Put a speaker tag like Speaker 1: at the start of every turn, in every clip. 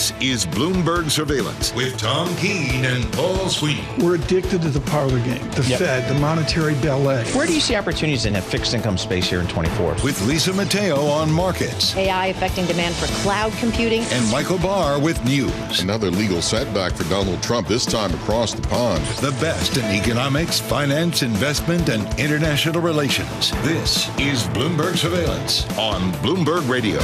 Speaker 1: This is Bloomberg Surveillance with Tom Keene and Paul Sweeney.
Speaker 2: We're addicted to the parlor game, the Fed, the monetary ballet.
Speaker 3: Where do you see opportunities in a fixed income space here in 24?
Speaker 1: With Lisa Mateo on markets.
Speaker 4: AI affecting demand for cloud computing.
Speaker 1: And Michael Barr with news.
Speaker 5: Another legal setback for Donald Trump, this time across the pond.
Speaker 1: The best in economics, finance, investment, and international relations. This is Bloomberg Surveillance on Bloomberg Radio.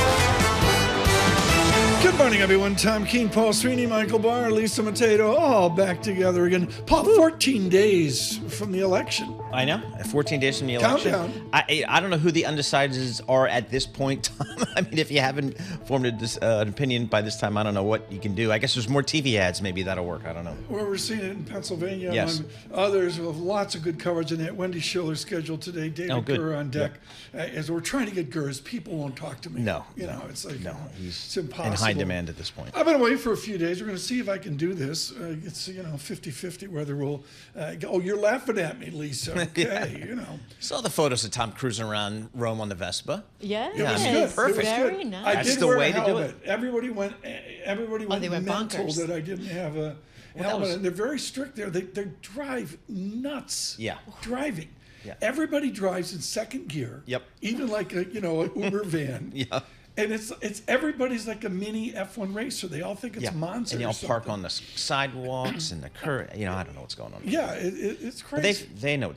Speaker 2: Good morning, everyone. Tom Keene, Paul Sweeney, Michael Barr, Lisa Mateo, all back together again. Paul, 14 days from the election.
Speaker 3: I know. 14 days from the election.
Speaker 2: Countdown.
Speaker 3: I don't know who the undecideds are at this point, Tom. I mean, if you haven't formed an opinion by this time, I don't know what you can do. I guess there's more TV ads. Maybe that'll work. I don't know.
Speaker 2: Well, we're seeing it in Pennsylvania.
Speaker 3: Yes.
Speaker 2: And others with lots of good coverage in that. Wendy Schiller scheduled today. David Gurr on deck. As we're trying to get Gurr's, people won't talk to me.
Speaker 3: No.
Speaker 2: It's like, it's
Speaker 3: in
Speaker 2: impossible.
Speaker 3: high demand at this point.
Speaker 2: I've been away for a few days. We're going to see if I can do this. It's 50-50 whether we'll go. Oh, you're laughing at me, Lisa. Okay,
Speaker 3: Saw the photos of Tom cruising around Rome on the Vespa.
Speaker 4: Yeah,
Speaker 2: it was good.
Speaker 3: Perfect.
Speaker 4: Very nice.
Speaker 2: I
Speaker 3: That's
Speaker 2: did
Speaker 3: the
Speaker 2: wear
Speaker 3: way
Speaker 2: a
Speaker 3: to do
Speaker 2: helmet.
Speaker 3: it.
Speaker 2: Everybody went
Speaker 4: they went
Speaker 2: mental
Speaker 4: bonkers.
Speaker 2: that I didn't have a helmet. And they're very strict there. They drive nuts.
Speaker 3: Yeah.
Speaker 2: Driving.
Speaker 3: Yeah.
Speaker 2: Everybody drives in second gear.
Speaker 3: Yep.
Speaker 2: Even like a Uber van.
Speaker 3: Yeah.
Speaker 2: And it's everybody's like a mini F1 racer. They all think it's monsters.
Speaker 3: And they all park on the sidewalks and the curb. I don't know what's going on.
Speaker 2: Yeah, it's crazy.
Speaker 3: But they know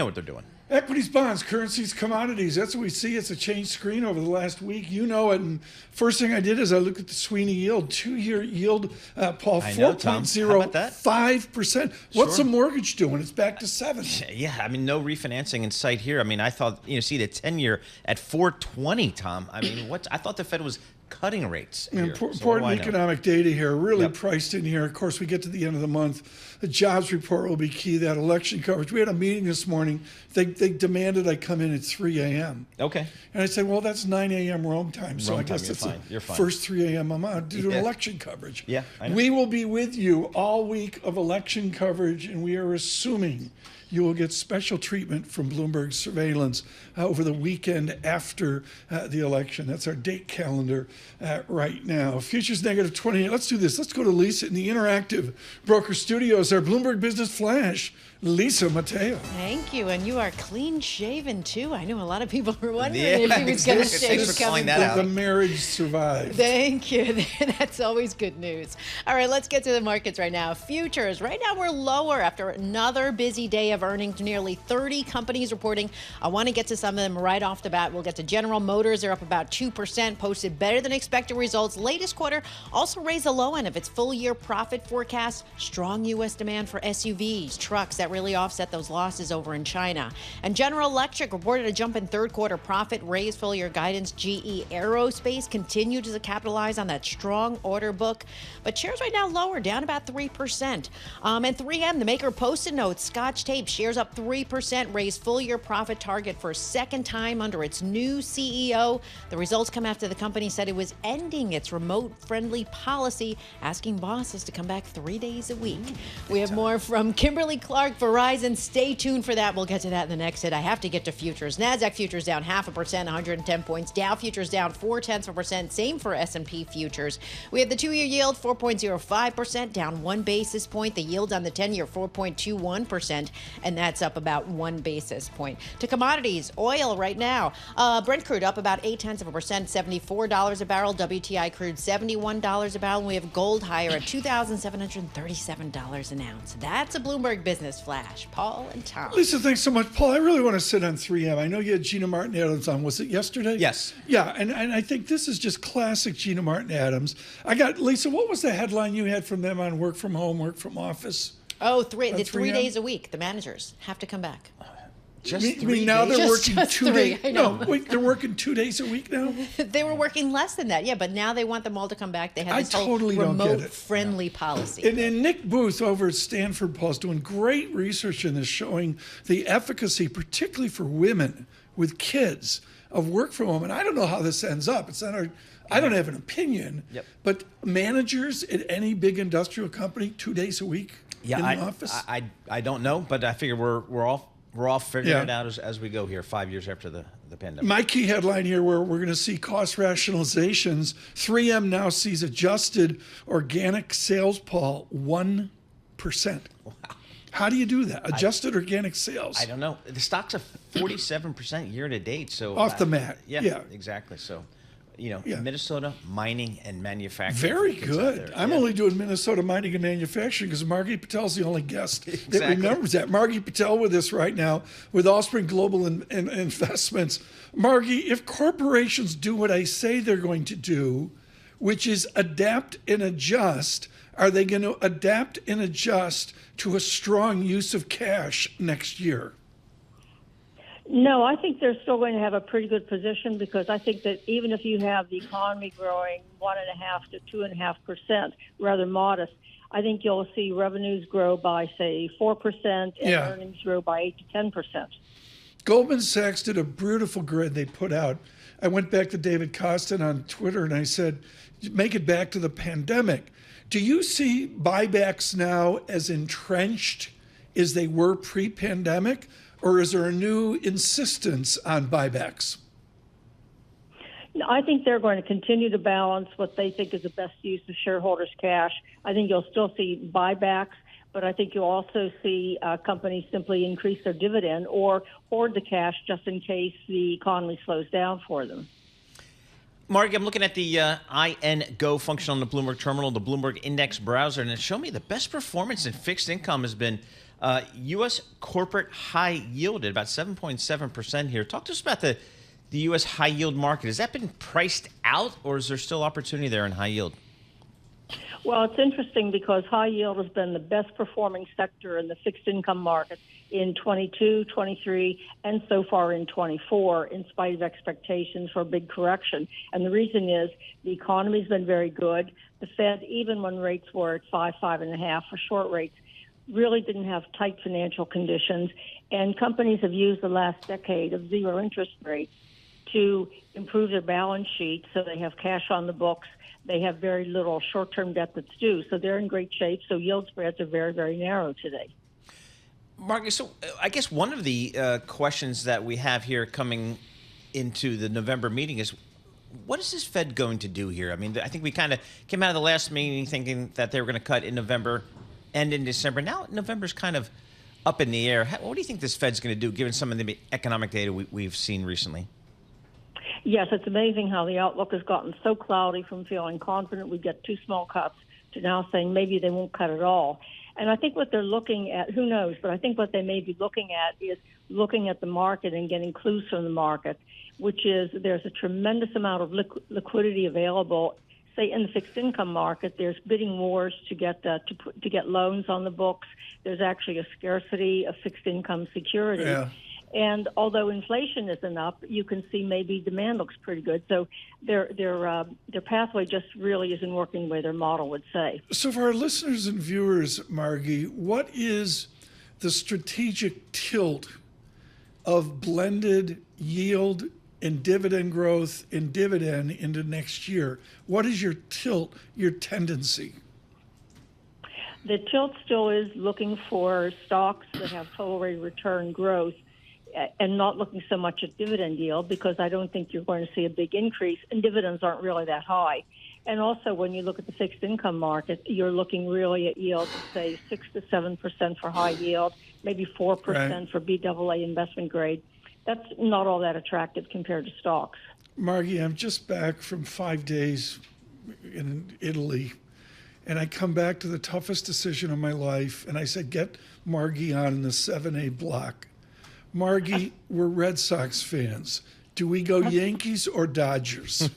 Speaker 3: what they're doing.
Speaker 2: Equities, bonds, currencies, commodities. That's what we see. It's a changed screen over the last week. You know it. And first thing I did is I looked at the Sweeney yield, 2-year yield, Paul, 4.05%. What's the mortgage doing? It's back to 7.
Speaker 3: Yeah, I mean, no refinancing in sight here. I mean, I thought, see the 10-year at 4.20, Tom. I mean, I thought the Fed was cutting rates here.
Speaker 2: Important economic data here, really priced in here. Of course, we get to the end of the month. The jobs report will be key, that election coverage. We had a meeting this morning. They demanded I come in at 3 a.m.
Speaker 3: Okay.
Speaker 2: And I said, well, that's 9 a.m. Rome time. So I guess it's
Speaker 3: You're fine.
Speaker 2: First 3 a.m. I'm out to do election coverage.
Speaker 3: Yeah, I know.
Speaker 2: We will be with you all week of election coverage, and we are assuming you will get special treatment from Bloomberg Surveillance over the weekend after the election. That's our date calendar right now. Futures negative 28. Let's do this. Let's go to Lisa in the Interactive Broker Studios, our Bloomberg Business Flash. Lisa Mateo.
Speaker 4: Thank you. And you are clean shaven, too. I know a lot of people were wondering if he was
Speaker 3: exactly.
Speaker 4: going to shave
Speaker 3: Thanks for
Speaker 4: coming
Speaker 3: calling that
Speaker 4: back.
Speaker 3: out.
Speaker 2: The marriage survived.
Speaker 4: Thank you. That's always good news. All right, let's get to the markets right now. Futures, right now we're lower after another busy day of earnings. Nearly 30 companies reporting. I want to get to some of them right off the bat. We'll get to General Motors. They're up about 2%, posted better than expected results. Latest quarter also raised the low end of its full-year profit forecast. Strong U.S. demand for SUVs, trucks that really offset those losses over in China. And General Electric reported a jump in third quarter profit, raised full-year guidance. GE Aerospace continued to capitalize on that strong order book. But shares right now lower, down about 3%. And 3M, the maker, posted notes. Scotch Tape shares up 3%, raised full-year profit target for a second time under its new CEO. The results come after the company said it was ending its remote-friendly policy, asking bosses to come back 3 days a week. We have more from Kimberly Clark, Verizon. Stay tuned for that. We'll get to that in the next hit. I have to get to futures. NASDAQ futures down 0.5%, 110 points. Dow futures down 0.4%. Same for S&P futures. We have the 2-year yield 4.05%, down 1 basis point. The yield on the 10-year 4.21%, and that's up about 1 basis point. To commodities, oil right now. Brent crude up about 0.8%, $74 a barrel. WTI crude $71 a barrel. And we have gold higher at $2,737 an ounce. That's a Bloomberg Business Flash. Paul and Tom.
Speaker 2: Lisa, thanks so much. Paul, I really want to sit on 3M. I know you had Gina Martin Adams on. Was it yesterday?
Speaker 3: Yes.
Speaker 2: Yeah, and I think this is just classic Gina Martin Adams. Lisa, what was the headline you had from them on work from home, work from office?
Speaker 4: Oh, 3
Speaker 2: 3M?
Speaker 4: days a week. The managers have to come back.
Speaker 3: Just
Speaker 2: You mean now they're working
Speaker 4: Just
Speaker 2: 2 days?
Speaker 4: three, I know.
Speaker 2: No, wait, they're working 2 days a week now?
Speaker 4: They were working less than that, yeah, but now they want them all to come back. They have this
Speaker 2: totally
Speaker 4: whole
Speaker 2: don't get it.
Speaker 4: remote-friendly policy.
Speaker 2: And Nick Booth over at Stanford, Paul, is doing great research in this, showing the efficacy, particularly for women with kids, of work from home. And I don't know how this ends up. It's not I don't have an opinion, but managers at any big industrial company, 2 days a week in the office?
Speaker 3: I don't know, but I figure we're all We're all figuring
Speaker 2: Yeah.
Speaker 3: it out as we go here, 5 years after the pandemic.
Speaker 2: My key headline here, where we're going to see cost rationalizations. 3M now sees adjusted organic sales, Paul, 1%.
Speaker 3: Wow.
Speaker 2: How do you do that? Adjusted organic sales.
Speaker 3: I don't know. The stocks are 47% year to date. So
Speaker 2: Off the mat.
Speaker 3: Yeah, exactly. So,
Speaker 2: Yeah.
Speaker 3: Minnesota mining and manufacturing.
Speaker 2: Very
Speaker 3: gets out
Speaker 2: good.
Speaker 3: there.
Speaker 2: I'm
Speaker 3: Yeah.
Speaker 2: only doing Minnesota mining and manufacturing because Margie Patel's the only guest that
Speaker 3: Exactly.
Speaker 2: remembers that. Margie Patel with us right now with Allspring Global Investments. Margie, if corporations do what I say they're going to do, which is adapt and adjust, are they going to adapt and adjust to a strong use of cash next year?
Speaker 6: No, I think they're still going to have a pretty good position because I think that even if you have the economy growing 1.5% to 2.5%, rather modest, I think you'll see revenues grow by, say, 4% and earnings grow by 8 to 10%.
Speaker 2: Goldman Sachs did a beautiful grid they put out. I went back to David Costin on Twitter and I said, make it back to the pandemic. Do you see buybacks now as entrenched as they were pre-pandemic, or is there a new insistence on buybacks?
Speaker 6: No, I think they're going to continue to balance what they think is the best use of shareholders' cash. I think you'll still see buybacks, but I think you'll also see companies simply increase their dividend or hoard the cash just in case the economy slows down for them.
Speaker 3: Mark, I'm looking at the INGO function on the Bloomberg terminal, the Bloomberg Index browser, and it showed me the best performance in fixed income has been U.S. corporate high yield at about 7.7% here. Talk to us about the U.S. high yield market. Has that been priced out, or is there still opportunity there in high yield?
Speaker 6: Well, it's interesting because high yield has been the best performing sector in the fixed income market in 22, 23, and so far in 24, in spite of expectations for a big correction. And the reason is the economy's been very good. The Fed, even when rates were at 5.5 for short rates, really didn't have tight financial conditions. And companies have used the last decade of zero interest rates to improve their balance sheet so they have cash on the books. They have very little short-term debt that's due. So they're in great shape. So yield spreads are very, very narrow today.
Speaker 3: Marcus, so I guess one of the questions that we have here coming into the November meeting is, what is this Fed going to do here? I mean, I think we kind of came out of the last meeting thinking that they were going to cut in November and in December. Now November's kind of up in the air. What do you think this Fed's going to do, given some of the economic data we've seen recently?
Speaker 6: Yes, it's amazing how the outlook has gotten so cloudy from feeling confident we get 2 small cuts to now saying maybe they won't cut at all. And I think what they're looking at, who knows, but I think what they may be looking at is looking at the market and getting clues from the market, which is there's a tremendous amount of liquidity available. Say in the fixed income market, there's bidding wars to get loans on the books. There's actually a scarcity of fixed income securities.
Speaker 2: Yeah.
Speaker 6: And although inflation isn't up, you can see maybe demand looks pretty good. So their pathway just really isn't working the way their model would say.
Speaker 2: So for our listeners and viewers, Margie, what is the strategic tilt of blended yield and dividend growth and dividend into next year? What is your tilt, your tendency?
Speaker 6: The tilt still is looking for stocks that have total rate of return growth and not looking so much at dividend yield, because I don't think you're going to see a big increase, and dividends aren't really that high. And also, when you look at the fixed income market, you're looking really at yields of, say, 6 to 7% for high yield, maybe 4% for BAA investment grade. That's not all that attractive compared to stocks.
Speaker 2: Margie, I'm just back from 5 days in Italy, and I come back to the toughest decision of my life, and I said, get Margie on in the 7A block. Margie, we're Red Sox fans. Do we go Yankees or Dodgers?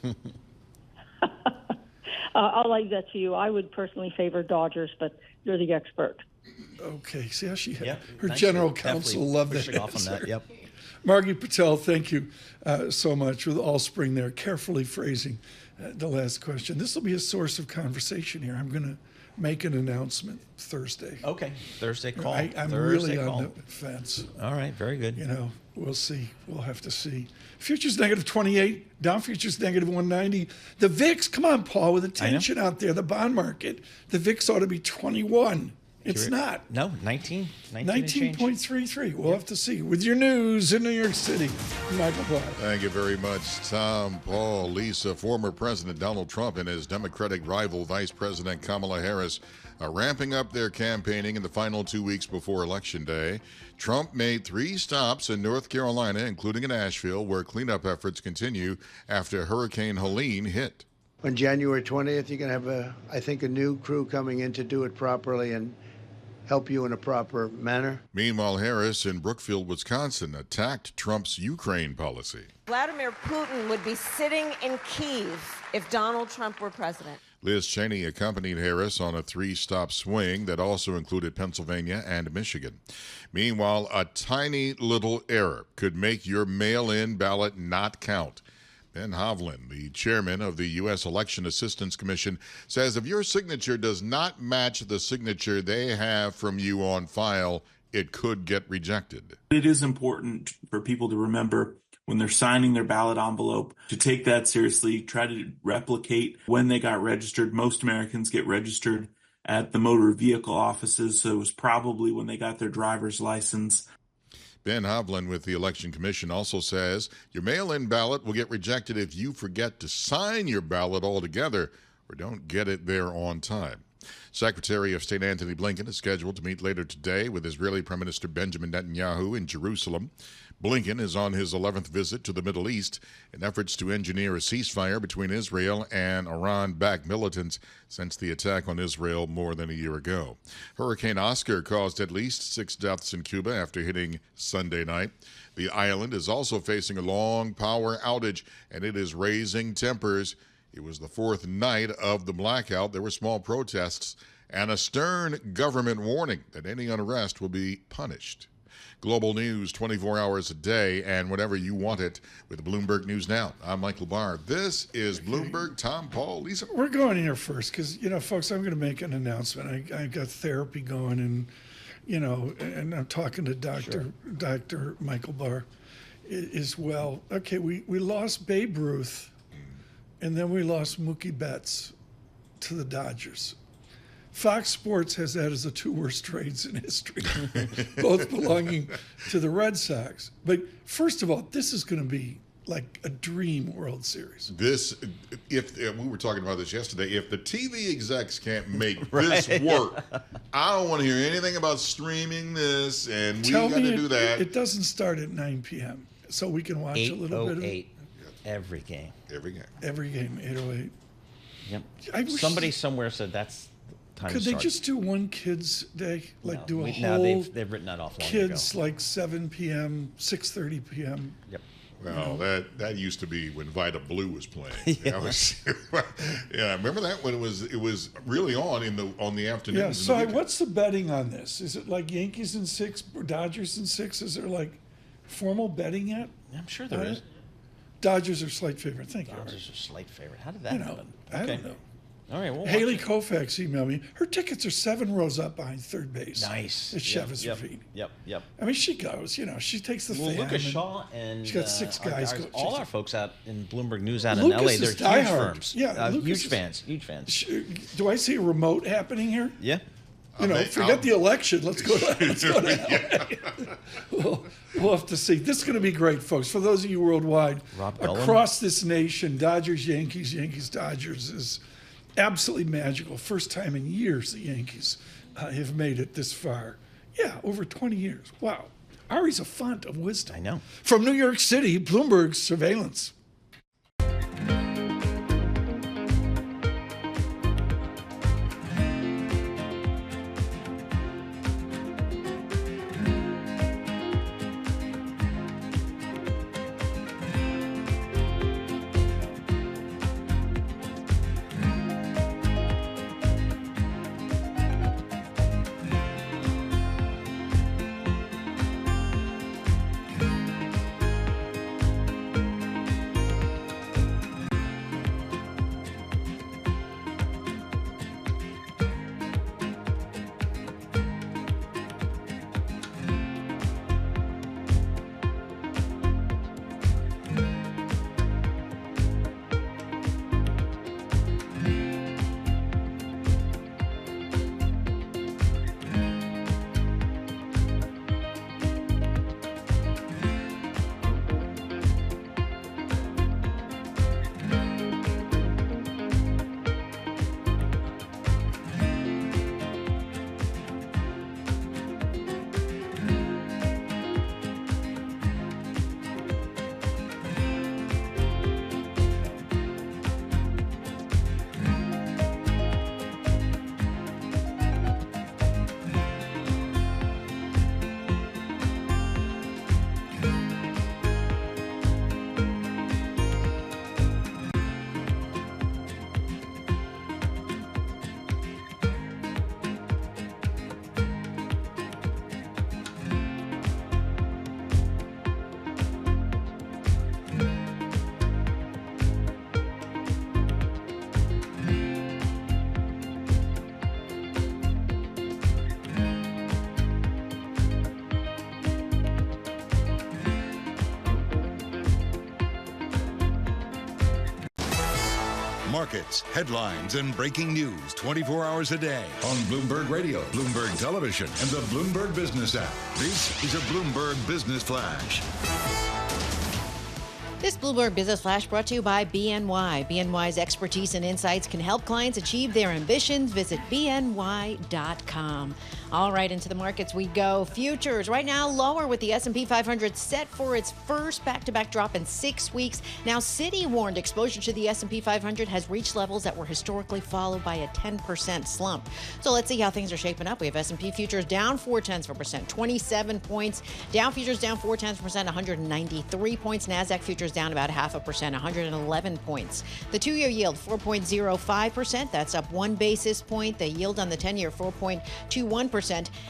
Speaker 6: I'll leave that to you. I would personally favor Dodgers, but you're the expert.
Speaker 2: Okay. See how she had her
Speaker 3: Nice.
Speaker 2: general
Speaker 3: Definitely
Speaker 2: counsel loved that
Speaker 3: pushing off on that.
Speaker 2: answer.
Speaker 3: Yep.
Speaker 2: Margie Patel, thank you so much with Allspring there, carefully phrasing the last question. This will be a source of conversation here. I'm going to make an announcement Thursday.
Speaker 3: Okay. Thursday call.
Speaker 2: I'm
Speaker 3: Thursday
Speaker 2: really
Speaker 3: call.
Speaker 2: on the fence.
Speaker 3: All right. Very good.
Speaker 2: You know, we'll see. We'll have to see. Futures negative 28, down futures negative 190. The VIX, come on, Paul, with the tension out there, the bond market, the VIX ought to be 21. It's not.
Speaker 3: No, 19 and change.
Speaker 2: 19.33. We'll have to see. With your news in New York City, Michael Black.
Speaker 5: Thank you very much, Tom, Paul, Lisa. Former President Donald Trump and his Democratic rival, Vice President Kamala Harris, are ramping up their campaigning in the final 2 weeks before Election Day. Trump made 3 stops in North Carolina, including in Asheville, where cleanup efforts continue after Hurricane Helene hit.
Speaker 7: On January 20th, you're going to have, I think, a new crew coming in to do it properly and help you in a proper manner.
Speaker 5: Meanwhile, Harris in Brookfield, Wisconsin, attacked Trump's Ukraine policy.
Speaker 8: Vladimir Putin would be sitting in Kyiv if Donald Trump were president.
Speaker 5: Liz Cheney accompanied Harris on a 3-stop swing that also included Pennsylvania and Michigan. Meanwhile, a tiny little error could make your mail-in ballot not count. Ben Hovland, the chairman of the U.S. Election Assistance Commission, says if your signature does not match the signature they have from you on file, it could get rejected.
Speaker 9: It is important for people to remember when they're signing their ballot envelope to take that seriously, try to replicate when they got registered. Most Americans get registered at the motor vehicle offices, so it was probably when they got their driver's license.
Speaker 5: Ben Hovland with the Election Commission also says your mail-in ballot will get rejected if you forget to sign your ballot altogether or don't get it there on time. Secretary of State Antony Blinken is scheduled to meet later today with Israeli Prime Minister Benjamin Netanyahu in Jerusalem. Blinken is on his 11th visit to the Middle East in efforts to engineer a ceasefire between Israel and Iran-backed militants since the attack on Israel more than a year ago. Hurricane Oscar caused at least 6 deaths in Cuba after hitting Sunday night. The island is also facing a long power outage, and it is raising tempers. It was the 4th night of the blackout. There were small protests and a stern government warning that any unrest will be punished. Global news 24 hours a day and whenever you want it with Bloomberg News Now. I'm Michael Barr. This is Bloomberg. Tom, Paul, Lisa.
Speaker 2: We're going here first because, folks, I'm going to make an announcement. I got therapy going and, and I'm talking to Dr. Michael Barr as well. Okay, we lost Babe Ruth and then we lost Mookie Betts to the Dodgers. Fox Sports has that as the 2 worst trades in history, both belonging to the Red Sox. But first of all, this is going to be like a dream World Series.
Speaker 5: If we were talking about this yesterday, if the TV execs can't make this work, I don't want to hear anything about streaming this, and we got to do that.
Speaker 2: It doesn't start at 9 p.m., so we can watch a little bit of it.
Speaker 3: Every game.
Speaker 5: Every game.
Speaker 2: Every game, 8:08.
Speaker 3: Yep. Somebody somewhere said that's time
Speaker 2: could
Speaker 3: to
Speaker 2: they
Speaker 3: start.
Speaker 2: just do one kids day, do a whole?
Speaker 3: No, they've written that off long
Speaker 2: kids
Speaker 3: ago.
Speaker 2: like 7 p.m., 6:30 p.m.
Speaker 3: Yep.
Speaker 5: Well, that used to be when Vita Blue was playing. Remember that when it was really on the afternoon.
Speaker 2: Yeah. So what's the betting on this? Is it like Yankees in 6, or Dodgers in 6? Is there like formal betting yet?
Speaker 3: I'm sure there is.
Speaker 2: Dodgers are slight favorite. Thank you.
Speaker 3: Dodgers are slight favorite. How did that happen?
Speaker 2: I don't know.
Speaker 3: All right. Well,
Speaker 2: Haley Koufax emailed me. Her tickets are 7 rows up behind third base.
Speaker 3: Nice.
Speaker 2: It's Chavez Ravine.
Speaker 3: Yep.
Speaker 2: I mean, she goes. She takes the fan.
Speaker 3: Lucas Shaw and
Speaker 2: she's got 6 guys.
Speaker 3: All our folks out in Bloomberg News out
Speaker 2: Lucas
Speaker 3: in LA,
Speaker 2: is
Speaker 3: they're huge
Speaker 2: diehard.
Speaker 3: firms.
Speaker 2: Yeah,
Speaker 3: huge fans.
Speaker 2: Do I see a remote happening here?
Speaker 3: Yeah.
Speaker 2: Forget the election. Let's go to LA. We'll have to see. This is going to be great, folks. For those of you worldwide, across this nation, Dodgers, Yankees, Dodgers is absolutely magical. First time in years the Yankees have made it this far. Yeah, over 20 years. Wow. Ari's a font of wisdom.
Speaker 3: I know.
Speaker 2: From New York City, Bloomberg Surveillance.
Speaker 1: markets, headlines, and breaking news 24 hours a day on Bloomberg Radio, Bloomberg Television, and the Bloomberg Business app. This is a Bloomberg Business Flash.
Speaker 4: This Bloomberg Business Flash brought to you by BNY. BNY's expertise and insights can help clients achieve their ambitions. Visit bny.com. All right, into the markets we go. Futures right now lower with the S&P 500 set for its first back-to-back drop in 6 weeks. Now, Citi warned exposure to the S&P 500 has reached levels that were historically followed by a 10% slump. So let's see how things are shaping up. We have S&P futures down 0.4%, 27 points. Dow futures down 0.4%, 193 points. NASDAQ futures down about 0.5%, 111 points. The two-year yield 4.05%. That's up 1 basis point. The yield on the 10-year 4.21%.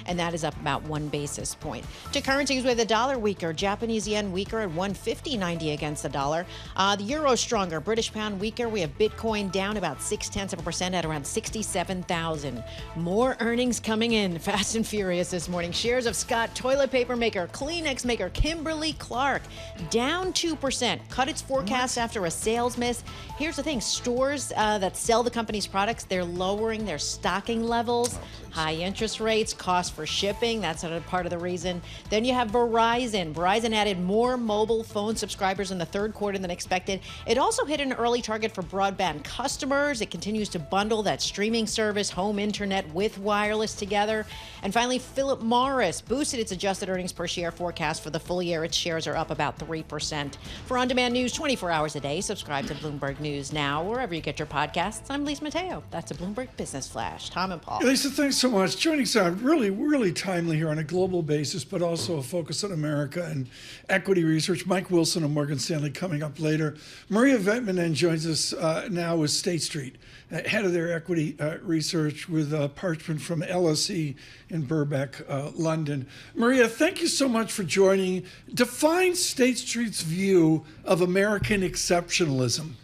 Speaker 4: And that is up about 1 basis point. To currencies, with the dollar weaker, Japanese yen weaker at 150.90 against the dollar. The euro stronger, British pound weaker. We have Bitcoin down about 0.6% at around 67,000. More earnings coming in fast and furious this morning. Shares of Scott toilet paper maker, Kleenex maker Kimberly-Clark down 2%. Cut its forecast after a sales miss. Here's the thing: stores that sell the company's products, they're lowering their stocking levels. High interest rates, cost for shipping, that's sort of part of the reason. Then you have Verizon. Verizon added more mobile phone subscribers in the third quarter than expected. It also hit an early target for broadband customers. It continues to bundle that streaming service, home internet with wireless together. And finally, Philip Morris boosted its adjusted earnings per share forecast for the full year. Its shares are up about 3%. For on-demand news 24 hours a day, subscribe to Bloomberg News Now, wherever you get your podcasts. I'm Lisa Mateo. That's a Bloomberg Business Flash. Tom and Paul.
Speaker 2: Lisa, thanks so much. Joining us really timely here on a global basis, but also a focus on America and equity research. Mike Wilson of Morgan Stanley coming up later. Maria Vetmanen joins us now with State Street, head of their equity research, with Parchment from LSE in Burbank, London. Maria, thank you so much for joining. Define State Street's view of American exceptionalism.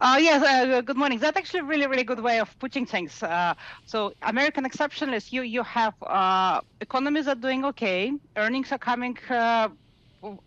Speaker 10: Yes, good morning. That's actually a really good way of putting things. So American exceptionalists, you have economies are doing okay, earnings are coming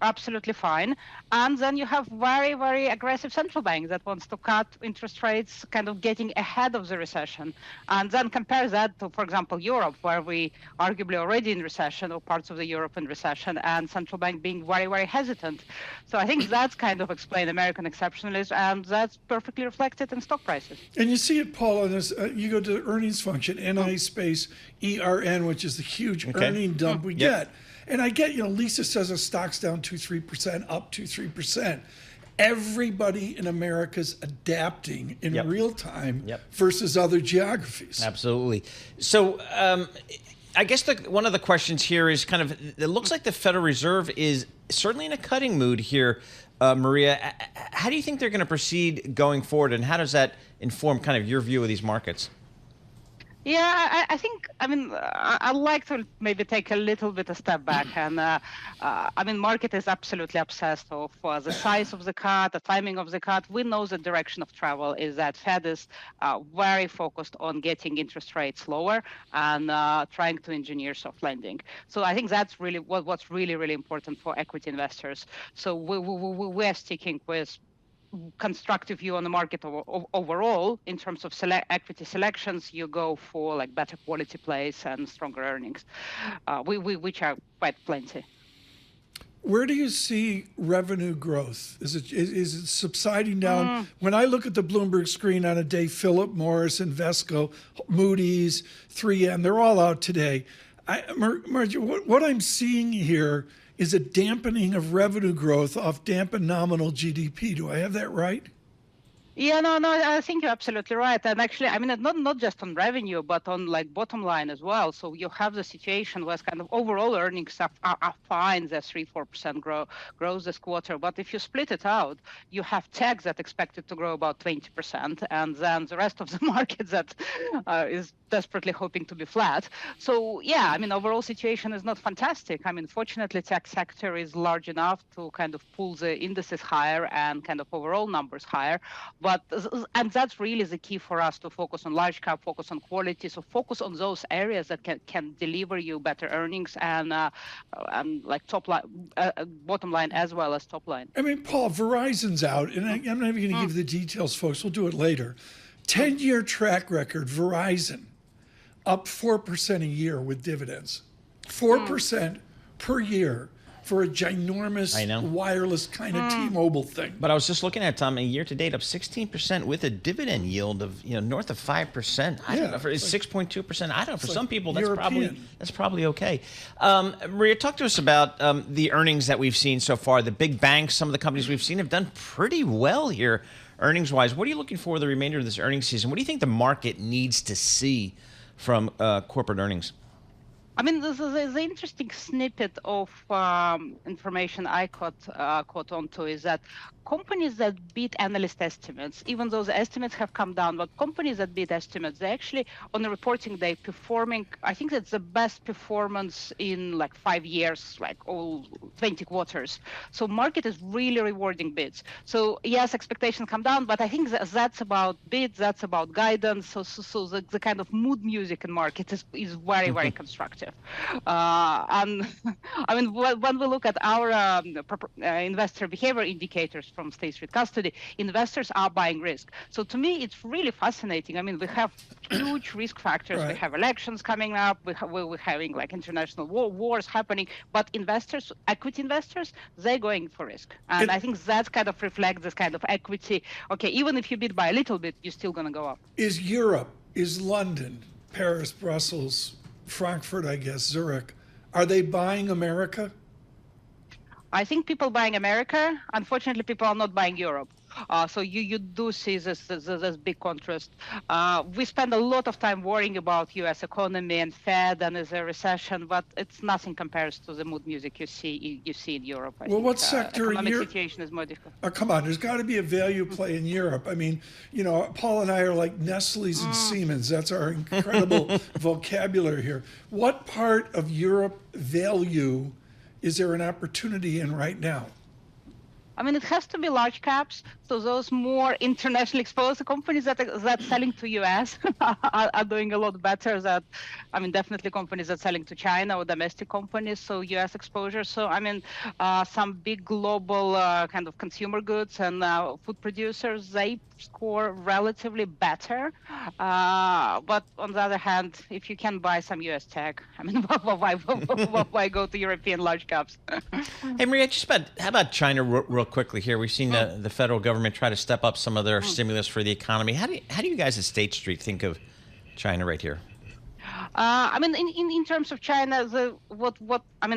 Speaker 10: absolutely fine, and then you have very aggressive central bank that wants to cut interest rates, kind of getting ahead of the recession, and then compare that to, for example, Europe, where we arguably already in recession, or parts of the Europe in recession, and central bank being very hesitant. So I think that's kind of explain American exceptionalism, and that's perfectly reflected in stock prices.
Speaker 2: And you see it, Paul, on this. You go to the earnings function, NI space ERN, which is the huge earning dump we get. And I get, Lisa says a stock's down 2-3%, up 2-3%. Everybody in America's adapting in real time versus other geographies.
Speaker 3: Absolutely. So I guess one of the questions here is kind of, it looks like the Federal Reserve is certainly in a cutting mood here. Maria, how do you think they're going to proceed going forward, and how does that inform kind of your view of these markets?
Speaker 10: Yeah, I'd like to maybe take a little bit a step back. And market is absolutely obsessed with the size of the cut, the timing of the cut. We know the direction of travel is that Fed is very focused on getting interest rates lower and trying to engineer soft landing. So I think that's really what's really important for equity investors. So we're sticking with constructive view on the market overall. In terms of equity selections, you go for like better quality plays and stronger earnings, which are quite plenty.
Speaker 2: Where do you see revenue growth? Is it subsiding down? When I look at the Bloomberg screen on a day, Philip Morris, Invesco, Moody's, 3M, they're all out today. Margie, what I'm seeing here is a dampening of revenue growth off dampened nominal GDP. Do I have that right?
Speaker 10: Yeah, no, I think you're absolutely right. And actually, not just on revenue, but on like bottom line as well. So you have the situation where kind of overall earnings are fine. There's 3-4% growth this quarter. But if you split it out, you have tech that expected to grow about 20%, and then the rest of the market that is desperately hoping to be flat. So yeah, overall situation is not fantastic. Fortunately, tech sector is large enough to kind of pull the indices higher and kind of overall numbers higher. And that's really the key for us, to focus on large cap, focus on quality, so focus on those areas that can deliver you better earnings and like top line, bottom line as well as top line.
Speaker 2: I mean, Paul, Verizon's out, and I'm not even going to give the details, folks. We'll do it later. 10-year track record, Verizon, up 4% a year with dividends. 4% per year for a ginormous wireless kind of T-Mobile thing.
Speaker 3: But I was just looking at, Tom, a year to date up 16% with a diviend yield of north of 5%. I don't know, for 6.2%. I don't know. For some people, that's probably okay. Maria, talk to us about the earnings that we've seen so far. The big banks, some of the companies we've seen have done pretty well here, earnings-wise. What are you looking for the remainder of this earnings season? What do you think the market needs to see from corporate earnings?
Speaker 10: I mean, the interesting snippet of information I caught onto is that companies that beat analyst estimates, even though the estimates have come down, but companies that beat estimates, they actually, on the reporting day, performing, I think that's the best performance in like 5 years, like all 20 quarters. So market is really rewarding bids. So yes, expectations come down, but I think that's about bids, that's about guidance. So the kind of mood music in market is very, very constructive. And I mean, when we look at our investor behavior indicators from State Street Custody, investors are buying risk. So to me, it's really fascinating. I mean, we have huge risk factors. Right. We have elections coming up. We're having like international wars happening. But investors, equity investors, they're going for risk. And I think that kind of reflects this kind of equity. Okay, even if you bid by a little bit, you're still going to go up.
Speaker 2: Is Europe, is London, Paris, Brussels, Frankfurt, I guess, Zurich, are they buying America?
Speaker 10: I think people buying America. Unfortunately, people are not buying Europe. So you do see this big contrast. We spend a lot of time worrying about U.S. economy and Fed and is there a recession, but it's nothing compares to the mood music you see in Europe. I think,
Speaker 2: what sector
Speaker 10: economic situation is more difficult.
Speaker 2: Come on, there's got to be a value play in Europe. I mean, Paul and I are like Nestle's and Siemens. That's our incredible vocabulary here. What part of Europe value is there an opportunity in right now?
Speaker 10: I mean, it has to be large caps. So those more internationally exposed companies that selling to US are doing a lot better. Definitely companies that selling to China or domestic companies. So US exposure. So I mean, some big global kind of consumer goods and food producers, they score relatively better. But on the other hand, if you can buy some US tech, I mean, why go to European large caps?
Speaker 3: Hey, Maria, how about China real quickly here? We've seen the federal government try to step up some of their stimulus for the economy. How do you guys at State Street think of China right here?
Speaker 10: I mean, in terms of China,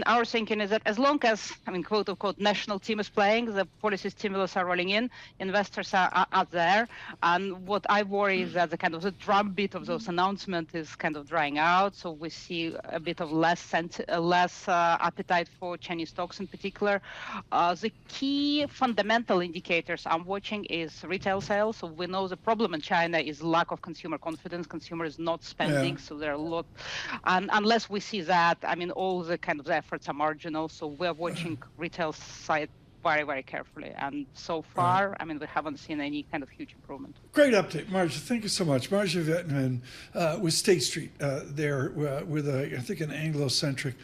Speaker 10: our thinking is that as long as, quote unquote, national team is playing, the policy stimulus are rolling in, investors are out there. And what I worry is that the drumbeat of those announcements is kind of drying out. So we see a bit of less appetite for Chinese stocks in particular. The key fundamental indicators I'm watching is retail sales. So we know the problem in China is lack of consumer confidence. Consumer is not spending, so there are a lot. And unless we see that, all the kind of the efforts are marginal. So we're watching retail side very, very carefully. And so far, we haven't seen any kind of huge improvement.
Speaker 2: Great update, Marge. Thank you so much. Marge Vetman with State Street there with, I think, an Anglo-centric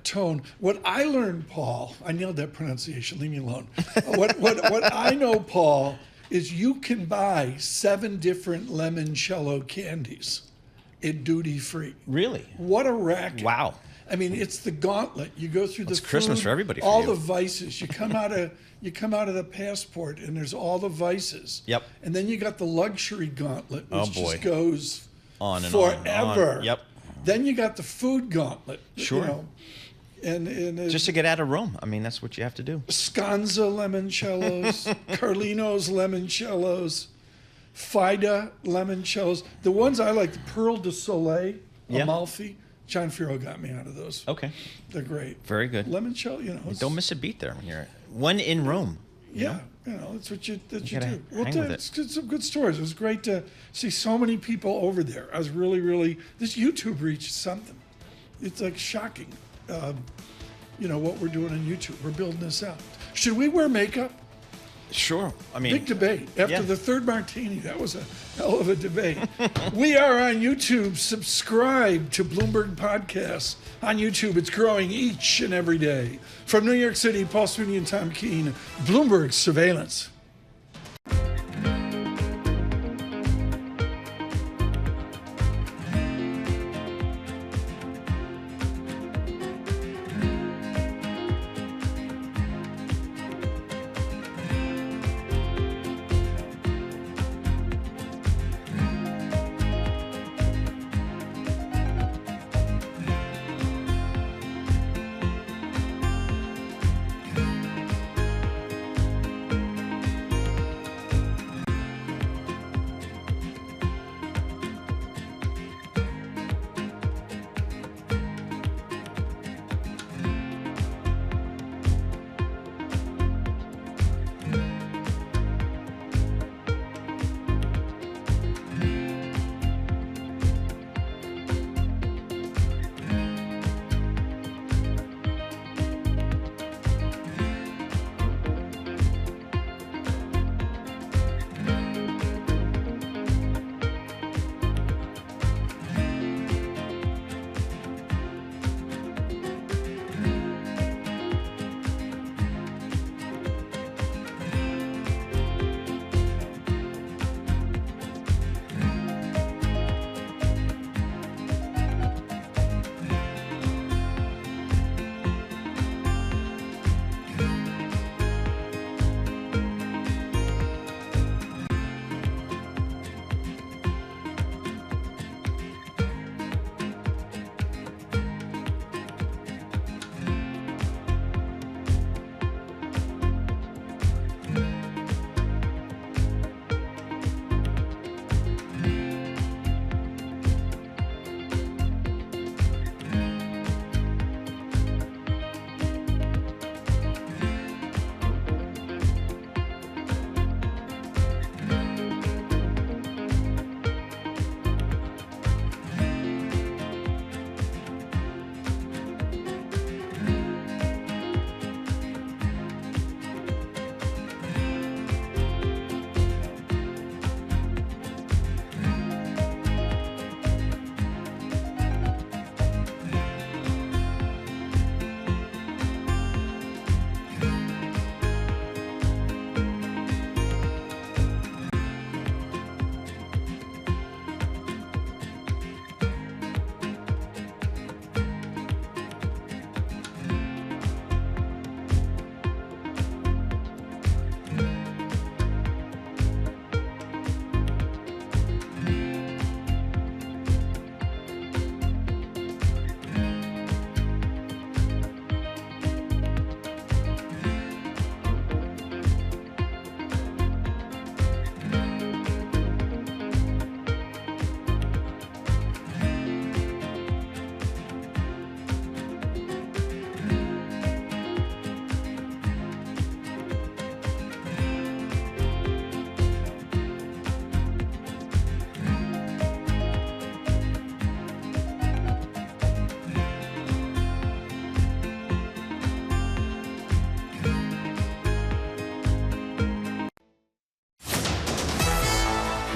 Speaker 2: tone. What I learned, Paul, I nailed that pronunciation. Leave me alone. What I know, Paul, is you can buy 7 different limoncello candies in duty-free.
Speaker 3: Really?
Speaker 2: What a racket.
Speaker 3: Wow.
Speaker 2: It's the gauntlet. You go through
Speaker 3: the Christmas
Speaker 2: food,
Speaker 3: for everybody.
Speaker 2: All the vices. You come out of the passport, and there's all the vices.
Speaker 3: Yep.
Speaker 2: And then you got the luxury gauntlet, which just goes
Speaker 3: on and
Speaker 2: forever.
Speaker 3: On. Yep.
Speaker 2: Then you got the food gauntlet.
Speaker 3: Sure.
Speaker 2: And
Speaker 3: just to get out of Rome. That's what you have to do.
Speaker 2: Sconza limoncellos, Carlino's limoncellos, Fida limoncellos. The ones I like, the Pearl de Soleil, Amalfi. John Farrow got me out of those.
Speaker 3: Okay.
Speaker 2: They're great.
Speaker 3: Very good.
Speaker 2: Limoncello,
Speaker 3: don't miss a beat there when you're one in Rome.
Speaker 2: Yeah, that's what you do.
Speaker 3: Hang with
Speaker 2: it's some good stories. It was great to see so many people over there. I was really, this YouTube reach is something. It's like shocking, what we're doing on YouTube. We're building this out. Should we wear makeup?
Speaker 3: Sure. I mean,
Speaker 2: big debate. After the third martini, that was a hell of a debate. We are on YouTube. Subscribe to Bloomberg Podcasts on YouTube. It's growing each and every day. From New York City, Paul Sweeney and Tom Keene, Bloomberg Surveillance.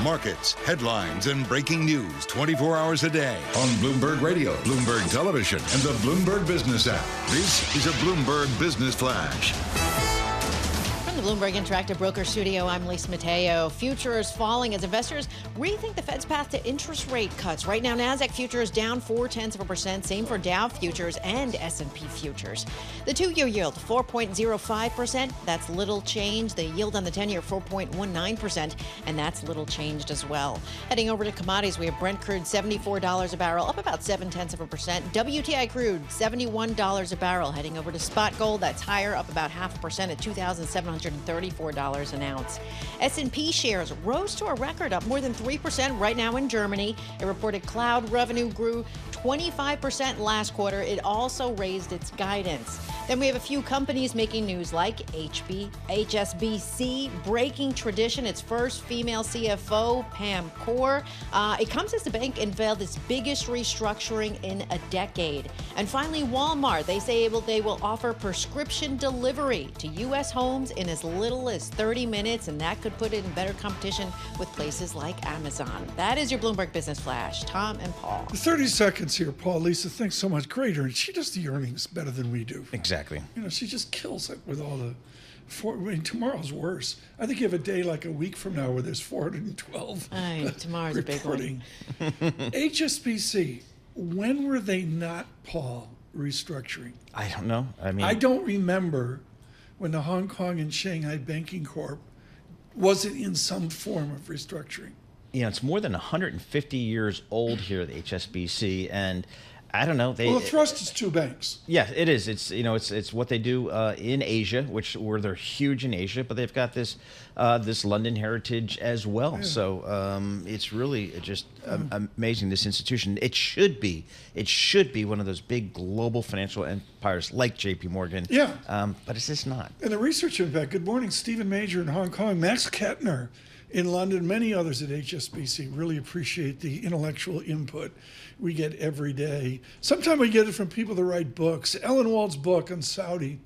Speaker 1: Markets, headlines, and breaking news 24 hours a day on Bloomberg Radio, Bloomberg Television, and the Bloomberg Business app. This is a Bloomberg Business Flash.
Speaker 4: From the Bloomberg Interactive Broker Studio, I'm Lisa Mateo. Futures falling as investors rethink the Fed's path to interest rate cuts. Right now, NASDAQ futures down 0.4%. Same for Dow futures and S&P futures. The two-year yield, 4.05%. That's little change. The yield on the 10-year, 4.19%. And that's little changed as well. Heading over to commodities, we have Brent crude, $74 a barrel, up about 0.7%. WTI crude, $71 a barrel. Heading over to spot gold, that's higher, up about 0.5% at $2,734 an ounce. S&P shares rose to a record, up more than 3% right now in Germany. It reported cloud revenue grew 25% last quarter. It also raised its guidance. Then we have a few companies making news like HSBC breaking tradition, its first female CFO, Pam Kaur. It comes as the bank unveiled its biggest restructuring in a decade. And finally, Walmart. They say they will offer prescription delivery to U.S. homes in as little as 30 minutes, and that could put it in better competition with places like Amazon. That is your Bloomberg Business Flash. Tom and Paul.
Speaker 2: 30 seconds here, Paul. Lisa, thanks so much. Great earnings. She does the earnings better than we do.
Speaker 3: Exactly.
Speaker 2: You know, she just kills it with all the. Tomorrow's worse. I think you have a day like a week from now where there's 412.
Speaker 4: Tomorrow's a big one.
Speaker 2: HSBC, when were they not, Paul, restructuring?
Speaker 3: I don't know.
Speaker 2: I don't remember when the Hong Kong and Shanghai Banking Corp wasn't in some form of restructuring.
Speaker 3: It's more than 150 years old here, the HSBC, and I don't know.
Speaker 2: The thrust is two banks.
Speaker 3: Yeah, it is. It's what they do in Asia, where they're huge in Asia, but they've got this London heritage as well. Yeah. So it's really just amazing, this institution. It should be one of those big global financial empires like J.P. Morgan.
Speaker 2: Yeah.
Speaker 3: But it's just not.
Speaker 2: And the research impact. Good morning, Stephen Major in Hong Kong, Max Kettner in London, many others at HSBC. Really appreciate the intellectual input we get every day. Sometimes we get it from people that write books. Ellen Wald's book on Saudi,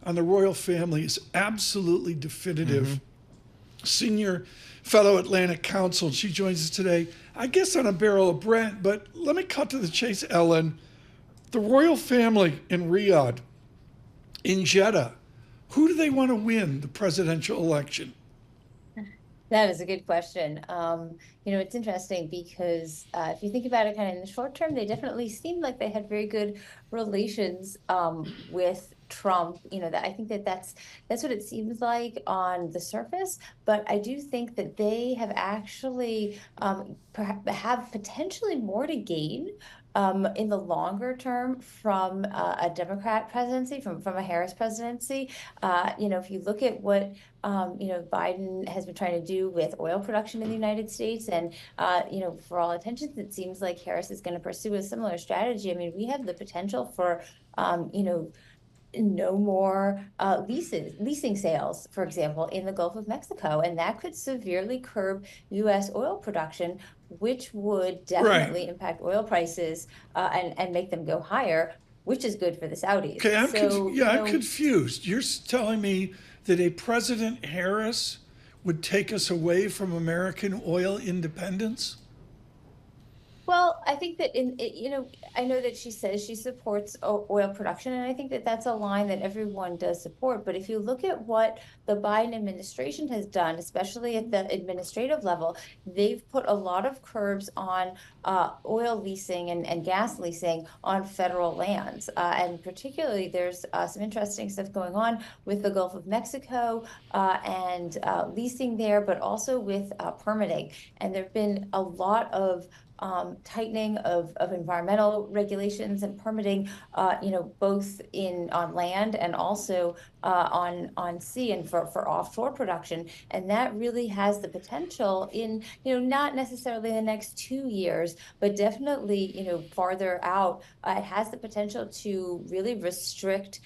Speaker 2: on the royal family, is absolutely definitive. Senior fellow Atlantic Council. She joins us today, I guess on a barrel of Brent, but let me cut to the chase, Ellen. The royal family in Riyadh, in Jeddah, who do they want to win the presidential election?
Speaker 11: That is a good question. It's interesting because if you think about it kind of in the short term, they definitely seemed like they had very good relations with Trump. I think that's what it seems like on the surface. But I do think that they have actually have potentially more to gain in the longer term from a Democrat presidency, from a Harris presidency. If you look at what Biden has been trying to do with oil production in the United States, and for all intentions, it seems like Harris is going to pursue a similar strategy. I mean, we have the potential for no more leasing sales, for example, in the Gulf of Mexico, and that could severely curb U.S. oil production, which would definitely impact oil prices and make them go higher, which is good for the Saudis.
Speaker 2: Okay, I'm confused. You're telling me that a President Harris would take us away from American oil independence?
Speaker 11: Well, I think that I know that she says she supports oil production, and I think that that's a line that everyone does support. But if you look at what the Biden administration has done, especially at the administrative level, they've put a lot of curbs on oil leasing and gas leasing on federal lands. And particularly, there's some interesting stuff going on with the Gulf of Mexico and leasing there, but also with permitting. And there have been a lot of tightening of environmental regulations and permitting, both on land and also on sea and for offshore production. And that really has the potential in, not necessarily the next 2 years, but definitely, farther out, it has the potential to really restrict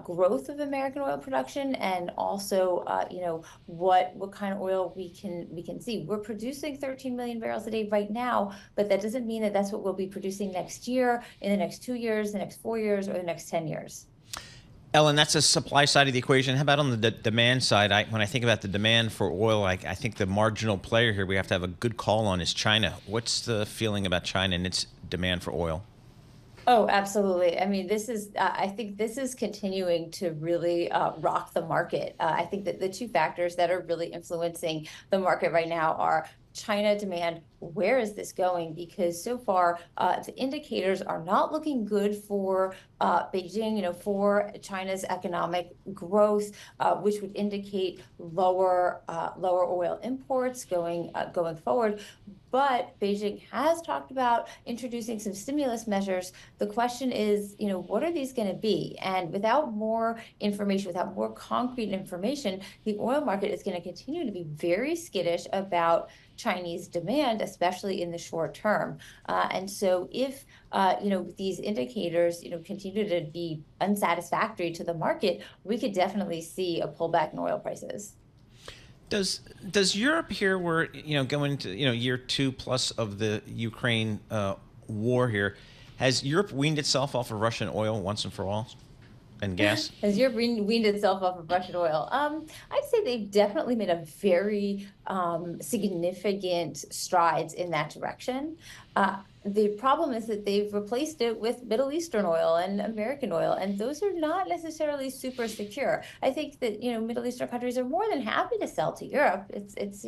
Speaker 11: growth of American oil production, and also, what kind of oil we can see. We're producing 13 million barrels a day right now, but that doesn't mean that that's what we'll be producing next year, in the next 2 years, the next 4 years, or the next 10 years.
Speaker 3: Ellen, that's the supply side of the equation. How about on the demand side? When I think about the demand for oil, I think the marginal player here we have to have a good call on is China. What's the feeling about China and its demand for oil?
Speaker 11: Oh, absolutely. I mean, I think this is continuing to really rock the market. I think that the two factors that are really influencing the market right now are China demand. Where is this going? Because so far, the indicators are not looking good for Beijing, for China's economic growth, which would indicate lower oil imports going forward. But Beijing has talked about introducing some stimulus measures. The question is, what are these going to be? And without more information, without more concrete information, the oil market is going to continue to be very skittish about Chinese demand, especially in the short term. And so if these indicators continue to be unsatisfactory to the market, we could definitely see a pullback in oil prices.
Speaker 3: Does Europe here, we're going to year 2+ of the Ukraine war here, has Europe weaned itself off of Russian oil once and for all, and gas?
Speaker 11: Has Europe weaned itself off of Russian oil? I'd say they've definitely made a very significant strides in that direction. The problem is that they've replaced it with Middle Eastern oil and American oil, and those are not necessarily super secure. I think that Middle Eastern countries are more than happy to sell to Europe. It's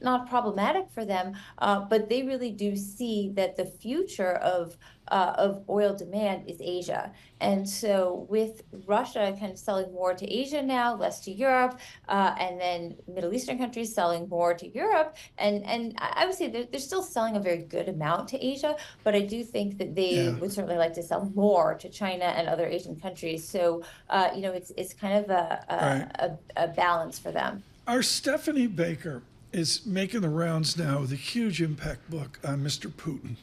Speaker 11: not problematic for them, but they really do see that the future of oil demand is Asia. And so with Russia kind of selling more to Asia now, less to Europe, and then Middle Eastern countries selling more to Europe, and I would say they're still selling a very good amount to Asia, but I do think that they would certainly like to sell more to China and other Asian countries. So, it's kind of a balance for them.
Speaker 2: Our Stephanie Baker is making the rounds now with a huge impact book on Mr. Putin.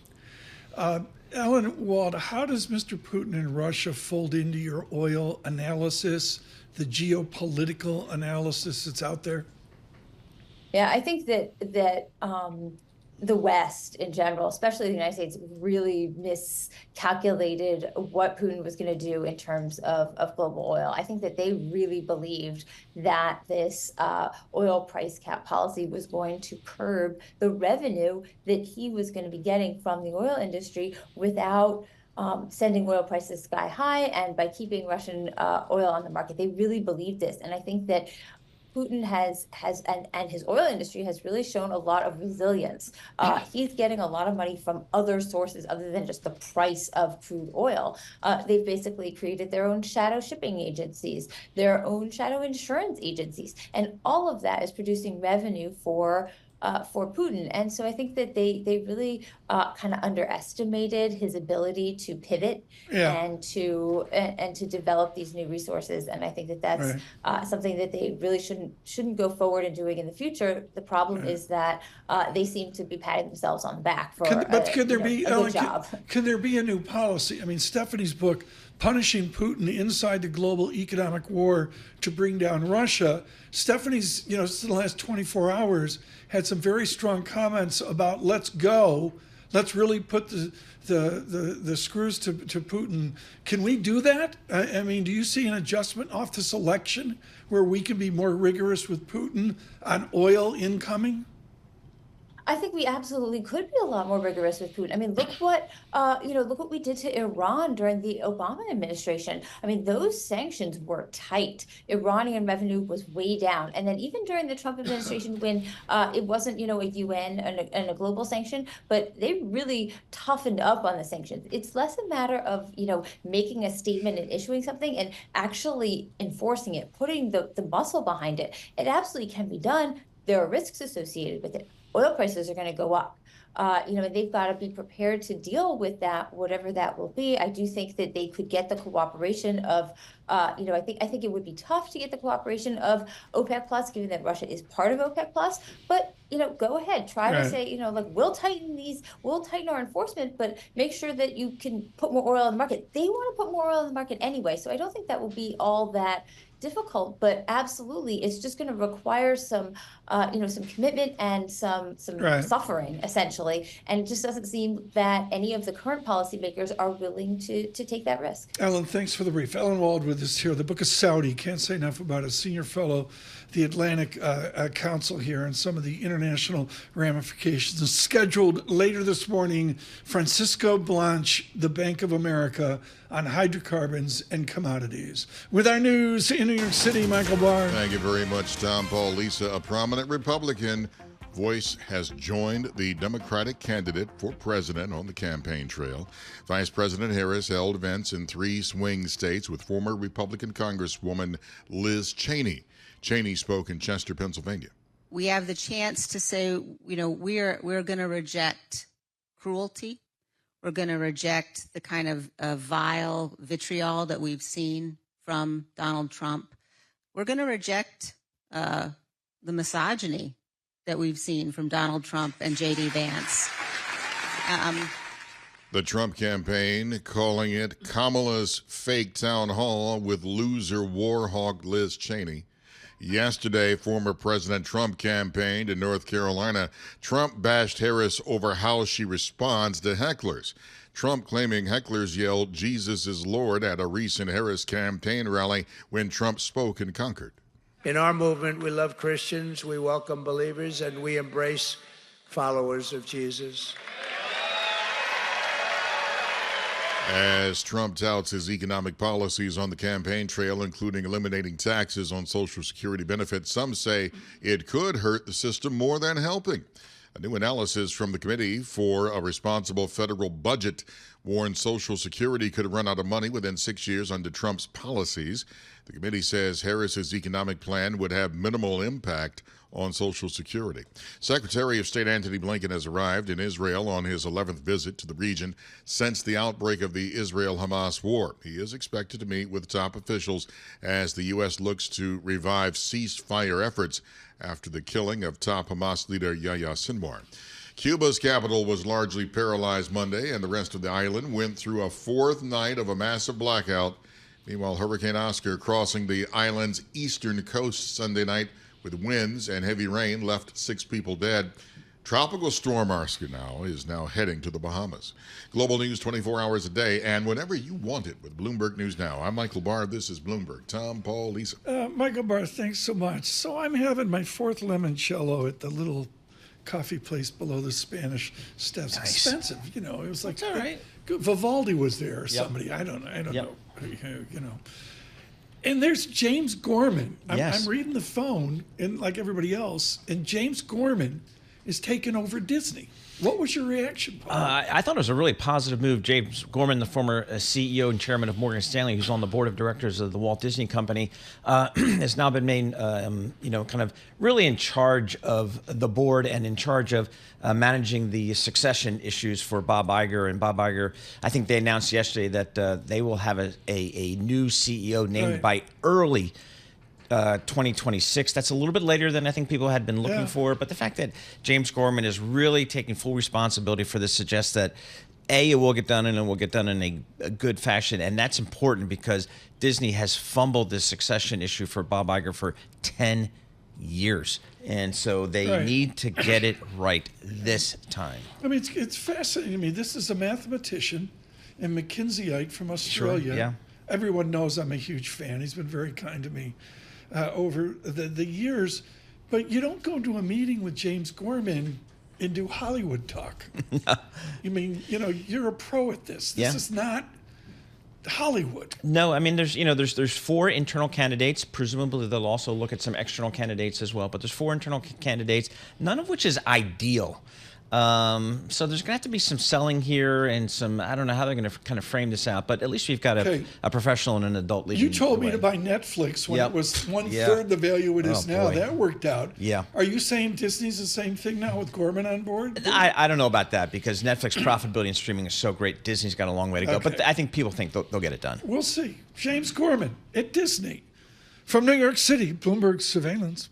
Speaker 2: Ellen Wald, how does Mr. Putin and Russia fold into your oil analysis, the geopolitical analysis that's out there?
Speaker 11: Yeah, I think that the West in general, especially the United States, really miscalculated what Putin was going to do in terms of global oil. I think that they really believed that this oil price cap policy was going to curb the revenue that he was going to be getting from the oil industry without sending oil prices sky high and by keeping Russian oil on the market. They really believed this. And I think that Putin and his oil industry has really shown a lot of resilience. He's getting a lot of money from other sources other than just the price of crude oil. They've basically created their own shadow shipping agencies, their own shadow insurance agencies, and all of that is producing revenue for Putin. And so I think that they really kind of underestimated his ability to pivot and to develop these new resources. And I think that that's something that they really shouldn't go forward in doing in the future. The problem is that they seem to be patting themselves on the back for a good job.
Speaker 2: Can there be a new policy? I mean, Stephanie's book, Punishing Putin Inside the Global Economic War to Bring Down Russia. Stephanie's, since the last 24 hours, had some very strong comments about let's go. Let's really put the screws to Putin. Can we do that? I mean, do you see an adjustment off this election where we can be more rigorous with Putin on oil incoming?
Speaker 11: I think we absolutely could be a lot more rigorous with Putin. I mean, look what we did to Iran during the Obama administration. I mean, those sanctions were tight. Iranian revenue was way down. And then even during the Trump administration, when it wasn't, a UN and a global sanction, but they really toughened up on the sanctions. It's less a matter of, making a statement and issuing something and actually enforcing it, putting the muscle behind it. It absolutely can be done. There are risks associated with it. Oil prices are going to go up. They've got to be prepared to deal with that, whatever that will be. I do think that they could get the cooperation of, I think it would be tough to get the cooperation of OPEC Plus, given that Russia is part of OPEC Plus. But go ahead, try to say, we'll tighten our enforcement, but make sure that you can put more oil in the market. They want to put more oil in the market anyway, so I don't think that will be all that difficult, but absolutely, it's just going to require some commitment and some suffering, essentially. And it just doesn't seem that any of the current policymakers are willing to take that risk.
Speaker 2: Ellen, thanks for the brief. Ellen Wald with us here. The book is Saudi. Can't say enough about it. Senior fellow, the Atlantic Council here, and some of the international ramifications. Scheduled later this morning, Francisco Blanch, the Bank of America, on hydrocarbons and commodities. With our news in New York City, Michael Barr.
Speaker 5: Thank you very much, Tom. Paul, Lisa, a prominent Republican voice has joined the Democratic candidate for president on the campaign trail. Vice President Harris held events in 3 swing states with former Republican Congresswoman Liz Cheney. Cheney spoke in Chester, Pennsylvania.
Speaker 12: We have the chance to say, we're going to reject cruelty. We're going to reject the kind of vile vitriol that we've seen from Donald Trump. We're going to reject the misogyny that we've seen from Donald Trump and J.D. Vance.
Speaker 5: The Trump campaign calling it Kamala's fake town hall with loser war hawk Liz Cheney. Yesterday, former President Trump campaigned in North Carolina. Trump bashed Harris over how she responds to hecklers. Trump claiming hecklers yelled, "Jesus is Lord," at a recent Harris campaign rally when Trump spoke in Concord.
Speaker 7: In our movement, we love Christians, we welcome believers, and we embrace followers of Jesus.
Speaker 5: As Trump touts his economic policies on the campaign trail, including eliminating taxes on Social Security benefits, some say it could hurt the system more than helping. A new analysis from the Committee for a Responsible Federal Budget warns Social Security could run out of money within 6 years under Trump's policies. The committee says Harris's economic plan would have minimal impact on Social Security. Secretary of State Antony Blinken has arrived in Israel on his 11th visit to the region since the outbreak of the Israel-Hamas war. He is expected to meet with top officials as the U.S. looks to revive ceasefire efforts after the killing of top Hamas leader Yahya Sinwar. Cuba's capital was largely paralyzed Monday, and the rest of the island went through a fourth night of a massive blackout. Meanwhile, Hurricane Oscar crossing the island's eastern coast Sunday night with winds and heavy rain left 6 people dead. Tropical Storm Oscar is now heading to the Bahamas. Global news 24 hours a day and whenever you want it with Bloomberg News Now. I'm Michael Barr. This is Bloomberg. Tom, Paul, Lisa.
Speaker 2: Michael Barr, thanks so much. So I'm having my 4th limoncello at the little coffee place below the Spanish Steps.
Speaker 3: Nice.
Speaker 2: Expensive, it was like,
Speaker 3: all right.
Speaker 2: Vivaldi was there or
Speaker 3: Yep.
Speaker 2: somebody. I don't
Speaker 3: Yep.
Speaker 2: know. And there's James Gorman.
Speaker 3: Yes.
Speaker 2: I'm reading the phone, and like everybody else, and James Gorman is taking over Disney. What was your reaction, Paul?
Speaker 3: I thought it was a really positive move. James Gorman, the former CEO and chairman of Morgan Stanley, who's on the board of directors of the Walt Disney Company, has now been made, kind of really in charge of the board and in charge of managing the succession issues for Bob Iger. And Bob Iger, I think they announced yesterday that they will have a new CEO named by early 2026. That's a little bit later than I think people had been looking for. But the fact that James Gorman is really taking full responsibility for this suggests that it will get done, and it will get done in a good fashion. And that's important because Disney has fumbled this succession issue for Bob Iger for 10 years. And so they need to get it right this time.
Speaker 2: I mean, it's fascinating to me. This is a mathematician and McKinseyite from Australia.
Speaker 3: Sure, yeah.
Speaker 2: Everyone knows I'm a huge fan. He's been very kind to me over the years. But you don't go to a meeting with James Gorman and do Hollywood talk. You mean, you're a pro at this. This is not Hollywood.
Speaker 3: No, I mean, there's 4 internal candidates. Presumably, they'll also look at some external candidates as well. But there's 4 internal candidates, none of which is ideal. So there's going to have to be some selling here and some, I don't know how they're going to kind of frame this out, but at least we've got a professional and an adult leading.
Speaker 2: You told
Speaker 3: the
Speaker 2: me
Speaker 3: way.
Speaker 2: to buy Netflix when it was 1/3 the value it is
Speaker 3: Oh,
Speaker 2: now.
Speaker 3: boy.
Speaker 2: That worked out.
Speaker 3: Yeah.
Speaker 2: Are you saying Disney's the same thing now with Gorman on board?
Speaker 3: I don't know about that because Netflix profitability and streaming is so great. Disney's got a long way to go, but I think people think they'll get it done.
Speaker 2: We'll see. James Gorman at Disney. From New York City, Bloomberg Surveillance.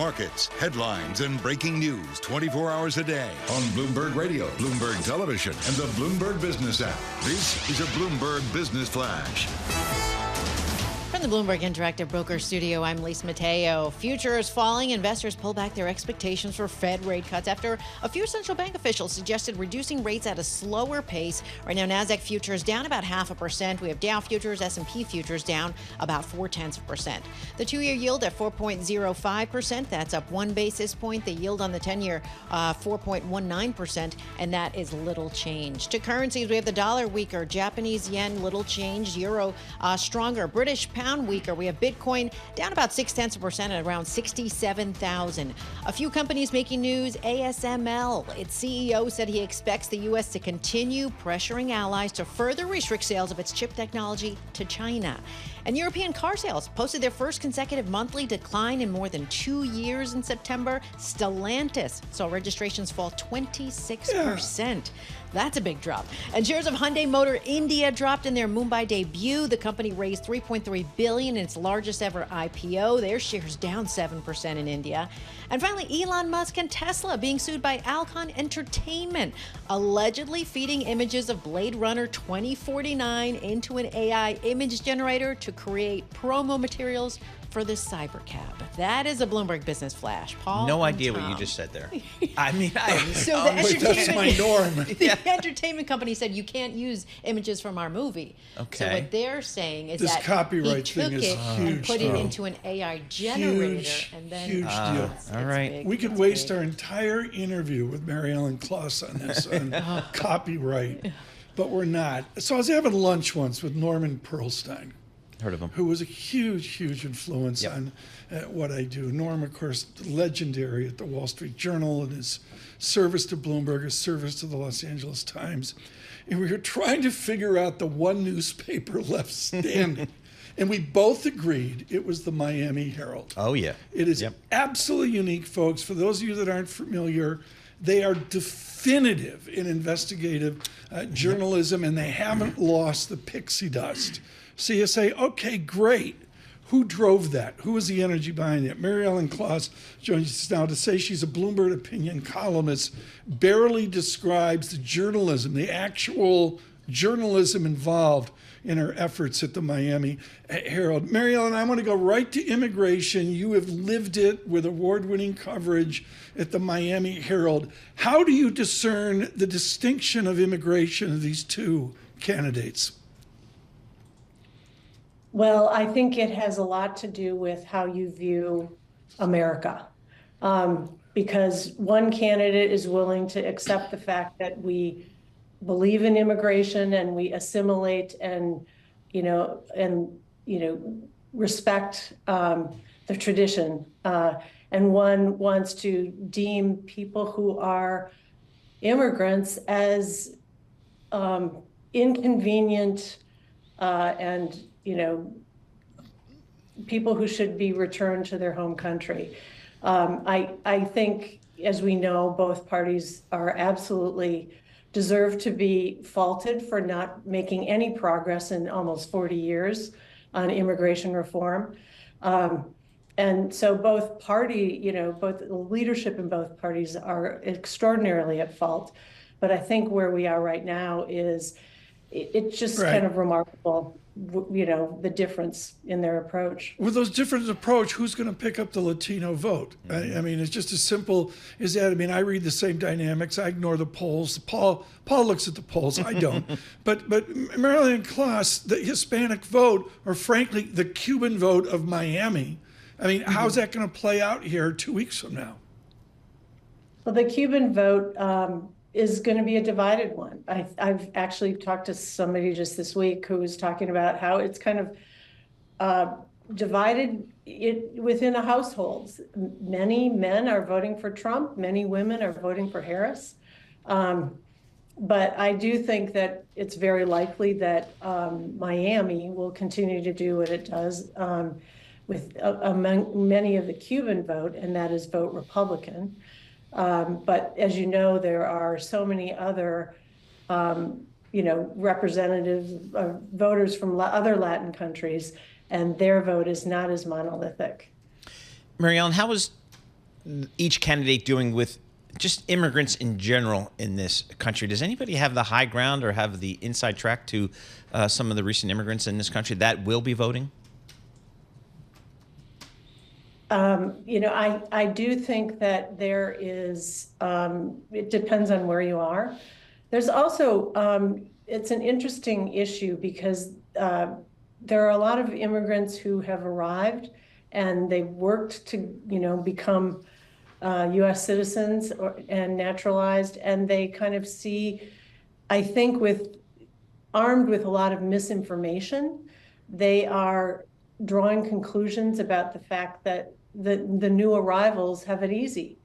Speaker 1: Markets, headlines, and breaking news 24 hours a day on Bloomberg Radio, Bloomberg Television, and the Bloomberg Business app. This is a Bloomberg Business Flash.
Speaker 4: From the Bloomberg Interactive Broker Studio, I'm Lisa Mateo. Futures falling. Investors pull back their expectations for Fed rate cuts after a few central bank officials suggested reducing rates at a slower pace. Right now, NASDAQ futures down about 0.5%. We have Dow futures, S&P futures down about 0.4%. The two-year yield at 4.05%. That's up 1 basis point. The yield on the 10-year, 4.19%, and that is little change. To currencies, we have the dollar weaker, Japanese yen little change, euro stronger, British pound weaker. We have Bitcoin down about 0.6% at around 67,000. A few companies making news. ASML, its CEO said he expects the U.S. to continue pressuring allies to further restrict sales of its chip technology to China. And European car sales posted their first consecutive monthly decline in more than 2 years in September. Stellantis saw registrations fall 26%. That's a big drop. And shares of Hyundai Motor India dropped in their Mumbai debut. The company raised $3.3 billion in its largest ever IPO. Their shares down 7% in India. And finally, Elon Musk and Tesla being sued by Alcon Entertainment, allegedly feeding images of Blade Runner 2049 into an AI image generator to create promo materials for the cybercab. That is a Bloomberg Business Flash. Paul,
Speaker 3: no
Speaker 4: and
Speaker 3: idea
Speaker 4: Tom.
Speaker 3: what you just said there. I mean,
Speaker 4: so the
Speaker 2: that's my norm.
Speaker 4: The entertainment company said you can't use images from our movie.
Speaker 3: Okay.
Speaker 4: So what they're saying is
Speaker 2: This
Speaker 4: that
Speaker 2: copyright
Speaker 4: he took
Speaker 2: thing is
Speaker 4: it and
Speaker 2: huge,
Speaker 4: put it
Speaker 2: Tom.
Speaker 4: into an AI generator,
Speaker 2: Huge,
Speaker 4: and then
Speaker 2: huge deal.
Speaker 3: All right.
Speaker 4: big.
Speaker 2: We could
Speaker 4: It's
Speaker 2: waste
Speaker 4: big.
Speaker 2: our entire interview with Mary Ellen Kloss on this, on copyright, but we're not. So I was having lunch once with Norman Pearlstein,
Speaker 3: Heard of him.
Speaker 2: who was a huge influence on what I do. Norm, of course, legendary at the Wall Street Journal and his service to Bloomberg, his service to the Los Angeles Times. And we were trying to figure out the one newspaper left standing. And we both agreed it was the Miami Herald.
Speaker 3: Oh, yeah.
Speaker 2: It is absolutely unique, folks. For those of you that aren't familiar, they are definitive in investigative journalism, and they haven't lost the pixie dust. So you say, okay, great. Who drove that? Who was the energy behind it? Mary Ellen Kloss joins us now to say she's a Bloomberg opinion columnist, barely describes the journalism, the actual journalism involved in her efforts at the Miami Herald. Mary Ellen, I want to go right to immigration. You have lived it with award-winning coverage at the Miami Herald. How do you discern the distinction of immigration of these two candidates?
Speaker 13: Well, I think it has a lot to do with how you view America. Because one candidate is willing to accept the fact that we believe in immigration and we assimilate and respect the tradition. And one wants to deem people who are immigrants as inconvenient and people who should be returned to their home country. I think, as we know, both parties are absolutely deserve to be faulted for not making any progress in almost 40 years on immigration reform. And so both both leadership in both parties are extraordinarily at fault. But I think where we are right now is it's just kind of remarkable, the difference in their approach.
Speaker 2: With those different approach, who's going to pick up the Latino vote? I mean, it's just as simple as that. I mean, I read the same dynamics. I ignore the polls. Paul looks at the polls. I don't. but Marilyn Kloss, the Hispanic vote, or frankly, the Cuban vote of Miami, I mean, how's that going to play out here 2 weeks from now?
Speaker 13: Well, the Cuban vote is going to be a divided one. I've actually talked to somebody just this week who was talking about how it's kind of divided within the households. Many men are voting for Trump. Many women are voting for Harris. But I do think that it's very likely that Miami will continue to do what it does with among many of the Cuban vote, and that is vote Republican. But as you know, there are so many other, representatives, voters from other Latin countries, and their vote is not as monolithic.
Speaker 3: Mary Ellen, how was each candidate doing with just immigrants in general in this country? Does anybody have the high ground or have the inside track to some of the recent immigrants in this country that will be voting?
Speaker 13: I do think that there is, it depends on where you are. There's also, it's an interesting issue because there are a lot of immigrants who have arrived and they've worked to, become U.S. citizens and naturalized, and they kind of see, I think, armed with a lot of misinformation, they are drawing conclusions about the fact that the new arrivals have it easy,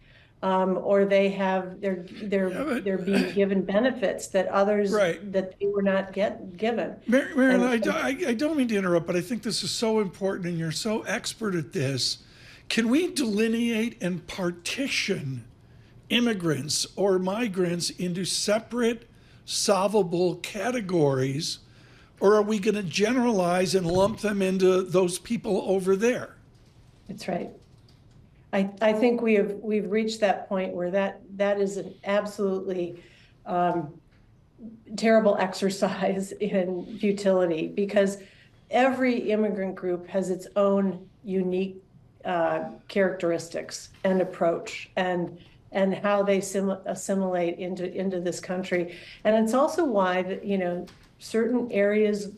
Speaker 13: or they're being given benefits that others that they were not given.
Speaker 2: Marilyn, I don't mean to interrupt, but I think this is so important, and you're so expert at this. Can we delineate and partition immigrants or migrants into separate, solvable categories, or are we going to generalize and lump them into those people over there?
Speaker 13: That's right. I think we've reached that point where that is an absolutely terrible exercise in futility, because every immigrant group has its own unique characteristics and approach and how they assimilate into this country. And it's also why that, certain areas,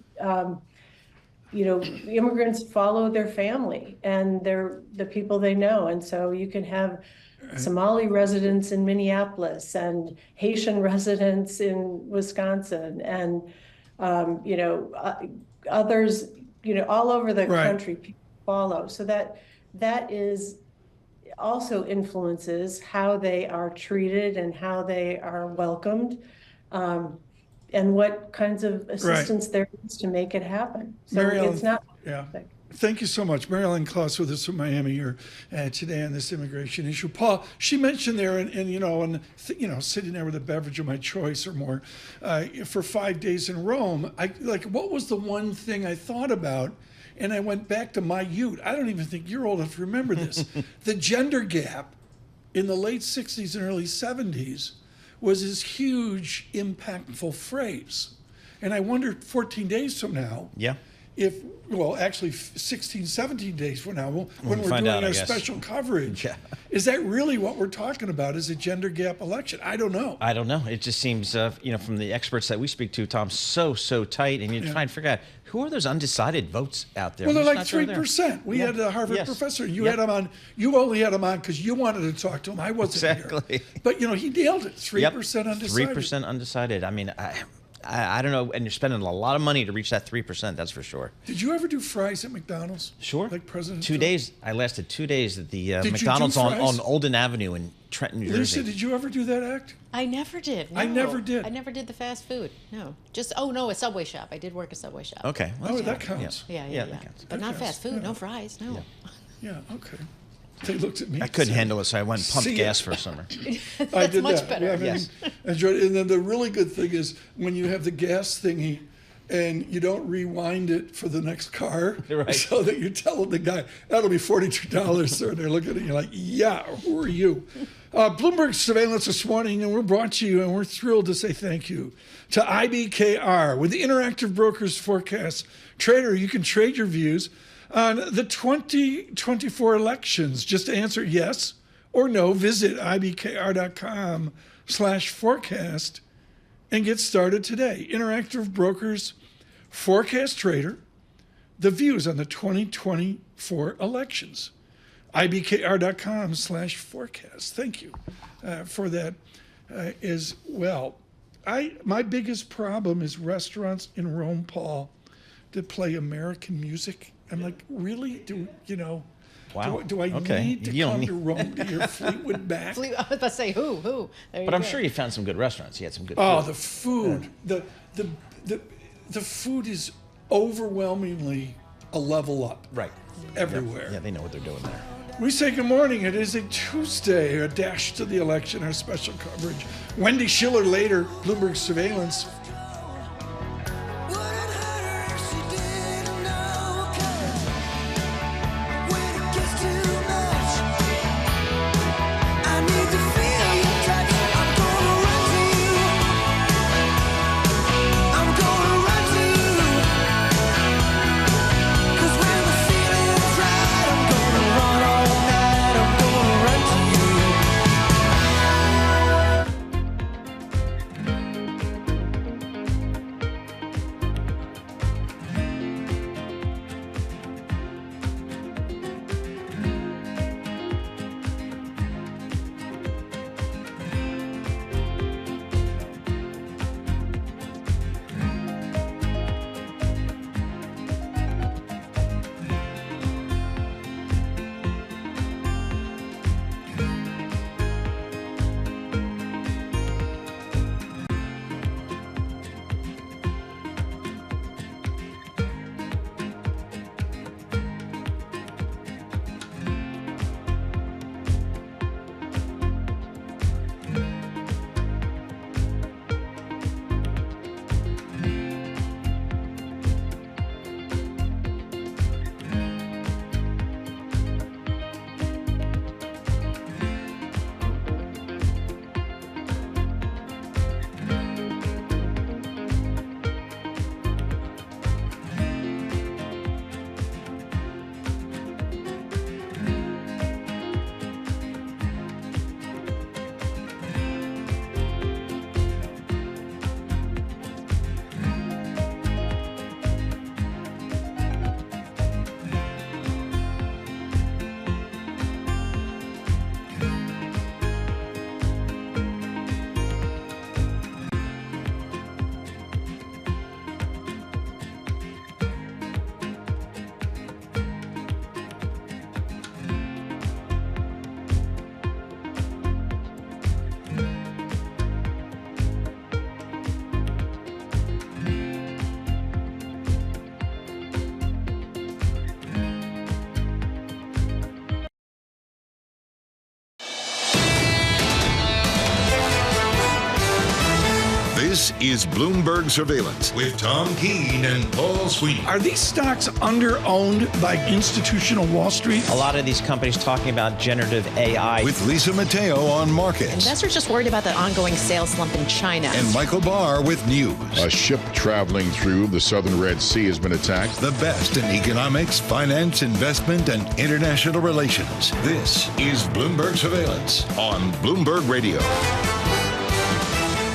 Speaker 13: immigrants follow their family and the people they know. And so you can have Somali residents in Minneapolis and Haitian residents in Wisconsin and, others, all over the country people follow. So that is also influences how they are treated and how they are welcomed, and what kinds of assistance there is to make it happen. So
Speaker 2: Marilyn,
Speaker 13: it's not.
Speaker 2: Yeah. Thank you so much. Marilyn Klaus with us from Miami here today on this immigration issue. Paul, she mentioned there, sitting there with a beverage of my choice or more for 5 days in Rome, what was the one thing I thought about? And I went back to my youth. I don't even think you're old enough to remember this. The gender gap in the late 60s and early 70s was this huge, impactful phrase. And I wonder 14 days from now, actually 16, 17 days from now, when we're doing our special coverage, is that really what we're talking about? Is a gender gap election? I don't know.
Speaker 3: It just seems, from the experts that we speak to, Tom, so tight. And you try and figure out, who are those undecided votes out there?
Speaker 2: Well, they're like 3%. We had a Harvard professor. You had him on. You only had him on because you wanted to talk to him. I wasn't here. But, he nailed it. 3% undecided.
Speaker 3: 3% undecided. I mean, I don't know, and you're spending a lot of money to reach that 3%, that's for sure.
Speaker 2: Did you ever do fries at McDonald's?
Speaker 3: Sure.
Speaker 2: Like President
Speaker 3: 2 days. I lasted 2 days at the McDonald's on Olden Avenue in Trenton, New Jersey.
Speaker 2: Lisa, did you ever do that act?
Speaker 4: I never did. No.
Speaker 2: I never did.
Speaker 4: I never did the fast food. No. A Subway shop. I did work a Subway shop.
Speaker 3: Okay.
Speaker 2: Well, that counts.
Speaker 4: Yeah. That counts. But not fast food. No fries. No.
Speaker 2: Yeah, okay. They looked at me.
Speaker 3: I couldn't handle it, so I went and pumped gas for a summer.
Speaker 2: I did
Speaker 4: much
Speaker 2: that.
Speaker 4: better.
Speaker 2: Yes. Enjoyed it. And then the really good thing is when you have the gas thingy and you don't rewind it for the next car, so that you're telling the guy, that'll be $42, sir. And they're looking at you like, yeah, who are you? Bloomberg Surveillance this morning, and we're brought to you, and we're thrilled to say thank you to IBKR. With the Interactive Brokers Forecast Trader, you can trade your views on the 2024 elections. Just to answer yes or no, visit ibkr.com/forecast and get started today. Interactive Brokers Forecast Trader, the views on the 2024 elections. ibkr.com/forecast. Thank you for that as well. My biggest problem is restaurants in Rome, Paul, that play American music. I'm like, really?
Speaker 3: Wow.
Speaker 2: Do I need to come to Rome to hear Fleetwood Mac?
Speaker 4: I was about to say who?
Speaker 3: But I'm sure you found some good restaurants. You had some good
Speaker 2: food.
Speaker 3: The
Speaker 2: food. Yeah. The food is overwhelmingly a level up.
Speaker 3: Right.
Speaker 2: Everywhere.
Speaker 3: Yeah, they know what they're doing there.
Speaker 2: We say good morning. It is a Tuesday, a dash to the election, our special coverage. Wendy Schiller later, Bloomberg Surveillance.
Speaker 1: This is Bloomberg Surveillance with Tom Keene and Paul Sweeney.
Speaker 2: Are these stocks under-owned by institutional Wall Street?
Speaker 3: A lot of these companies talking about generative AI.
Speaker 1: With Lisa Mateo on markets.
Speaker 4: Investors just worried about the ongoing sales slump in China.
Speaker 1: And Michael Barr with news.
Speaker 5: A ship traveling through the southern Red Sea has been attacked.
Speaker 1: The best in economics, finance, investment, and international relations. This is Bloomberg Surveillance on Bloomberg Radio.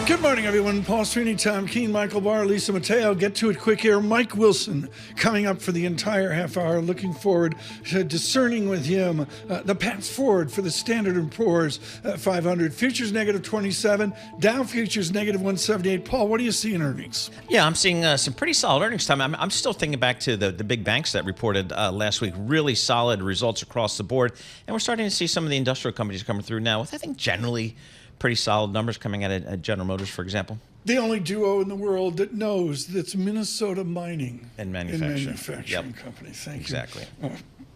Speaker 2: Good morning, everyone. Paul Sweeney, Tom Keene, Michael Barr, Lisa Mateo. Get to it quick here. Mike Wilson coming up for the entire half hour. Looking forward to discerning with him the path forward for the Standard & Poor's 500. Futures negative 27, Dow futures negative 178. Paul, what do you see in earnings?
Speaker 3: Yeah, I'm seeing some pretty solid earnings time. I'm still thinking back to the big banks that reported last week. Really solid results across the board. And we're starting to see some of the industrial companies coming through now with, I think, generally pretty solid numbers coming out at General Motors, for example.
Speaker 2: The only duo in the world that knows that's Minnesota Mining
Speaker 3: and manufacturing
Speaker 2: company. Thank you.
Speaker 3: Exactly.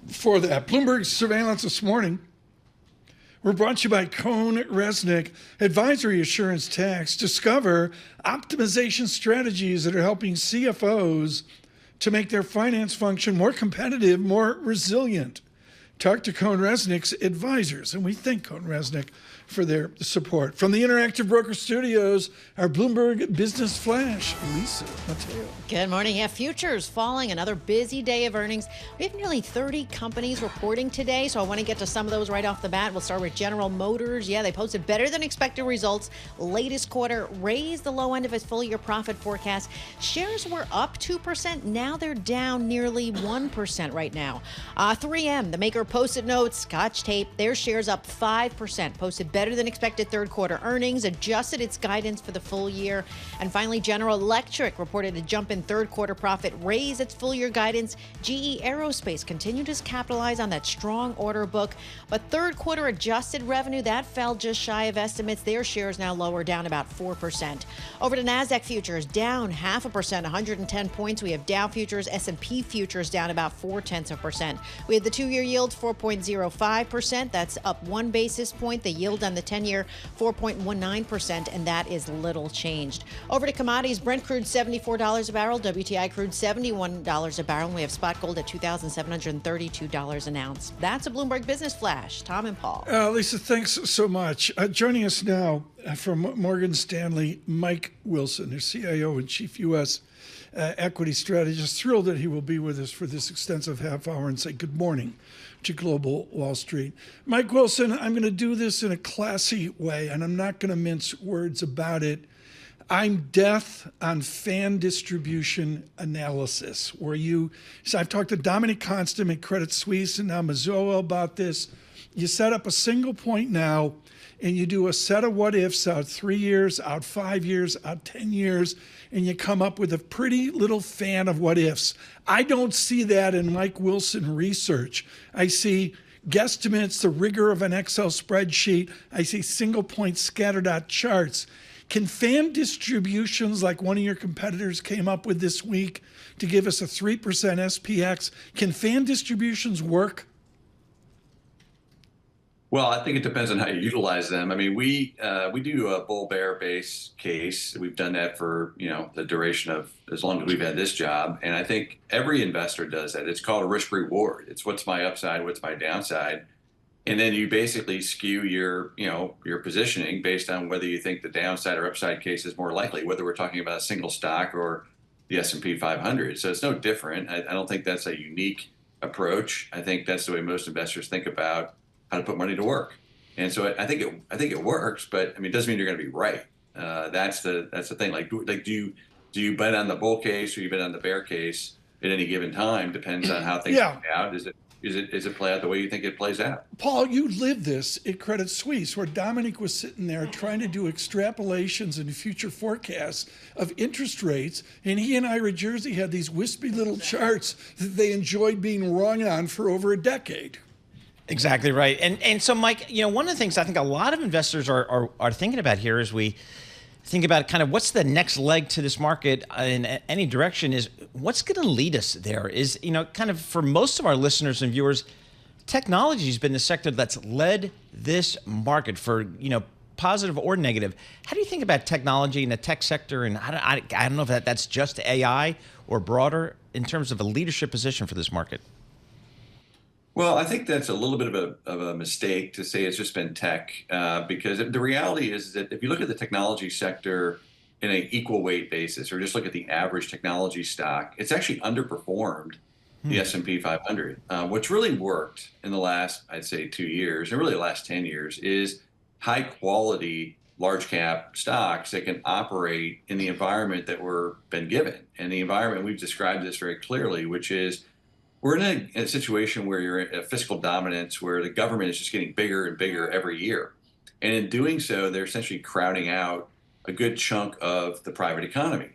Speaker 2: For that. Bloomberg Surveillance this morning. We're brought to you by Cohn Resnick, Advisory Assurance Tax. Discover optimization strategies that are helping CFOs to make their finance function more competitive, more resilient. Talk to Cohn Resnick's advisors, and we thank Cohn Resnick for their support. From the Interactive Broker Studios, our Bloomberg Business Flash, Lisa Mateo.
Speaker 4: Good morning. Yeah, futures falling. Another busy day of earnings. We have nearly 30 companies reporting today, so I want to get to some of those right off the bat. We'll start with General Motors. Yeah, they posted better than expected results. Latest quarter raised the low end of its full-year profit forecast. Shares were up 2%. Now they're down nearly 1% right now. 3M, the maker of Post-it notes, Scotch tape, their shares up 5%. Posted better than expected third quarter earnings, adjusted its guidance for the full year. And finally, General Electric reported a jump in third quarter profit, raised its full year guidance. GE Aerospace continued to capitalize on that strong order book, but third quarter adjusted revenue, that fell just shy of estimates. Their shares now lower, down about 4%. Over to NASDAQ futures, down 0.5%, 110 points. We have Dow futures, S&P futures down about 0.4%. We have the two-year yield 4.05%. That's up 1 basis point. The yield on the 10-year 4.19%, and that is little changed. Over to commodities, Brent crude $74 a barrel, WTI crude $71 a barrel, and we have spot gold at $2,732 an ounce. That's a Bloomberg Business Flash. Tom and Paul.
Speaker 2: Lisa, thanks so much. Joining us now from Morgan Stanley, Mike Wilson, their CIO and Chief U.S. Equity Strategist. Thrilled that he will be with us for this extensive half hour and say good morning to Global Wall Street. Mike Wilson, I'm going to do this in a classy way, and I'm not going to mince words about it. I'm death on fan distribution analysis, so I've talked to Dominic Constant at Credit Suisse and now Mizuho about this. You set up a single point now, and you do a set of what ifs out 3 years, out 5 years, out 10 years, and you come up with a pretty little fan of what ifs. I don't see that in Mike Wilson research. I see guesstimates, the rigor of an Excel spreadsheet. I see single point scattered out charts. Can fan distributions like one of your competitors came up with this week to give us a 3% SPX, can fan distributions work?
Speaker 14: Well, I think it depends on how you utilize them. I mean, we do a bull bear base case. We've done that for, the duration of as long as we've had this job. And I think every investor does that. It's called a risk reward. It's what's my upside, what's my downside. And then you basically skew your positioning based on whether you think the downside or upside case is more likely, whether we're talking about a single stock or the S&P 500. So it's no different. I don't think that's a unique approach. I think that's the way most investors think about how to put money to work. And so I think it works, but I mean, it doesn't mean you're going to be right. That's the thing. Do you bet on the bull case or you bet on the bear case at any given time? Depends on how things play out. Is it play out the way you think it plays out?
Speaker 2: Paul, you lived this at Credit Suisse, where Dominic was sitting there trying to do extrapolations and future forecasts of interest rates, and he and Ira Jersey had these wispy little charts that they enjoyed being wrong on for over a decade.
Speaker 3: Exactly right. And so, Mike, one of the things I think a lot of investors are thinking about here as we think about kind of what's the next leg to this market in any direction is what's going to lead us there is, kind of for most of our listeners and viewers, technology has been the sector that's led this market for, positive or negative. How do you think about technology in the tech sector? And I don't know if that's just AI or broader in terms of a leadership position for this market.
Speaker 14: Well, I think that's a little bit of a mistake to say it's just been tech, because the reality is that if you look at the technology sector in an equal weight basis, or just look at the average technology stock, it's actually underperformed the S&P 500. What's really worked in the last, I'd say, 2 years, and really the last 10 years, is high quality, large cap stocks that can operate in the environment that we're been given. And the environment, we've described this very clearly, which is we're in a situation where you're in a fiscal dominance, where the government is just getting bigger and bigger every year. And in doing so, they're essentially crowding out a good chunk of the private economy.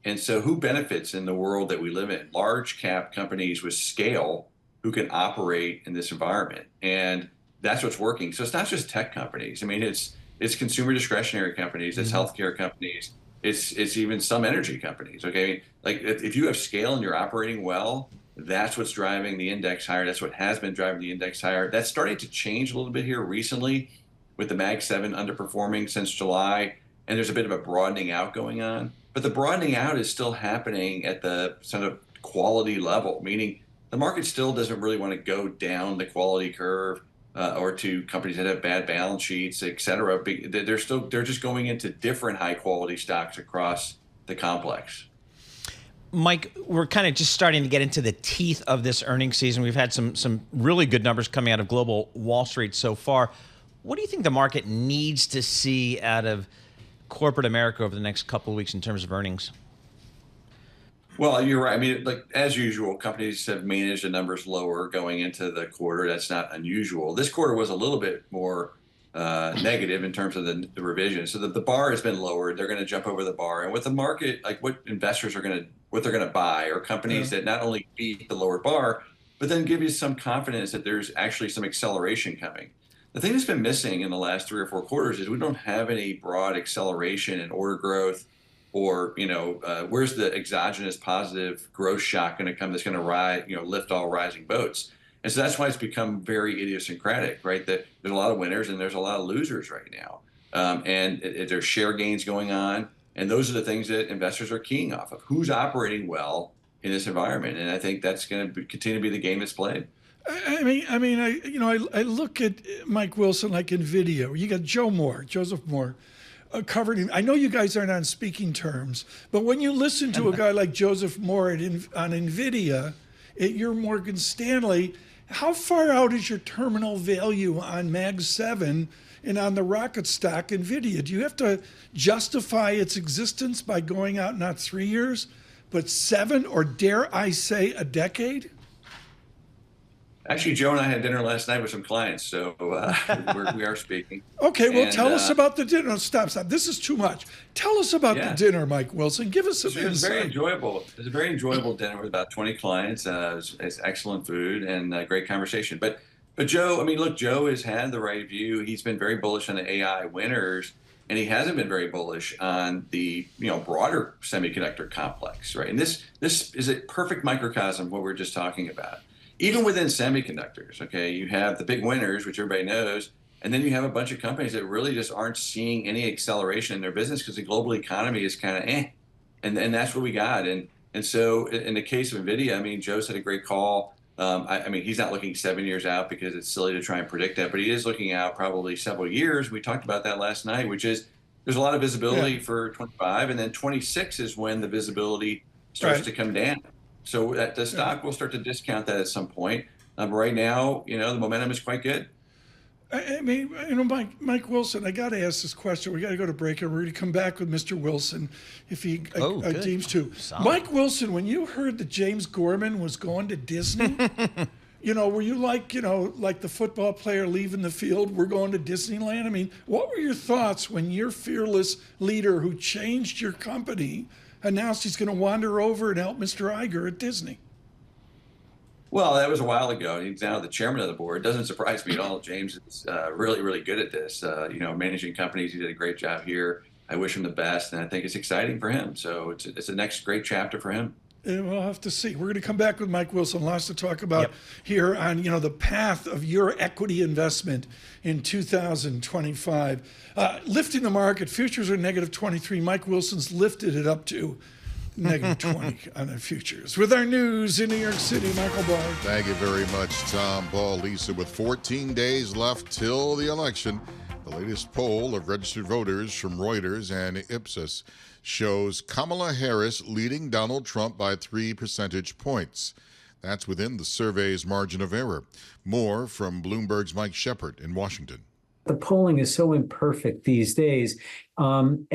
Speaker 14: And so who benefits in the world that we live in? Large cap companies with scale who can operate in this environment. And that's what's working. So it's not just tech companies. I mean, it's consumer discretionary companies, it's healthcare companies, it's even some energy companies. Okay, like if you have scale and you're operating well, that's what's driving the index higher. That's what has been driving the index higher. That's starting to change a little bit here recently with the Mag 7 underperforming since July. And there's a bit of a broadening out going on. But the broadening out is still happening at the sort of quality level, meaning the market still doesn't really want to go down the quality curve or to companies that have bad balance sheets, et cetera. They're just going into different high quality stocks across the complex.
Speaker 3: Mike, we're kind of just starting to get into the teeth of this earnings season. We've had some really good numbers coming out of global Wall Street so far. What do you think the market needs to see out of corporate America over the next couple of weeks in terms of earnings?
Speaker 14: Well, you're right. I mean, like as usual, companies have managed the numbers lower going into the quarter. That's not unusual. This quarter was a little bit more negative in terms of the revision. So the bar has been lowered. They're going to jump over the bar. And with the market, like what investors are what they're going to buy are companies that not only beat the lower bar, but then give you some confidence that there's actually some acceleration coming. The thing that's been missing in the last 3 or 4 quarters is we don't have any broad acceleration in order growth, or where's the exogenous positive growth shock going to come that's going to rise, lift all rising boats. And so that's why it's become very idiosyncratic, right? That there's a lot of winners and there's a lot of losers right now, and there's share gains going on, and those are the things that investors are keying off of. Who's operating well in this environment, and I think that's going to continue to be the game that's played.
Speaker 2: I look at Mike Wilson like NVIDIA. You got Joseph Moore, covered him. I know you guys aren't on speaking terms, but when you listen to a guy like Joseph Moore on NVIDIA at your Morgan Stanley, how far out is your terminal value on Mag 7 and on the rocket stock NVIDIA? Do you have to justify its existence by going out not 3 years, but 7, or dare I say a decade?
Speaker 14: Actually, Joe and I had dinner last night with some clients, so we are speaking.
Speaker 2: Okay, well, tell us about the dinner. No, stop. This is too much. Tell us about the dinner, Mike Wilson. Give us some insight.
Speaker 14: It was very enjoyable. It was a very enjoyable dinner with about 20 clients. It's excellent food and great conversation. But Joe, I mean, look, Joe has had the right view. He's been very bullish on the AI winners, and he hasn't been very bullish on the broader semiconductor complex, right? And this is a perfect microcosm of what we were just talking about. Even within semiconductors, okay, you have the big winners, which everybody knows, and then you have a bunch of companies that really just aren't seeing any acceleration in their business because the global economy is kind of and that's what we got. And so in the case of NVIDIA, I mean, Joe said a great call. I mean, he's not looking 7 years out because it's silly to try and predict that, but he is looking out probably several years. We talked about that last night, which is there's a lot of visibility for 25, and then 26 is when the visibility starts to come down. So the stock will start to discount that at some point. Right now, the momentum is quite good.
Speaker 2: I mean, Mike Wilson, I got to ask this question. We got to go to break, and we're going to come back with Mr. Wilson if he deems to. Solid. Mike Wilson, when you heard that James Gorman was going to Disney, were you like the football player leaving the field, we're going to Disneyland? I mean, what were your thoughts when your fearless leader who changed your company announced he's going to wander over and help Mr. Iger at Disney?
Speaker 14: Well, that was a while ago. He's now the chairman of the board. It doesn't surprise me at all. James is really, really good at this. Managing companies. He did a great job here. I wish him the best, and I think it's exciting for him. So it's the next great chapter for him.
Speaker 2: We'll have to see. We're going to come back with Mike Wilson. Lots to talk about here on, the path of your equity investment in 2025. Lifting the market. Futures are negative 23. Mike Wilson's lifted it up to negative 20 on the futures. With our news in New York City, Michael Barr.
Speaker 5: Thank you very much, Tom, Paul, Lisa. With 14 days left till the election, the latest poll of registered voters from Reuters and Ipsos shows Kamala Harris leading Donald Trump by 3 percentage points. That's within the survey's margin of error. More from Bloomberg's Mike Shepard in Washington.
Speaker 15: The polling is so imperfect these days, and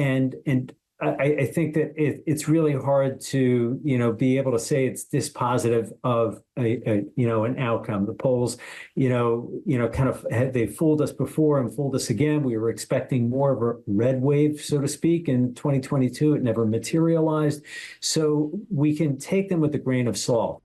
Speaker 15: I think that it's really hard to be able to say it's dispositive of an outcome. The polls they fooled us before and fooled us again. We were expecting more of a red wave, so to speak, in 2022. It never materialized, so we can take them with a grain of salt.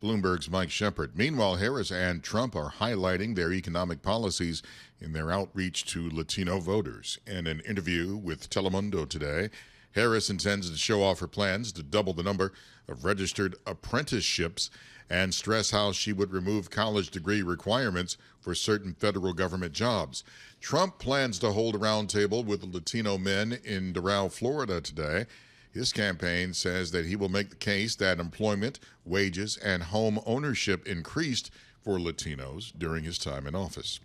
Speaker 5: Bloomberg's Mike Shepard. Meanwhile, Harris and Trump are highlighting their economic policies in their outreach to Latino voters. In an interview with Telemundo today, Harris intends to show off her plans to double the number of registered apprenticeships and stress how she would remove college degree requirements for certain federal government jobs. Trump plans to hold a roundtable with Latino men in Doral, Florida today. His campaign says that he will make the case that employment, wages, and home ownership increased for Latinos during his time in office.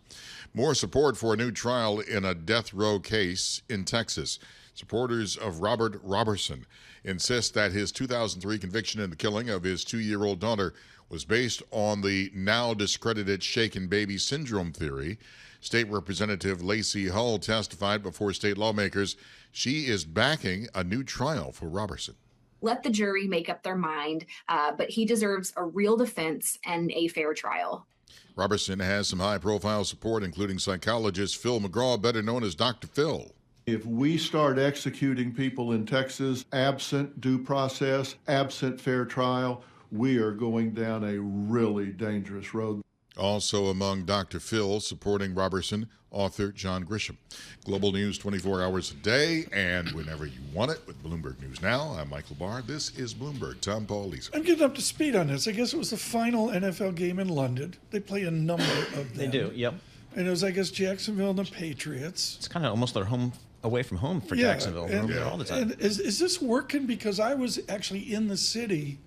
Speaker 5: More support for a new trial in a death row case in Texas. Supporters of Robert Robertson insist that his 2003 conviction in the killing of his 2-year-old daughter was based on the now discredited shaken baby syndrome theory. State Representative Lacey Hull testified before state lawmakers. She is backing a new trial for Robertson.
Speaker 16: Let the jury make up their mind, but he deserves a real defense and a fair trial.
Speaker 5: Robertson has some high-profile support, including psychologist Phil McGraw, better known as Dr. Phil.
Speaker 17: If we start executing people in Texas absent due process, absent fair trial, we are going down a really dangerous road.
Speaker 5: Also among Dr. Phil supporting Robertson, author John Grisham. Global news 24 hours a day and whenever you want it with Bloomberg News Now. I'm Michael Barr. This is Bloomberg. Tom, Paul, Lisa.
Speaker 2: I'm getting up to speed on this. I guess it was the final NFL game in London. They play a number of them.
Speaker 3: They do, yep.
Speaker 2: And it was, I guess, Jacksonville and the Patriots.
Speaker 3: It's kind of almost their home away from home for Jacksonville.
Speaker 2: And,
Speaker 3: They're all the time.
Speaker 2: And is this working? Because I was actually in the city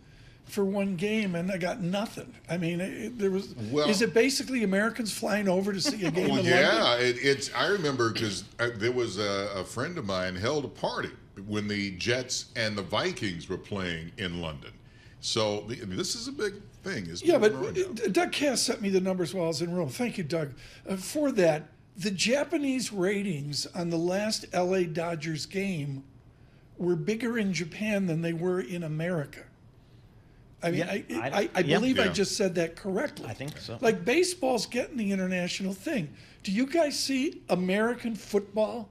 Speaker 2: for one game and I got nothing. I mean, there was. Well, is it basically Americans flying over to see a game?
Speaker 5: Well,
Speaker 2: in
Speaker 5: yeah,
Speaker 2: London?
Speaker 5: it's. I remember because there was a friend of mine held a party when the Jets and the Vikings were playing in London. So this is a big thing.
Speaker 2: Yeah, but Doug Cass sent me the numbers while I was in Rome. Thank you, Doug, for that. The Japanese ratings on the last LA Dodgers game were bigger in Japan than they were in America. I mean, I believe I just said that correctly.
Speaker 3: I think so.
Speaker 2: Like baseball's getting the international thing. Do you guys see American football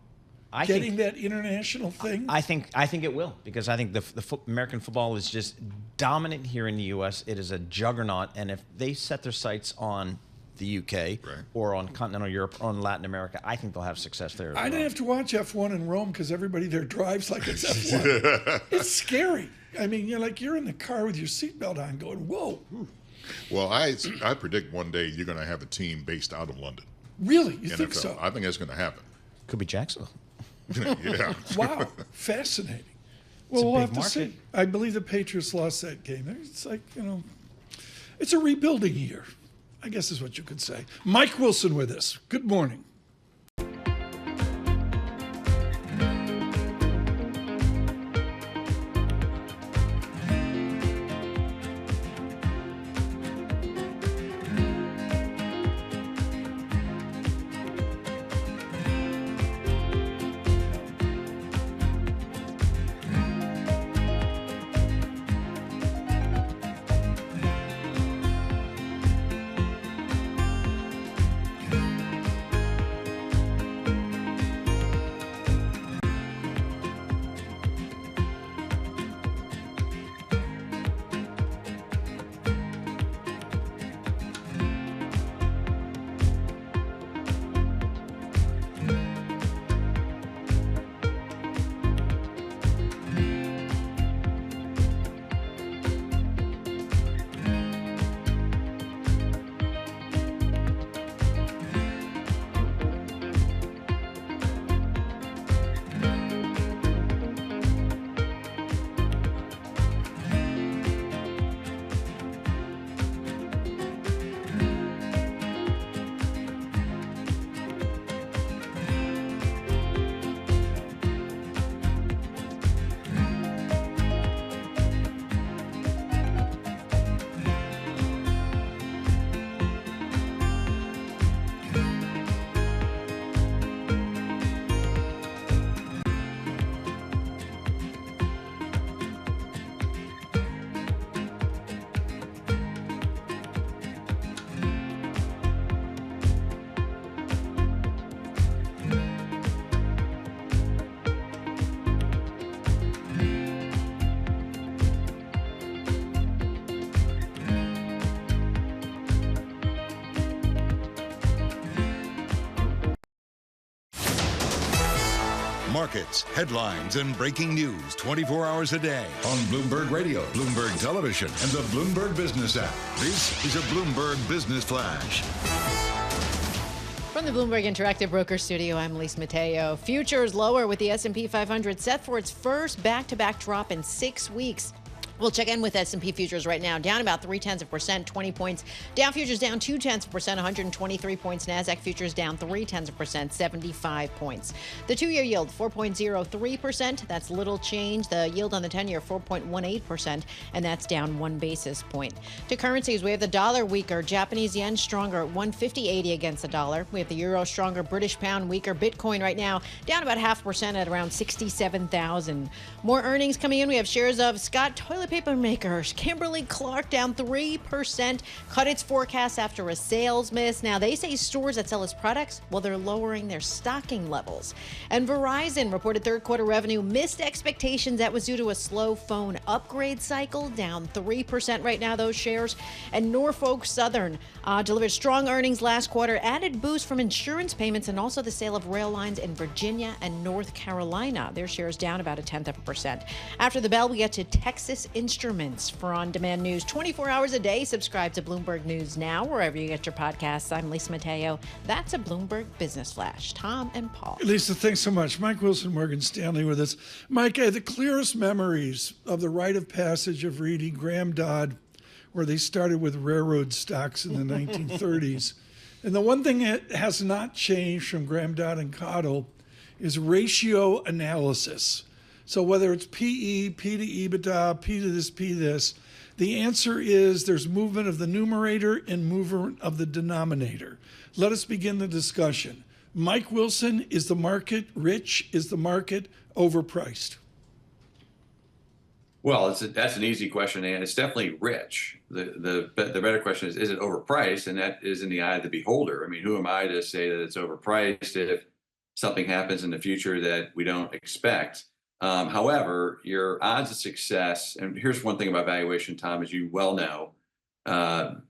Speaker 2: getting that international thing?
Speaker 3: I think it will, because I think the American football is just dominant here in the U.S. It is a juggernaut, and if they set their sights on the UK or on continental Europe or on Latin America, I think they'll have success there.
Speaker 2: I didn't have to watch F1 in Rome because everybody there drives like it's F1. It's scary. I mean, you're in the car with your seatbelt on going, whoa.
Speaker 5: Well, I predict one day you're going to have a team based out of London.
Speaker 2: Really? You
Speaker 5: NFL.
Speaker 2: think so?
Speaker 5: I think that's going to happen.
Speaker 3: Could be Jacksonville.
Speaker 5: Yeah.
Speaker 2: Wow. Fascinating. Well, we'll have to see. I believe the Patriots lost that game. It's like, it's a rebuilding year, I guess is what you could say. Mike Wilson with us. Good morning.
Speaker 1: Markets, headlines, and breaking news 24 hours a day on Bloomberg Radio, Bloomberg Television, and the Bloomberg Business app. This is a Bloomberg Business Flash.
Speaker 4: From the Bloomberg Interactive Broker Studio, I'm Lisa Mateo. Futures lower with the S&P 500 set for its first back-to-back drop in 6 weeks. We'll check in with S&P futures right now, down about 0.3%, 20 points. Dow futures down 0.2%, 123 points. Nasdaq futures down 0.3%, 75 points. The 2-year yield 4.03%. That's little change. The yield on the 10-year 4.18%, and that's down 1 basis point. To currencies, we have the dollar weaker, Japanese yen stronger at 150.80 against the dollar. We have the euro stronger, British pound weaker, Bitcoin right now down about 0.5% at around 67,000. More earnings coming in. We have shares of Scott toilet paper makers. Kimberly-Clark down 3%, cut its forecast after a sales miss. Now, they say stores that sell its products, well, they're lowering their stocking levels. And Verizon reported third quarter revenue missed expectations. That was due to a slow phone upgrade cycle, down 3% right now, those shares. And Norfolk Southern delivered strong earnings last quarter, added boost from insurance payments and also the sale of rail lines in Virginia and North Carolina. Their shares down about 0.1%. After the bell, we get to Texas Instruments. For on-demand news 24 hours a day, subscribe to Bloomberg News Now, wherever you get your podcasts. I'm Lisa Mateo. That's a Bloomberg Business Flash. Tom and Paul.
Speaker 2: Lisa, thanks so much. Mike Wilson, Morgan Stanley with us. Mike, I had the clearest memories of the rite of passage of reading Graham Dodd, where they started with railroad stocks in the 1930s. And the one thing that has not changed from Graham Dodd and Cottle is ratio analysis. So whether it's PE, P to EBITDA, P to this, P this, the answer is there's movement of the numerator and movement of the denominator. Let us begin the discussion. Mike Wilson, is the market rich? Is the market overpriced?
Speaker 14: Well, that's an easy question, and it's definitely rich. The better question is it overpriced? And that is in the eye of the beholder. I mean, who am I to say that it's overpriced if something happens in the future that we don't expect? However, your odds of success, and here's one thing about valuation, Tom, as you well know,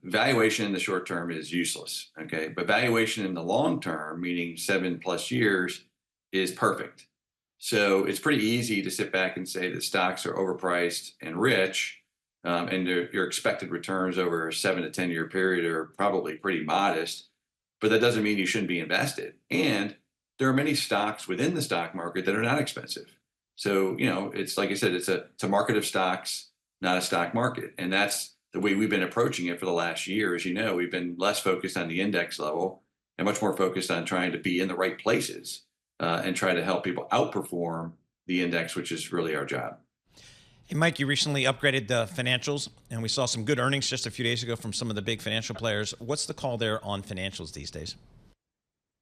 Speaker 14: valuation in the short term is useless, okay? But valuation in the long term, meaning 7+ years, is perfect. So it's pretty easy to sit back and say that stocks are overpriced and rich, and your expected returns over a 7 to 10 year period are probably pretty modest, but that doesn't mean you shouldn't be invested. And there are many stocks within the stock market that are not expensive. So, it's like I said, it's a market of stocks, not a stock market. And that's the way we've been approaching it for the last year. As you know, we've been less focused on the index level and much more focused on trying to be in the right places and try to help people outperform the index, which is really our job.
Speaker 3: Hey, Mike, you recently upgraded the financials, and we saw some good earnings just a few days ago from some of the big financial players. What's the call there on financials these days?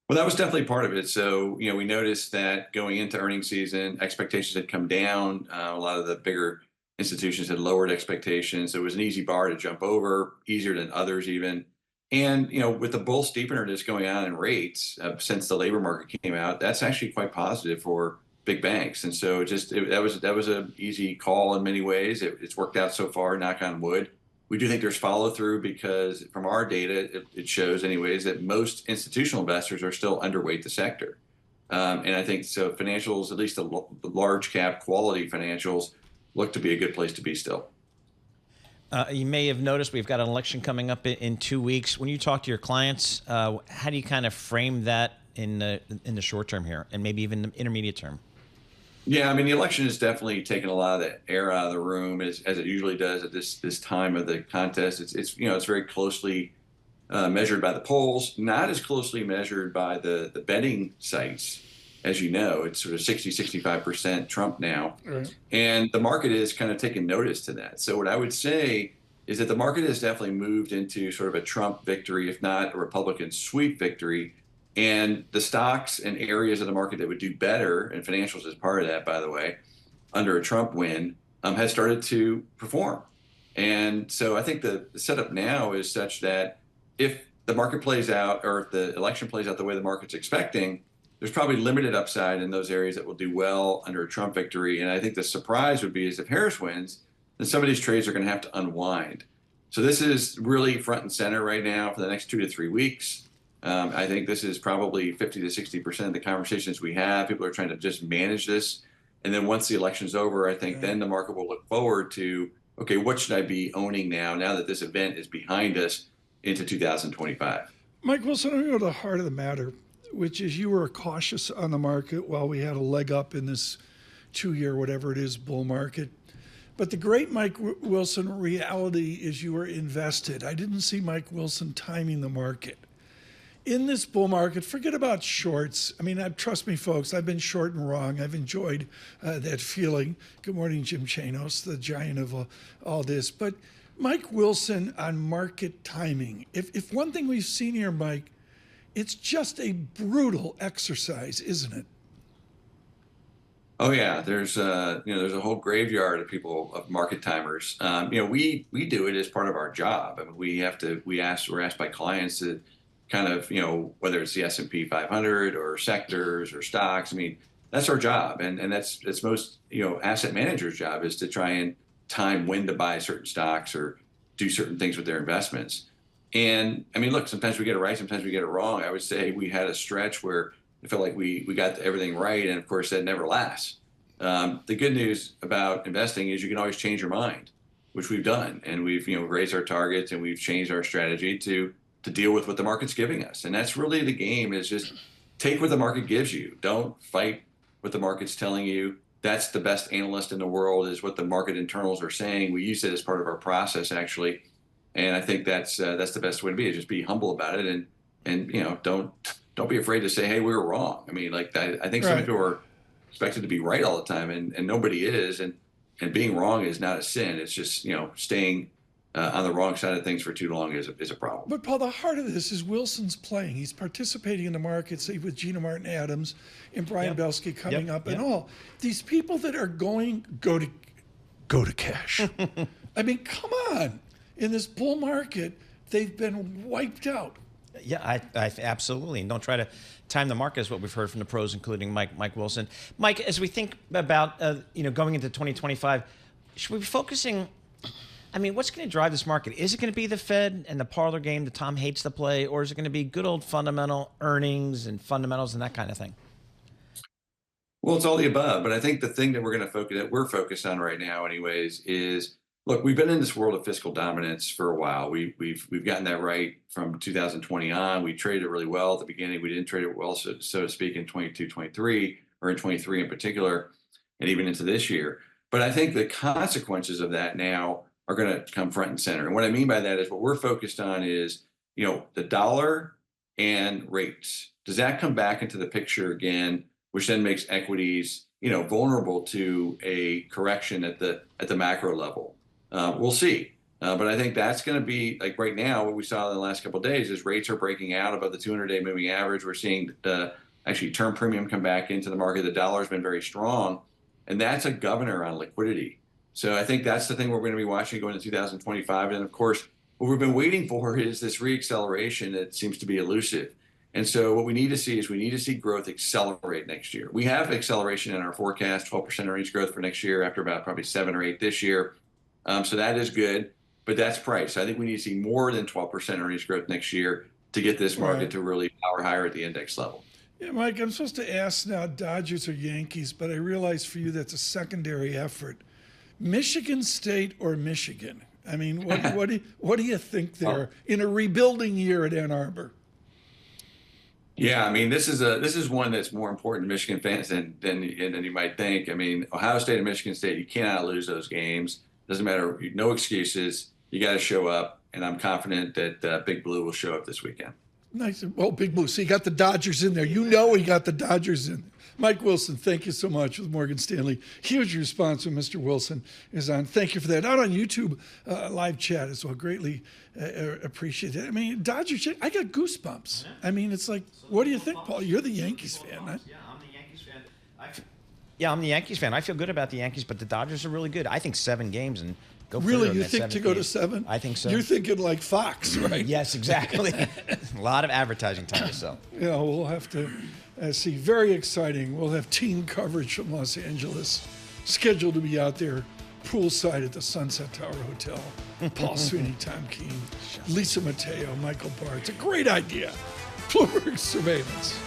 Speaker 14: Well, that was definitely part of it. So, we noticed that going into earnings season, expectations had come down. A lot of the bigger institutions had lowered expectations. So it was an easy bar to jump over, easier than others even. And, with the bull steepener that's going on in rates since the labor market came out, that's actually quite positive for big banks. And so that was an easy call in many ways. It's worked out so far, knock on wood. We do think there's follow through because from our data, it shows anyways that most institutional investors are still underweight the sector. And I think so financials, at least the large cap quality financials, look to be a good place to be still.
Speaker 3: You may have noticed we've got an election coming up in 2 weeks. When you talk to your clients, how do you kind of frame that in the short term here and maybe even the intermediate term?
Speaker 14: Yeah, I mean, the election has definitely taken a lot of the air out of the room as it usually does at this time of the contest. It's very closely measured by the polls, not as closely measured by the betting sites. As you know, it's sort of 60-65% Trump now.
Speaker 2: Right.
Speaker 14: And the market is kind of taking notice to that. So what I would say is that the market has definitely moved into sort of a Trump victory, if not a Republican sweep victory. And the stocks and areas of the market that would do better, and financials is part of that, by the way, under a Trump win, has started to perform. And so I think the setup now is such that if the market plays out or if the election plays out the way the market's expecting, there's probably limited upside in those areas that will do well under a Trump victory. And I think the surprise would be is if Harris wins, then some of these trades are going to have to unwind. So this is really front and center right now for the next 2 to 3 weeks. I think this is probably 50 to 60% of the conversations we have. People are trying to just manage this. And then once the election's over, I think then the market will look forward to, okay, what should I be owning now that this event is behind us into 2025?
Speaker 2: Mike Wilson, I'm going to go to the heart of the matter, which is you were cautious on the market while we had a leg up in this 2-year, whatever it is, bull market. But the great Mike Wilson reality is you were invested. I didn't see Mike Wilson timing the market. In this bull market, forget about shorts. I mean, trust me, folks, I've been short and wrong. I've enjoyed that feeling. Good morning, Jim Chanos, the giant of all this. But Mike Wilson on market timing. If one thing we've seen here, Mike, it's just a brutal exercise, isn't it?
Speaker 14: Oh yeah, there's a whole graveyard of people, of market timers. We do it as part of our job. I mean, we're asked by clients to kind of, whether it's the S&P 500 or sectors or stocks. I mean, that's our job. And that's most, asset managers' job is to try and time when to buy certain stocks or do certain things with their investments. And I mean, look, sometimes we get it right, sometimes we get it wrong. I would say we had a stretch where it felt like we got everything right. And of course, that never lasts. The good news about investing is you can always change your mind, which we've done. And we've, raised our targets and we've changed our strategy to deal with what the market's giving us. And that's really the game, is just take what the market gives you. Don't fight what the market's telling you. That's the best analyst in the world, is what the market internals are saying. We use it as part of our process, actually. And I think that's the best way to be, is just be humble about it. And don't be afraid to say, hey, we were wrong. I mean, I think some people are expected to be right all the time, and nobody is. And being wrong is not a sin. It's just, staying on the wrong side of things for too long is a problem.
Speaker 2: But Paul, the heart of this is Wilson's playing. He's participating in the market, say with Gina Martin Adams and Brian Belski coming up and all. These people that are go to cash. I mean, come on. In this bull market, they've been wiped out.
Speaker 3: Yeah, I absolutely. And don't try to time the market, is what we've heard from the pros, including Mike Wilson. Mike, as we think about going into 2025, should we be focusing? I mean, what's going to drive this market? Is it going to be the Fed and the parlor game that Tom hates to play, or is it going to be good old fundamental earnings and fundamentals and that kind of thing?
Speaker 14: Well, it's all the above. But I think the thing that we're focused on right now, anyways, is, look, we've been in this world of fiscal dominance for a while. We've gotten that right from 2020 on. We traded it really well at the beginning. We didn't trade it well, so to speak, in 22, 23, or in 23 in particular, and even into this year. But I think the consequences of that now are going to come front and center. And what I mean by that is, what we're focused on is, the dollar and rates. Does that come back into the picture again, which then makes equities, vulnerable to a correction at the macro level? We'll see. But I think that's going to be, like right now, what we saw in the last couple of days is rates are breaking out above the 200-day moving average. We're seeing actually term premium come back into the market. The dollar's been very strong, and that's a governor on liquidity. So I think that's the thing we're going to be watching going into 2025. And of course, what we've been waiting for is this reacceleration that seems to be elusive. And so what we need to see is growth accelerate next year. We have acceleration in our forecast, 12% earnings growth for next year after about probably 7 or 8 this year. So that is good, but that's price. I think we need to see more than 12% earnings growth next year to get this market to really power higher at the index level.
Speaker 2: Yeah, Mike, I'm supposed to ask now Dodgers or Yankees, but I realize for you that's a secondary effort. Michigan State or Michigan? I mean, what do you think there in a rebuilding year at Ann Arbor?
Speaker 14: Yeah, I mean, this is one that's more important to Michigan fans than you might think. I mean, Ohio State and Michigan State, you cannot lose those games. Doesn't matter, no excuses. You got to show up, and I'm confident that Big Blue will show up this weekend.
Speaker 2: Nice. Well, Big Blue. So you got the Dodgers in there. He got the Dodgers in there. Mike Wilson, thank you so much with Morgan Stanley. Huge response when Mr. Wilson is on. Thank you for that. Out on YouTube, live chat as well. Greatly appreciate it. I mean, Dodgers, I got goosebumps. I mean, it's like, what do you think, Paul? You're the Yankees fan, right?
Speaker 3: Yeah, I'm the Yankees fan. I'm the Yankees fan. I feel good about the Yankees, but the Dodgers are really good. I think 7 games and go for it.
Speaker 2: Really? You think to go to 7?
Speaker 3: I think so.
Speaker 2: You're thinking like Fox, right?
Speaker 3: Yes, exactly. A lot of advertising time to sell.
Speaker 2: Yeah, we'll have to see. Very exciting. We'll have team coverage from Los Angeles scheduled to be out there poolside at the Sunset Tower Hotel. Paul Sweeney, Tom Keene, Lisa Mateo, Michael Barr. It's a great idea. Bloomberg Surveillance.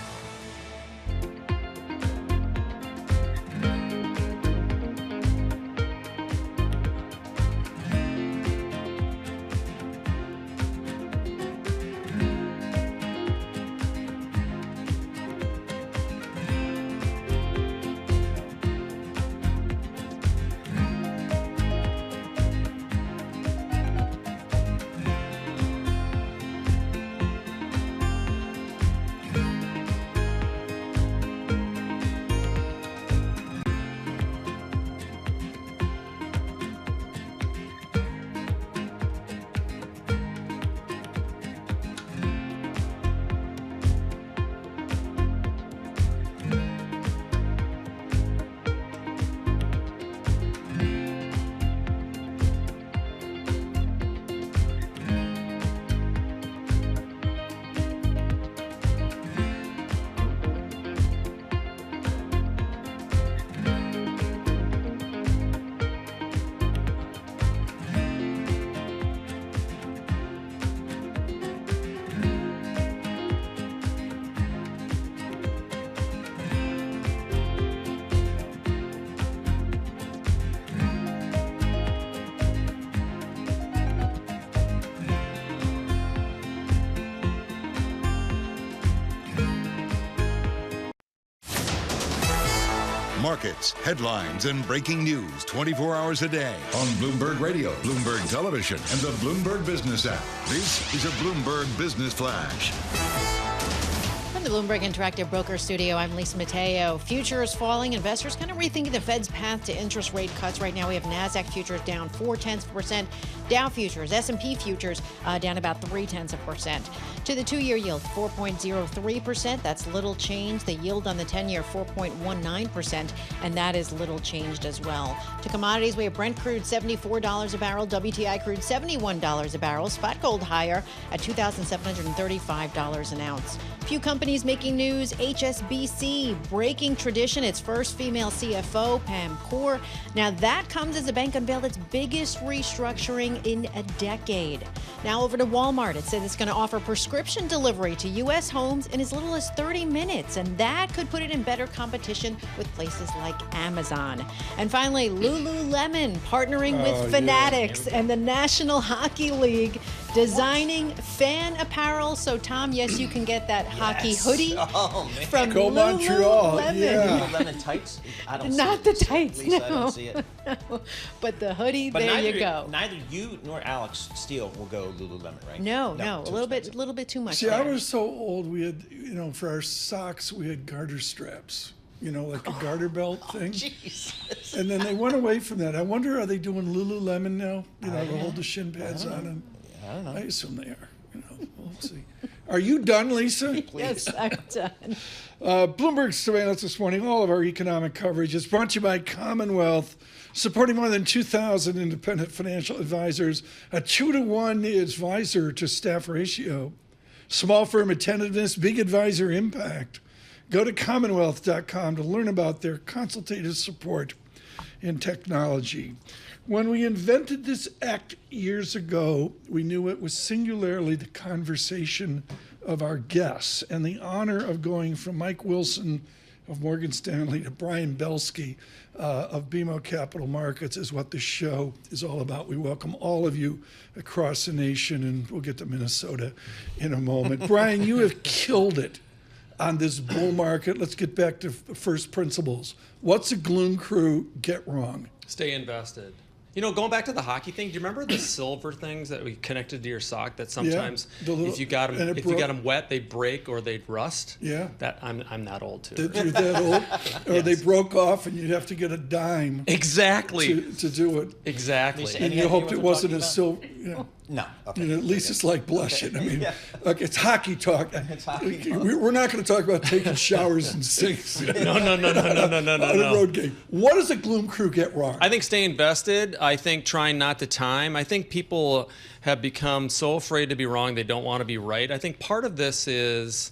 Speaker 1: Markets, headlines, and breaking news 24 hours a day on Bloomberg Radio, Bloomberg Television, and the Bloomberg Business app. This is a Bloomberg Business Flash.
Speaker 4: From the Bloomberg Interactive Broker Studio, I'm Lisa Mateo. Futures falling. Investors kind of rethinking the Fed's path to interest rate cuts. Right now, we have NASDAQ futures down 0.4%. Dow futures, S&P futures down about 0.3%. To the two-year yield, 4.03%. That's little change. The yield on the 10-year, 4.19%, and that is little changed as well. To commodities, we have Brent crude, $74 a barrel. WTI crude, $71 a barrel. Spot gold higher at $2,735 an ounce. Few companies making news. HSBC breaking tradition. Its first female CFO, Pam Kaur. Now that comes as the bank unveiled its biggest restructuring in a decade. Now over to Walmart. It said it's going to offer prescription delivery to U.S. homes in as little as 30 minutes, and that could put it in better competition with places like Amazon. And finally, Lululemon partnering with Fanatics and the National Hockey League, designing fan apparel. So, Tom, yes, you can get that hockey hoodie from
Speaker 2: Go Montreal.
Speaker 4: Lululemon.
Speaker 2: Yeah.
Speaker 3: Lululemon tights? I don't
Speaker 4: Not
Speaker 3: see
Speaker 4: the
Speaker 3: it.
Speaker 4: tights,
Speaker 3: Lisa,
Speaker 4: no.
Speaker 3: I don't see it.
Speaker 4: No. But the hoodie,
Speaker 3: But
Speaker 4: there you go.
Speaker 3: Neither you nor Alex Steele will go Lululemon, right?
Speaker 4: No, a little bit too much.
Speaker 2: See,
Speaker 4: there.
Speaker 2: I was so old, we had, for our socks, we had garter straps, like a garter belt thing.
Speaker 3: Jesus.
Speaker 2: And then they went away from that. I wonder, are they doing Lululemon now? To hold the shin pads on? And
Speaker 3: I don't know.
Speaker 2: I assume they are. We'll see. Are you done, Lisa?
Speaker 4: Yes, I'm done.
Speaker 2: Bloomberg Surveillance this morning. All of our economic coverage is brought to you by Commonwealth, supporting more than 2,000 independent financial advisors, a 2-to-1 advisor to staff ratio, small firm attentiveness, big advisor impact. Go to commonwealth.com to learn about their consultative support in technology. When we invented this act years ago, we knew it was singularly the conversation of our guests, and the honor of going from Mike Wilson of Morgan Stanley to Brian Belski of BMO Capital Markets is what the show is all about. We welcome all of you across the nation, and we'll get to Minnesota in a moment. Brian, you have killed it on this bull market. Let's get back to first principles. What's a gloom crew get wrong?
Speaker 18: Stay invested. Going back to the hockey thing, do you remember the silver things that we connected to your sock that sometimes if you got them wet, they'd break or they'd rust?
Speaker 2: Yeah.
Speaker 18: That I'm that old too.
Speaker 2: You're that old? Or they broke off and you'd have to get a dime.
Speaker 18: Exactly.
Speaker 2: To do it.
Speaker 18: Exactly.
Speaker 2: And you hoped it wasn't a silver.
Speaker 3: No. Okay.
Speaker 2: At least it's like blushing.
Speaker 3: Okay.
Speaker 2: Look, it's hockey talk.
Speaker 3: It's hockey talk.
Speaker 2: We're not going to talk about taking showers and sinks.
Speaker 18: No.
Speaker 2: On a road game. What does a gloom crew get wrong?
Speaker 18: I think stay invested. I think trying not to time. I think people have become so afraid to be wrong they don't want to be right. I think part of this is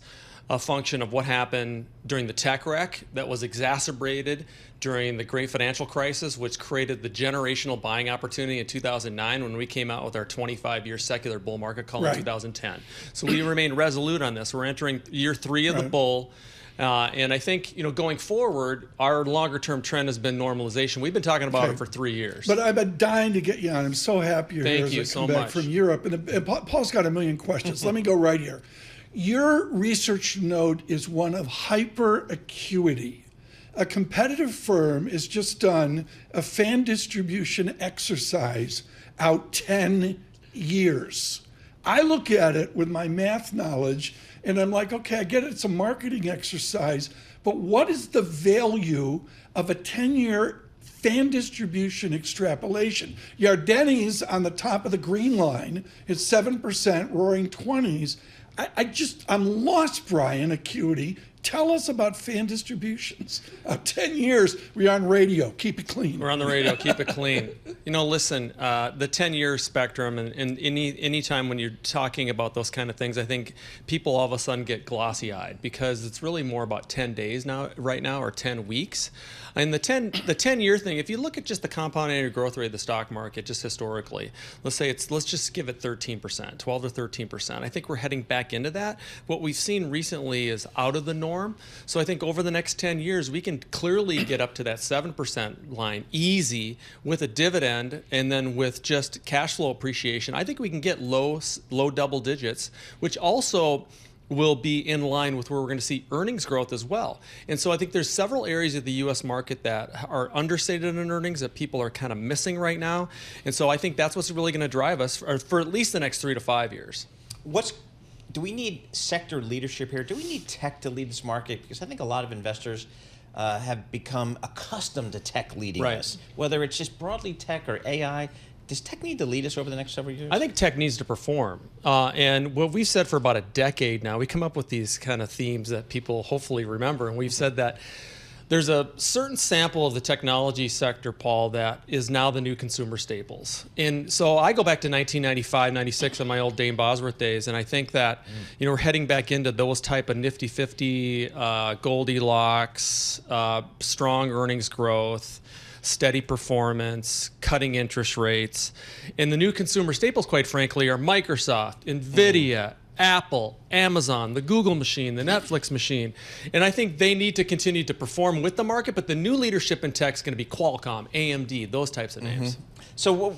Speaker 18: a function of what happened during the tech wreck that was exacerbated during the great financial crisis, which created the generational buying opportunity in 2009 when we came out with our 25-year secular bull market call in 2010. So we remain resolute on this. We're entering year 3 of the bull. And I think, going forward, our longer-term trend has been normalization. We've been talking about it for 3 years.
Speaker 2: But I've been dying to get you on. I'm so happy you're here.
Speaker 18: Thank you
Speaker 2: as I
Speaker 18: so
Speaker 2: come back
Speaker 18: much.
Speaker 2: from Europe. And Paul's got a million questions. Let me go right here. Your research note is one of hyper acuity. A competitive firm has just done a fan distribution exercise out 10 years. I look at it with my math knowledge and I'm like, okay, I get it. It's a marketing exercise, but what is the value of a 10-year fan distribution extrapolation? Yardeni's on the top of the green line. It's 7%, roaring 20s. I'm lost, Brian, acuity. Tell us about fan distributions. 10 years, we're on radio. Keep it clean.
Speaker 18: We're on the radio. Keep it clean. Listen, the 10-year spectrum, and any time when you're talking about those kind of things, I think people all of a sudden get glossy-eyed because it's really more about 10 days right now, or 10 weeks. And the 10-year thing, if you look at just the compound annual growth rate of the stock market, just historically, let's just give it 13%, 12 to 13%. I think we're heading back into that. What we've seen recently is out of the norm. So I think over the next 10 years, we can clearly get up to that 7% line easy with a dividend, and then with just cash flow appreciation, I think we can get low double digits, which also will be in line with where we're going to see earnings growth as well. And so I think there's several areas of the U.S. market that are understated in earnings that people are kind of missing right now. And so I think that's what's really going to drive us for at least the next 3 to 5 years.
Speaker 3: Do we need sector leadership here? Do we need tech to lead this market? Because I think a lot of investors have become accustomed to tech leading us, whether it's just broadly tech or AI. Does tech need to lead us over the next several years?
Speaker 18: I think tech needs to perform. And what we've said for about a decade now, we come up with these kind of themes that people hopefully remember. And we've said that there's a certain sample of the technology sector, Paul, that is now the new consumer staples. And so I go back to 1995, 96 on my old Dame Bosworth days, and I think that we're heading back into those type of nifty 50, Goldilocks, strong earnings growth, steady performance, cutting interest rates. And the new consumer staples, quite frankly, are Microsoft, NVIDIA, Apple, Amazon, the Google machine, the Netflix machine. And I think they need to continue to perform with the market, but the new leadership in tech is going to be Qualcomm, AMD, those types of names.
Speaker 3: So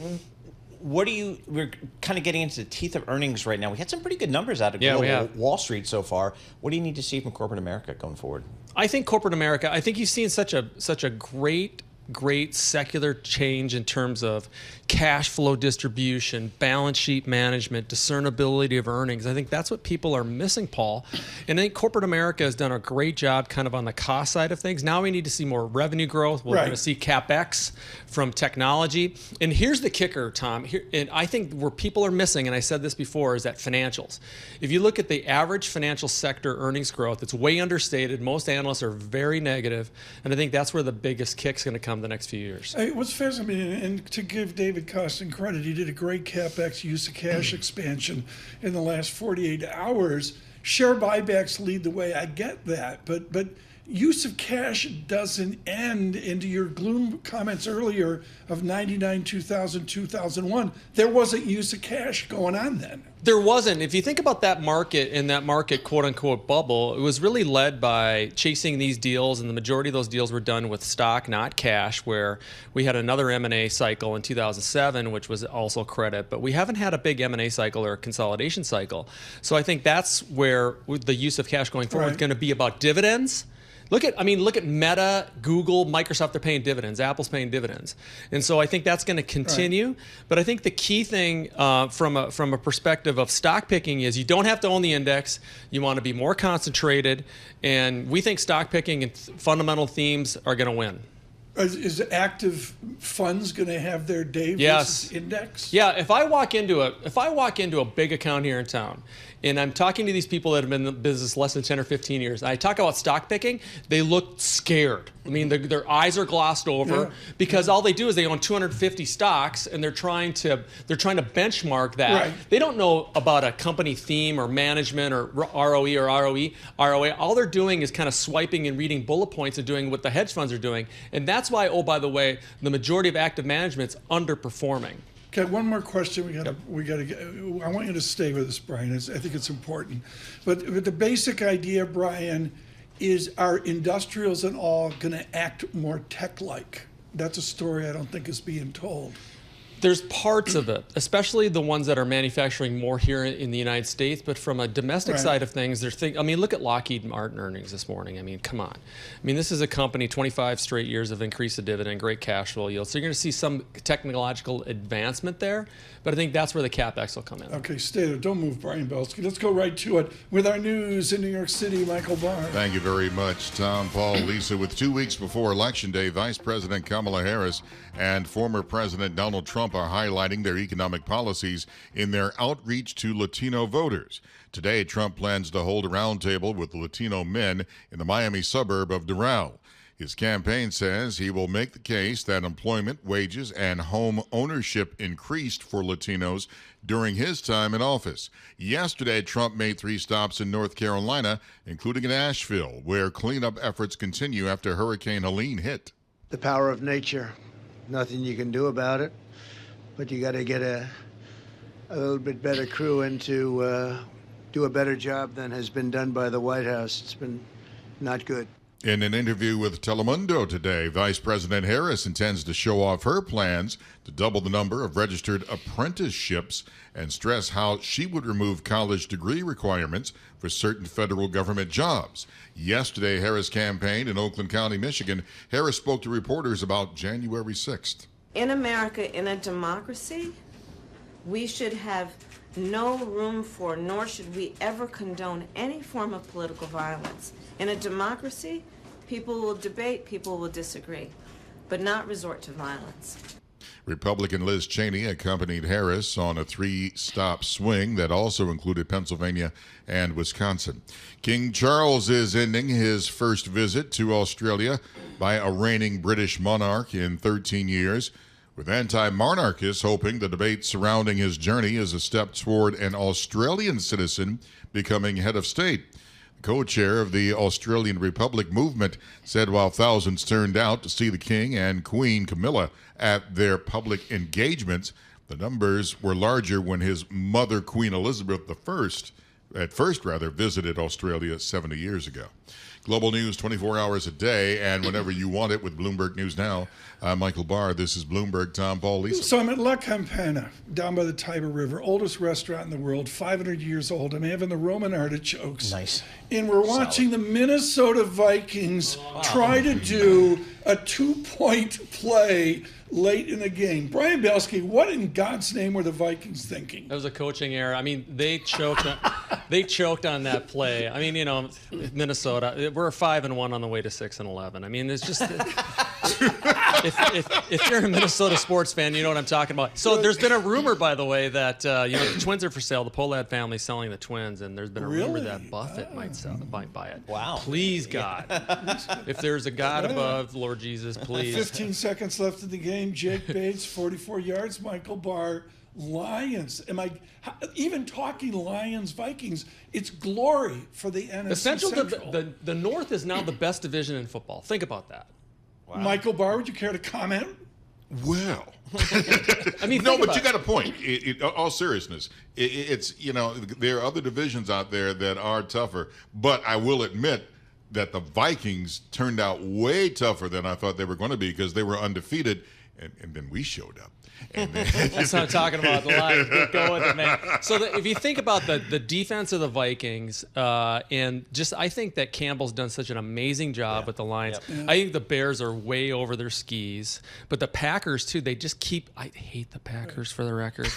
Speaker 3: we're kind of getting into the teeth of earnings right now. We had some pretty good numbers out of global Wall Street so far. What do you need to see from corporate America going forward?
Speaker 18: I think corporate America, I think you've seen such a great secular change in terms of cash flow distribution, balance sheet management, discernibility of earnings. I think that's what people are missing, Paul. And I think corporate America has done a great job kind of on the cost side of things. Now we need to see more revenue growth. We're going to see CapEx from technology. And here's the kicker, Tom. And I think where people are missing, and I said this before, is that financials. If you look at the average financial sector earnings growth, it's way understated. Most analysts are very negative. And I think that's where the biggest kick's going to come the next few years.
Speaker 2: What's fascinating, and to give David Costin credit, he did a great CapEx use of cash expansion in the last 48 hours. Share buybacks lead the way. I get that, but use of cash doesn't end. Into your gloom comments earlier of 99, 2000, 2001, there wasn't use of cash going on then.
Speaker 18: There wasn't. If you think about that market and that market quote unquote bubble, it was really led by chasing these deals, and the majority of those deals were done with stock, not cash, where we had another M&A cycle in 2007, which was also credit, but we haven't had a big M&A cycle or a consolidation cycle. So I think that's where the use of cash going forward is going to be about dividends. Look at Meta, Google, Microsoft, they're paying dividends. Apple's paying dividends. And so I think that's going to continue. But I think the key thing from a perspective of stock picking is you don't have to own the index. You want to be more concentrated. And we think stock picking and fundamental themes are going to win.
Speaker 2: Is active funds going to have their day versus index?
Speaker 18: Yeah. If I walk into a big account here in town, And I'm talking to these people that have been in the business less than 10 or 15 years. I talk about stock picking. They look scared. I mean, their eyes are glossed over because all they do is they own 250 stocks and they're trying to benchmark that.
Speaker 2: Right.
Speaker 18: They don't know about a company theme or management or ROE or ROA. All they're doing is kind of swiping and reading bullet points and doing what the hedge funds are doing. And that's why, oh, by the way, the majority of active management's underperforming.
Speaker 2: Okay, one more question. We got to get. I want you to stay with us, Brian. I think it's important. But the basic idea, Brian, is are industrials and all going to act more tech-like? That's a story I don't think is being told.
Speaker 18: There's parts of it, especially the ones that are manufacturing more here in the United States. But from a domestic side of things, I mean, look at Lockheed Martin earnings this morning. I mean, come on. I mean, this is a company, 25 straight years of increased the dividend, great cash flow yield. So you're going to see some technological advancement there. But I think that's where the CapEx will come in.
Speaker 2: Okay, stay there. Don't move, Brian Belski. Let's go right to it with our news in New York City. Michael Barr.
Speaker 5: Thank you very much, Tom, Paul, Lisa. With 2 weeks before Election Day, Vice President Kamala Harris and former President Donald Trump are highlighting their economic policies in their outreach to Latino voters. Today, Trump plans to hold a roundtable with Latino men in the Miami suburb of Doral. His campaign says he will make the case that employment, wages, and home ownership increased for Latinos during his time in office. Yesterday, Trump made 3 stops in North Carolina, including in Asheville, where cleanup efforts continue after Hurricane Helene hit.
Speaker 7: The power of nature. Nothing you can do about it, but you got to get a little bit better crew in to do a better job than has been done by the White House. It's been not good.
Speaker 5: In an interview with Telemundo today, Vice President Harris intends to show off her plans to double the number of registered apprenticeships and stress how she would remove college degree requirements for certain federal government jobs. Yesterday, Harris campaigned in Oakland County, Michigan. Harris spoke to reporters about January 6th.
Speaker 8: In America, in a democracy, we should have no room for, nor should we ever condone any form of political violence. In a democracy, people will debate, people will disagree, but not resort to violence.
Speaker 5: Republican Liz Cheney accompanied Harris on a 3-stop swing that also included Pennsylvania and Wisconsin. King Charles is ending his first visit to Australia by a reigning British monarch in 13 years, with anti-monarchists hoping the debate surrounding his journey is a step toward an Australian citizen becoming head of state. The co-chair of the Australian Republic movement said while thousands turned out to see the King and Queen Camilla at their public engagements, the numbers were larger when his mother, Queen Elizabeth I, visited Australia 70 years ago. Global news 24 hours a day and whenever you want it with Bloomberg News Now. I'm Michael Barr. This is Bloomberg. Tom, Paul, Lisa.
Speaker 2: So I'm at La Campana, down by the Tiber River, oldest restaurant in the world, 500 years old. I'm having the Roman artichokes.
Speaker 3: Nice.
Speaker 2: And we're watching the Minnesota Vikings try to do a 2-point play late in the game. Brian Belski, what in God's name were the Vikings thinking?
Speaker 18: That was a coaching error. I mean, they choked on that play. I mean, you know, Minnesota, we're 5-1 on the way to 6-11. I mean, it's just if you're a Minnesota sports fan, you know what I'm talking about. So there's been a rumor, by the way, that the Twins are for sale. The Pohlad family is selling the Twins, and there's been a rumor that Buffett might buy it.
Speaker 3: Wow.
Speaker 18: Please, God. If there's a God above, Lord Jesus, please.
Speaker 2: 15 seconds left in the game. Jake Bates, 44 yards. Michael Barr, Lions. Even talking Lions, Vikings, it's glory for the NFC Central.
Speaker 18: The North is now the best division in football. Think about that.
Speaker 2: Wow. Michael Barr, would you care to comment?
Speaker 5: Well,
Speaker 18: I mean,
Speaker 5: no, but you got a point. All seriousness, it's there are other divisions out there that are tougher, but I will admit that the Vikings turned out way tougher than I thought they were going to be because they were undefeated, and then we showed up. And
Speaker 18: that's what I'm talking about. The Lions. Get going, man. So if you think about the defense of the Vikings, and just I think that Campbell's done such an amazing job with the Lions. Yep. I think the Bears are way over their skis, but the Packers too. They just keep. I hate the Packers for the record,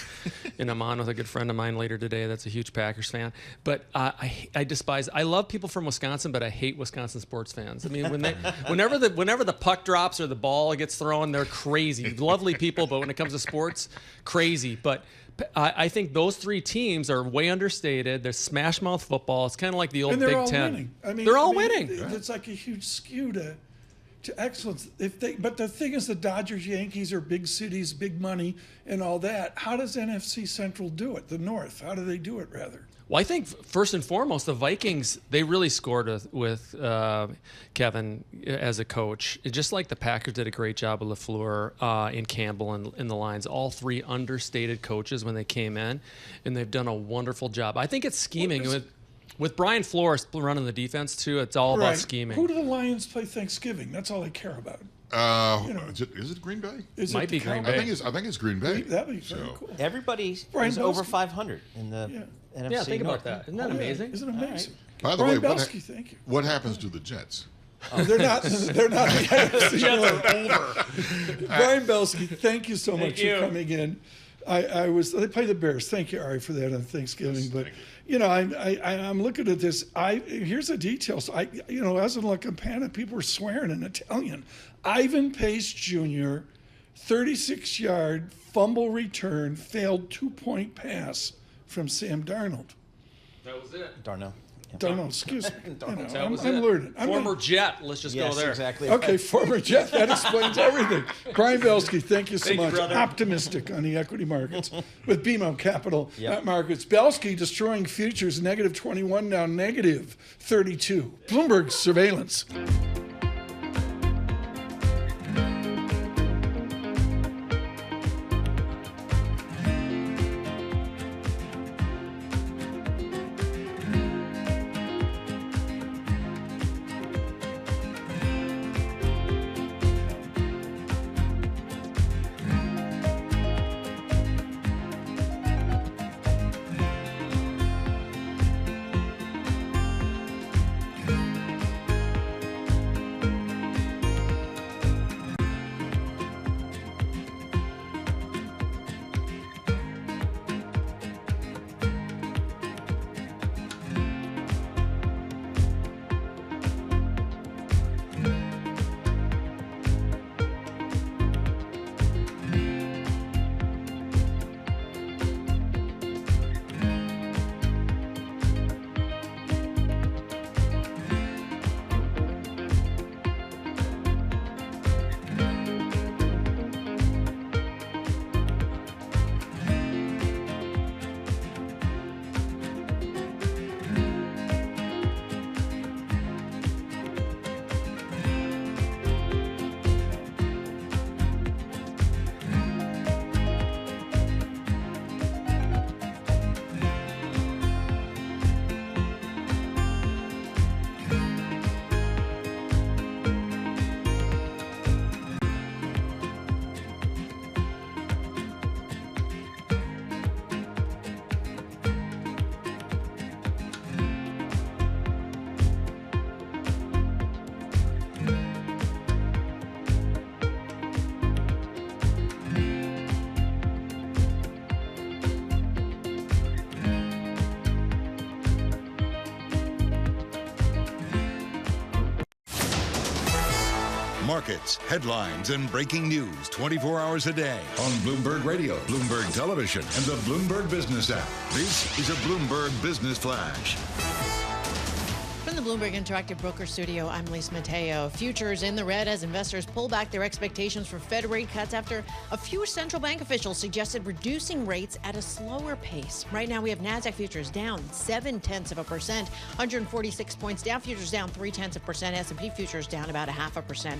Speaker 18: and I'm on with a good friend of mine later today that's a huge Packers fan. But I despise. I love people from Wisconsin, but I hate Wisconsin sports fans. I mean, whenever the puck drops or the ball gets thrown, they're crazy. Lovely people, but when it comes to sports, crazy. But I think those three teams are way understated. They're smash mouth football. It's kind of like the old
Speaker 2: and they're
Speaker 18: Big
Speaker 2: all
Speaker 18: Ten.
Speaker 2: winning.
Speaker 18: They're all winning.
Speaker 2: It's like a huge skew to excellence. But the thing is, the Dodgers, Yankees are big cities, big money, and all that. How does NFC Central do it? The North, how do they do it, rather?
Speaker 18: Well, I think first and foremost, the Vikings, they really scored with Kevin as a coach. Just like the Packers did a great job with LaFleur and Campbell and the Lions. All three understated coaches when they came in, and they've done a wonderful job. I think it's scheming. With Brian Flores running the defense, too, it's all about scheming.
Speaker 2: Who do the Lions play Thanksgiving? That's all I care about.
Speaker 5: Is it Green Bay?
Speaker 18: Might be Green Bay.
Speaker 5: I think it's Green Bay.
Speaker 2: That'd be very cool.
Speaker 3: Everybody
Speaker 2: Brian
Speaker 3: is
Speaker 2: Belski.
Speaker 3: over 500 in the NFC.
Speaker 18: Yeah, think
Speaker 3: North.
Speaker 18: about that. Isn't that amazing?
Speaker 2: Isn't it amazing?
Speaker 5: By the
Speaker 2: Brian
Speaker 5: way,
Speaker 2: Belski, thank you.
Speaker 5: what happens to the Jets?
Speaker 2: They're not. They're not. The NFC
Speaker 18: over.
Speaker 2: Brian Belski, thank you so much
Speaker 18: you.
Speaker 2: for coming in. They play the Bears. Thank you, Ari, for that on Thanksgiving. But I'm looking at this. Here's the details. As in La Campana, people were swearing in Italian. Ivan Pace Jr., 36-yard fumble return, failed 2-point pass from Sam Darnold.
Speaker 18: That was it.
Speaker 3: Darno.
Speaker 2: Darnold, excuse me. I'm
Speaker 18: it.
Speaker 2: learning.
Speaker 18: Former Jet. Let's just go there.
Speaker 3: Exactly.
Speaker 2: Okay, former Jet. That explains everything. Brian Belski, thank you so
Speaker 18: Thank you,
Speaker 2: much.
Speaker 18: brother.
Speaker 2: Optimistic on the equity markets with BMO Capital Markets. Belski destroying futures, negative 21, now negative 32. Bloomberg Surveillance.
Speaker 1: Markets, headlines, and breaking news 24 hours a day on Bloomberg Radio, Bloomberg Television, and the Bloomberg Business app. This is a Bloomberg Business Flash.
Speaker 4: From the Bloomberg Interactive Broker Studio, I'm Lisa Mateo. Futures in the red as investors pull back their expectations for Fed rate cuts after a few central bank officials suggested reducing rates at a slower pace. Right now, we have NASDAQ futures down 0.7%, 146 points. Dow futures down 0.3%. S&P futures down about 0.5%.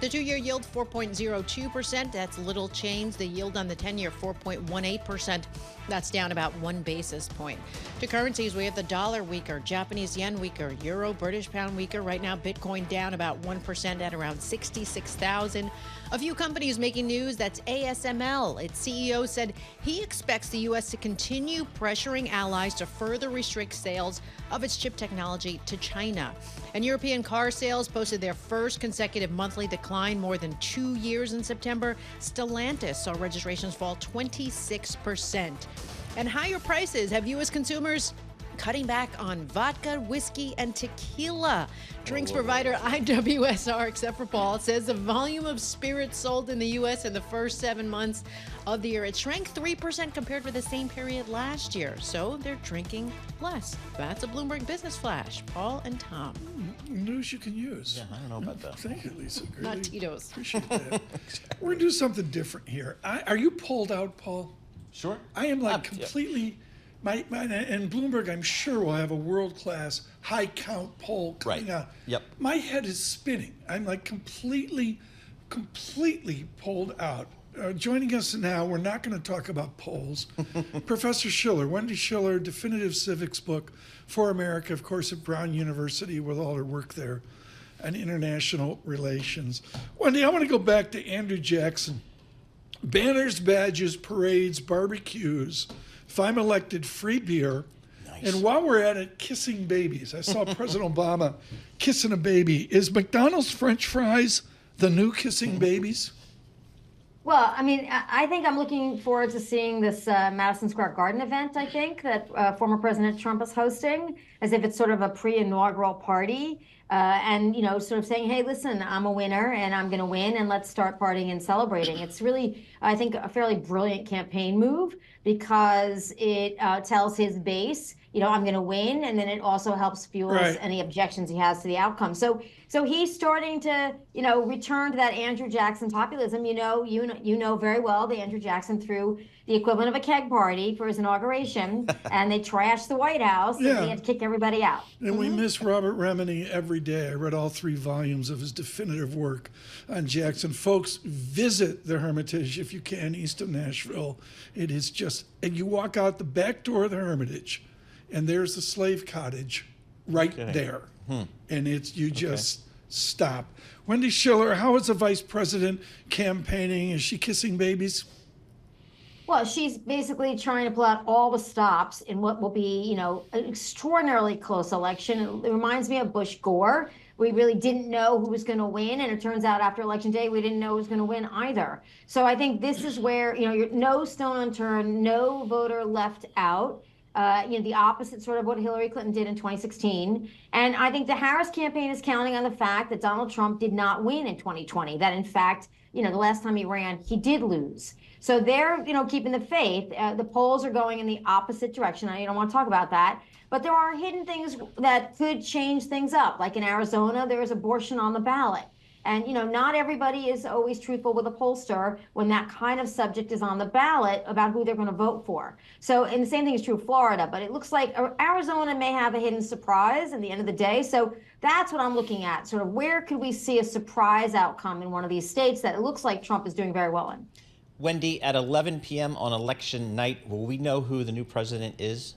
Speaker 4: The two-year yield 4.02%. That's little change. The yield on the 10-year 4.18%. That's down about 1 basis point. To currencies, we have the dollar weaker, Japanese yen weaker, euro, British pound weaker. Right now, Bitcoin down about 1% at around 66,000. A few companies making news. That's ASML. Its CEO said he expects the U.S. to continue pressuring allies to further restrict sales of its chip technology to China. And European car sales posted their first consecutive monthly decline more than 2 years in September. Stellantis saw registrations fall 26%. And higher prices have U.S. consumers cutting back on vodka, whiskey, and tequila. Drinks provider IWSR, except for Paul, says the volume of spirits sold in the U.S. in the first 7 months of the year, it shrank 3% compared with the same period last year. So they're drinking less. That's a Bloomberg Business Flash. Paul and Tom.
Speaker 2: News you can use.
Speaker 3: Yeah, I don't know about that.
Speaker 2: Thank you, Lisa. Really
Speaker 4: Not Tito's.
Speaker 2: Appreciate that. We're going to do something different here. Are you pulled out, Paul?
Speaker 3: Sure.
Speaker 2: I am like completely... and Bloomberg, I'm sure, will have a world-class high-count poll coming out.
Speaker 3: Yep.
Speaker 2: My head is spinning. I'm like completely pulled out. Joining us now, we're not going to talk about polls. Professor Schiller, Wendy Schiller, definitive civics book for America, of course, at Brown University with all her work there and international relations. Wendy, I want to go back to Andrew Jackson. Banners, badges, parades, barbecues. If I'm elected, free beer. Nice. And while we're at it, kissing babies. I saw President Obama kissing a baby. Is McDonald's French fries the new kissing babies?
Speaker 19: Well, I mean, I think I'm looking forward to seeing this Madison Square Garden event, I think, that former President Trump is hosting, as if it's sort of a pre-inaugural party. And, you know, sort of saying, hey, listen, I'm a winner and I'm going to win and let's start partying and celebrating. It's really, I think, a fairly brilliant campaign move because it tells his base, you know, I'm going to win. And then it also helps fuel any objections he has to the outcome. So he's starting to, you know, return to that Andrew Jackson populism. You know very well that Andrew Jackson threw the equivalent of a keg party for his inauguration, and they trashed the White House, and they had to kick everybody out.
Speaker 2: And we miss Robert Remini every day. I read all 3 volumes of his definitive work on Jackson. Folks, visit the Hermitage if you can, east of Nashville. It is just, and you walk out the back door of the Hermitage, and there's the slave cottage right there. And it's, you just stop. Wendy Schiller, how is the vice president campaigning? Is she kissing babies?
Speaker 19: Well, she's basically trying to pull out all the stops in what will be, you know, an extraordinarily close election. It reminds me of Bush Gore. We really didn't know who was going to win, and it turns out after Election Day, we didn't know who was going to win either. So I think this is where, you know, no stone unturned, no voter left out. You know, the opposite sort of what Hillary Clinton did in 2016. And I think the Harris campaign is counting on the fact that Donald Trump did not win in 2020, that in fact, you know, the last time he ran, he did lose. So they're, you know, keeping the faith. The polls are going in the opposite direction. I don't want to talk about that. But there are hidden things that could change things up. Like in Arizona, there is abortion on the ballot. And, you know, not everybody is always truthful with a pollster when that kind of subject is on the ballot about who they're going to vote for. So, and the same thing is true of Florida, but it looks like Arizona may have a hidden surprise at the end of the day. So that's what I'm looking at. Sort of where could we see a surprise outcome in one of these states that it looks like Trump is doing very well in?
Speaker 3: Wendy, at 11 p.m. on election night, will we know who the new president is?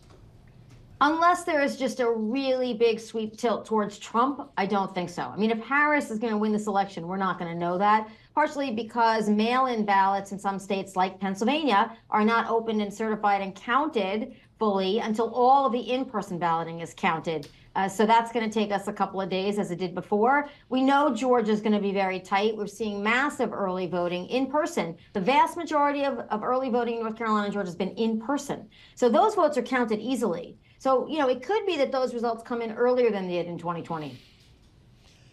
Speaker 19: Unless there is just a really big sweep tilt towards Trump, I don't think so. I mean, if Harris is going to win this election, we're not going to know that, partially because mail-in ballots in some states like Pennsylvania are not opened and certified and counted fully until all of the in-person balloting is counted. So that's going to take us a couple of days, as it did before. We know Georgia is going to be very tight. We're seeing massive early voting in person. The vast majority of early voting in North Carolina and Georgia has been in person. So those votes are counted easily. So, you know, it could be that those results come in earlier than they did in 2020.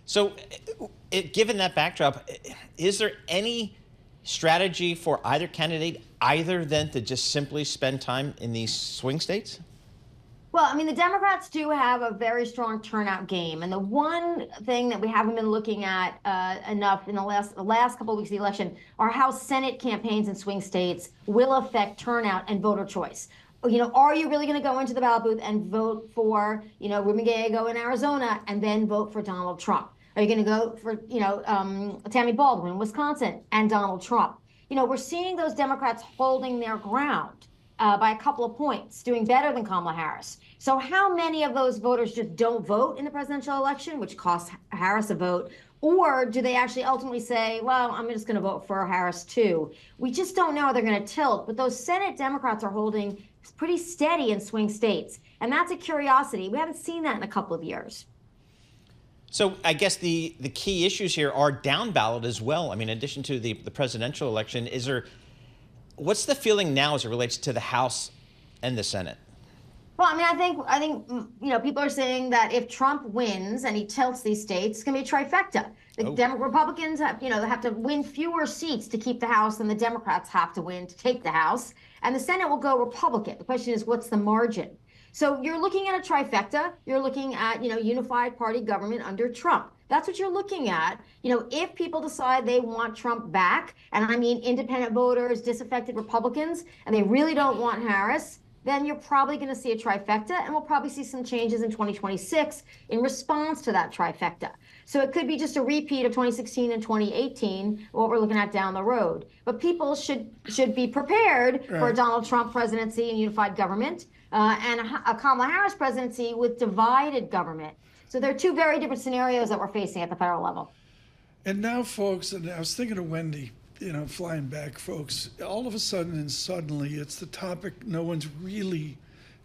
Speaker 3: So, given that backdrop, is there any strategy for either candidate other than to just simply spend time in these swing states?
Speaker 19: Well, I mean, the Democrats do have a very strong turnout game. And the one thing that we haven't been looking at enough in the last couple of weeks of the election are how Senate campaigns in swing states will affect turnout and voter choice. You know, are you really going to go into the ballot booth and vote for, you know, Ruben Gallego in Arizona and then vote for Donald Trump? Are you going to go for, you know, Tammy Baldwin in Wisconsin and Donald Trump? You know, we're seeing those Democrats holding their ground by a couple of points, doing better than Kamala Harris. So how many of those voters just don't vote in the presidential election, which costs Harris a vote? Or do they actually ultimately say, well, I'm just going to vote for Harris too? We just don't know how they're going to tilt. But those Senate Democrats are holding pretty steady in swing states. And that's a curiosity. We haven't seen that in a couple of years.
Speaker 3: So I guess the key issues here are down ballot as well. I mean, in addition to the presidential election, what's the feeling now as it relates to the House and the Senate?
Speaker 19: Well, I mean, I think, people are saying that if Trump wins and he tilts these states, it's going to be a trifecta. The Republicans have, they have to win fewer seats to keep the House than the Democrats have to win to take the House. And the Senate will go Republican. The question is, what's the margin? So you're looking at a trifecta. You're looking at, unified party government under Trump. That's what you're looking at. If people decide they want Trump back, and I mean independent voters, disaffected Republicans, and they really don't want Harris, then you're probably going to see a trifecta, and we'll probably see some changes in 2026 in response to that trifecta. So it could be just a repeat of 2016 and 2018, what we're looking at down the road. But people should be prepared for a Donald Trump presidency and unified government, and a Kamala Harris presidency with divided government. So there are two very different scenarios that we're facing at the federal level.
Speaker 2: And now, folks, and I was thinking of Wendy, flying back, folks, all of a sudden and suddenly it's the topic no one's really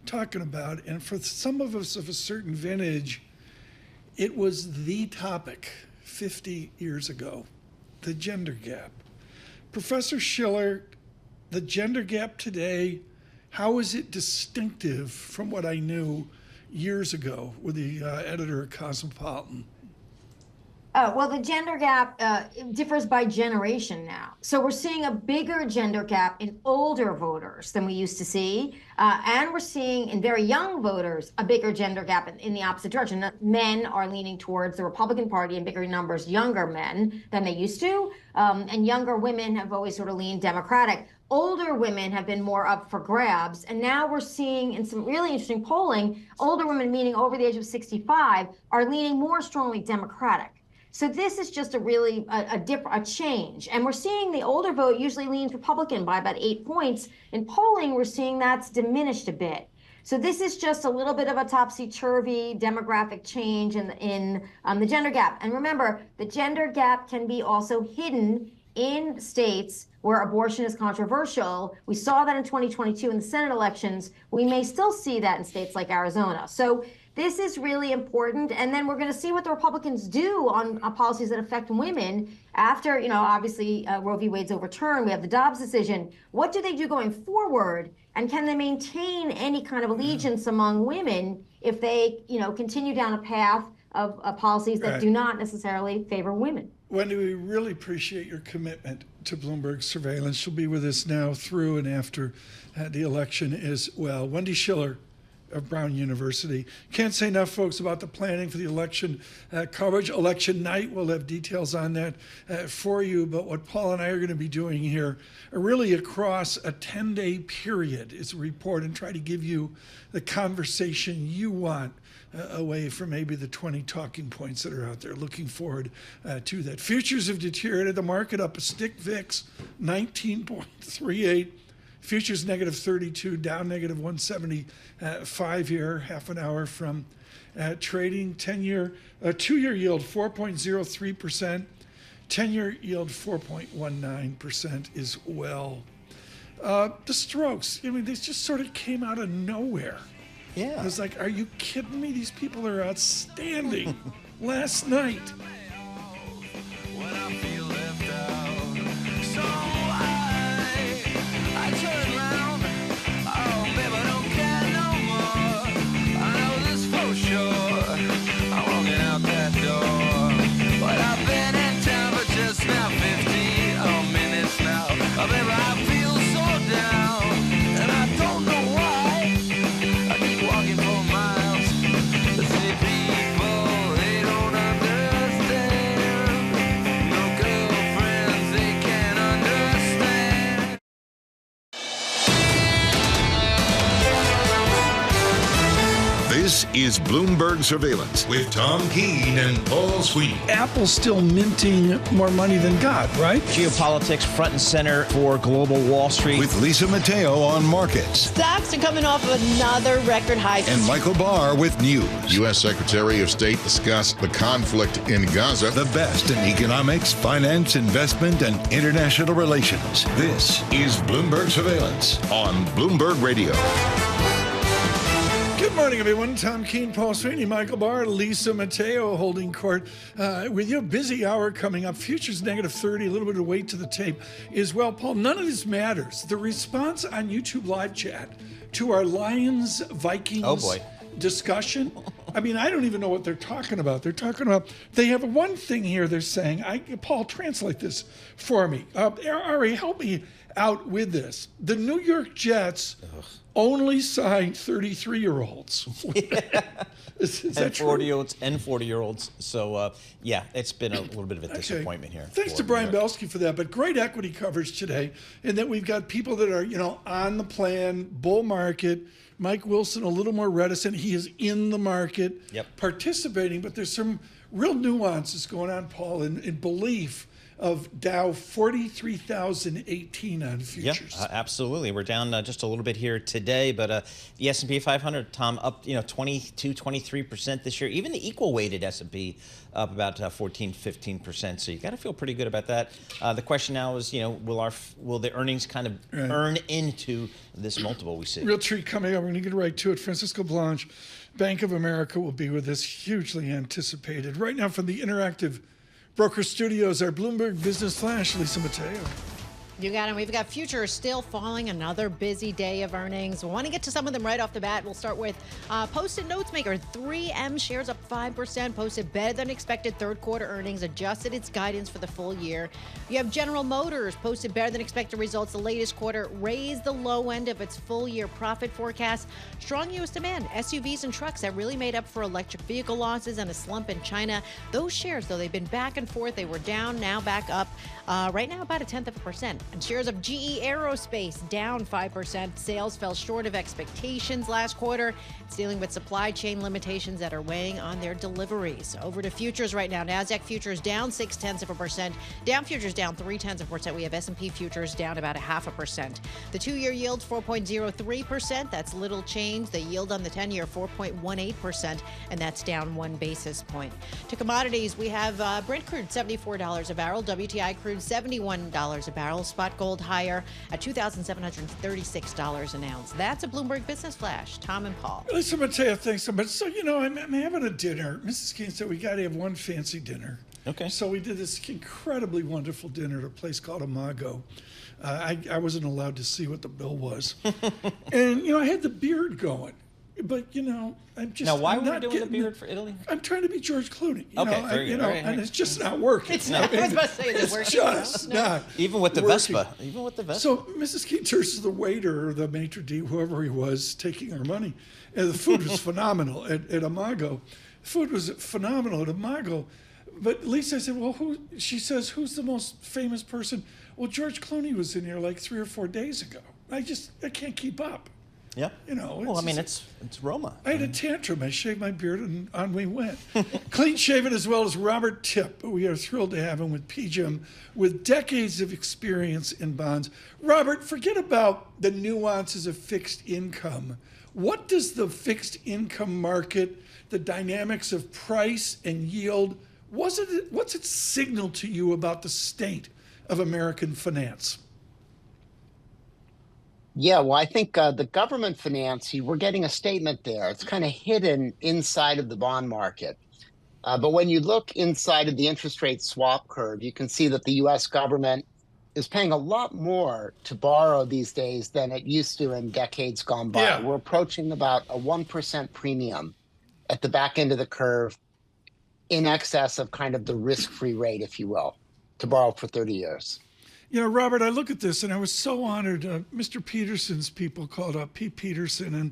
Speaker 2: talking about. And for some of us of a certain vintage, it was the topic 50 years ago, the gender gap. Professor Schiller, the gender gap today, how is it distinctive from what I knew years ago with the editor of Cosmopolitan?
Speaker 19: Well, the gender gap differs by generation now. So we're seeing a bigger gender gap in older voters than we used to see. And we're seeing in very young voters a bigger gender gap in the opposite direction. Men are leaning towards the Republican Party in bigger numbers, younger men than they used to. And younger women have always sort of leaned Democratic. Older women have been more up for grabs. And now we're seeing in some really interesting polling, older women, meaning over the age of 65, are leaning more strongly Democratic. So this is just a change. And we're seeing the older vote usually leans Republican by about 8 points. In polling, we're seeing that's diminished a bit. So this is just a little bit of a topsy-turvy demographic change in the gender gap. And remember, the gender gap can be also hidden in states where abortion is controversial. We saw that in 2022 in the Senate elections. We may still see that in states like Arizona. So this is really important. And then we're going to see what the Republicans do on policies that affect women after, obviously Roe v. Wade's overturned. We have the Dobbs decision. What do they do going forward? And can they maintain any kind of allegiance among women if they, continue down a path of policies that do not necessarily favor women?
Speaker 2: Wendy, we really appreciate your commitment to Bloomberg Surveillance. She'll be with us now through and after the election as well. Wendy Schiller of Brown University. Can't say enough, folks, about the planning for the election coverage. Election night, we'll have details on that for you. But what Paul and I are going to be doing here are really across a 10-day period is a report and try to give you the conversation you want away from maybe the 20 talking points that are out there. Looking forward to that. Futures have deteriorated. The market up a stick VIX, 19.38. Futures negative 32, down negative 175 here, half an hour from trading. 2-year yield 4.03%, 10-year yield 4.19% as well. The strokes, they just sort of came out of nowhere.
Speaker 3: Yeah.
Speaker 2: I was like, are you kidding me? These people are outstanding. Last night.
Speaker 1: This is Bloomberg Surveillance with Tom Keene and Paul Sweeney.
Speaker 2: Apple's still minting more money than God, right?
Speaker 3: Geopolitics front and center for global Wall Street.
Speaker 1: With Lisa Mateo on markets.
Speaker 4: Stocks are coming off of another record high.
Speaker 1: And Michael Barr with news.
Speaker 5: U.S. Secretary of State discussed the conflict in Gaza.
Speaker 1: The best in economics, finance, investment, and international relations. This is Bloomberg Surveillance on Bloomberg Radio.
Speaker 2: Good morning, everyone. Tom Keene, Paul Sweeney, Michael Barr, Lisa Mateo holding court with you. Busy hour coming up. Futures negative 30, a little bit of weight to the tape as well. Paul, none of this matters. The response on YouTube live chat to our Lions Vikings discussion. I mean, I don't even know what they're talking about. They're talking about, they have one thing here they're saying. Paul, translate this for me. Ari, help me out with this. The New York Jets only signed 33-year-olds. Is that true?
Speaker 3: 40-year-olds and 40-year-olds. So, yeah, it's been a little bit of a disappointment here.
Speaker 2: Thanks to Brian Belski for that. But great equity coverage today. And then we've got people that are, on the plan, bull market. Mike Wilson, a little more reticent. He is in the market, participating. But there's some real nuances going on, Paul, in belief of Dow 43,018 on futures.
Speaker 3: Yeah, absolutely. We're down just a little bit here today, but the S&P 500, Tom, up 22, 23% this year. Even the equal weighted S&P up about 14, 15%. So you got to feel pretty good about that. The question now is, will the earnings kind of earn into this multiple we see?
Speaker 2: Real treat coming up. We're going to get right to it. Francisco Blanch, Bank of America, will be with us. Hugely anticipated. Right now from the Interactive Broker Studios, our Bloomberg Business Flash, Lisa Mateo.
Speaker 4: You got it. We've got futures still falling. Another busy day of earnings. We want to get to some of them right off the bat. We'll start with Post-it Notes Maker. 3M shares up 5%. Posted better than expected third quarter earnings. Adjusted its guidance for the full year. You have General Motors. Posted better than expected results the latest quarter. Raised the low end of its full year profit forecast. Strong U.S. demand. SUVs and trucks that really made up for electric vehicle losses and a slump in China. Those shares, though, they've been back and forth. They were down, now back up. Right now, about 0.1%. And shares of GE Aerospace down 5%. Sales fell short of expectations last quarter. It's dealing with supply chain limitations that are weighing on their deliveries. Over to futures right now. NASDAQ futures down 0.6%. Dow futures down 0.3%. We have S&P futures down about 0.5%. The 2-year yield 4.03%. That's little change. The yield on the 10-year 4.18%, and that's down 1 basis point. To commodities, we have Brent crude $74 a barrel. WTI crude $71 a barrel. Spot gold higher at $2,736 an ounce. That's a Bloomberg Business Flash. Tom and Paul.
Speaker 2: Lisa Mateo, thanks so much. So, I'm having a dinner. Mrs. Keene said we got to have one fancy dinner.
Speaker 3: Okay.
Speaker 2: So we did this incredibly wonderful dinner at a place called Imago. I wasn't allowed to see what the bill was. And, I had the beard going. But, I'm just.
Speaker 3: Now, why
Speaker 2: I'm
Speaker 3: were
Speaker 2: not
Speaker 3: you doing the
Speaker 2: getting
Speaker 3: beard for Italy?
Speaker 2: I'm trying to be George Clooney. And it's just not working.
Speaker 4: It's not. I was about to say, is it working?
Speaker 2: It's just not.
Speaker 3: Even with the
Speaker 2: working.
Speaker 3: Vespa.
Speaker 2: So Mrs. Keene turns to the waiter or the maitre d', whoever he was, taking our money. And the food was phenomenal at Imago. Food was phenomenal at Imago. But Lisa, I said, well, she says, who's the most famous person? Well, George Clooney was in here like 3 or 4 days ago. I can't keep up.
Speaker 3: Yeah. It's Roma.
Speaker 2: I had a tantrum. I shaved my beard and on we went. Clean shaven as well as Robert Tipp. We are thrilled to have him with PGIM with decades of experience in bonds. Robert, forget about the nuances of fixed income. What does the fixed income market, the dynamics of price and yield, what's it signal to you about the state of American finance?
Speaker 20: Yeah, well, I think the government finance, we're getting a statement there. It's kind of hidden inside of the bond market. But when you look inside of the interest rate swap curve, you can see that the U.S. government is paying a lot more to borrow these days than it used to in decades gone by. Yeah. We're approaching about a 1% premium at the back end of the curve, in excess of kind of the risk-free rate, if you will, to borrow for 30 years.
Speaker 2: Robert, I look at this and I was so honored. Mr. Peterson's people called up Pete Peterson, and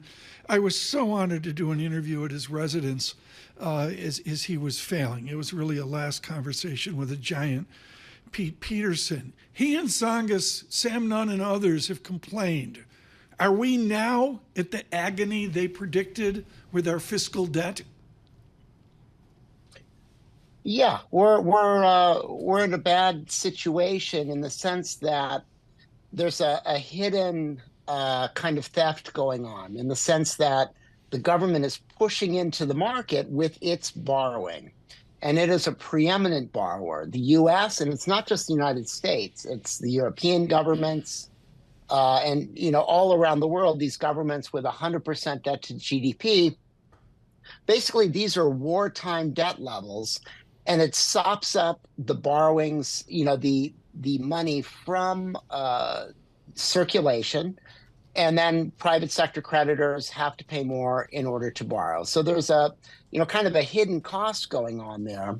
Speaker 2: I was so honored to do an interview at his residence as he was failing. It was really a last conversation with a giant, Pete Peterson. He and Tsongas, Sam Nunn, and others have complained. Are we now at the agony they predicted with our fiscal debt?
Speaker 20: Yeah, we're in a bad situation in the sense that there's a hidden kind of theft going on, in the sense that the government is pushing into the market with its borrowing. And it is a preeminent borrower. The U.S., and it's not just the United States, it's the European governments, And, all around the world, these governments with 100% debt to GDP, basically these are wartime debt levels, and it sops up the borrowings, the money from circulation, and then private sector creditors have to pay more in order to borrow. So there's a, kind of a hidden cost going on there,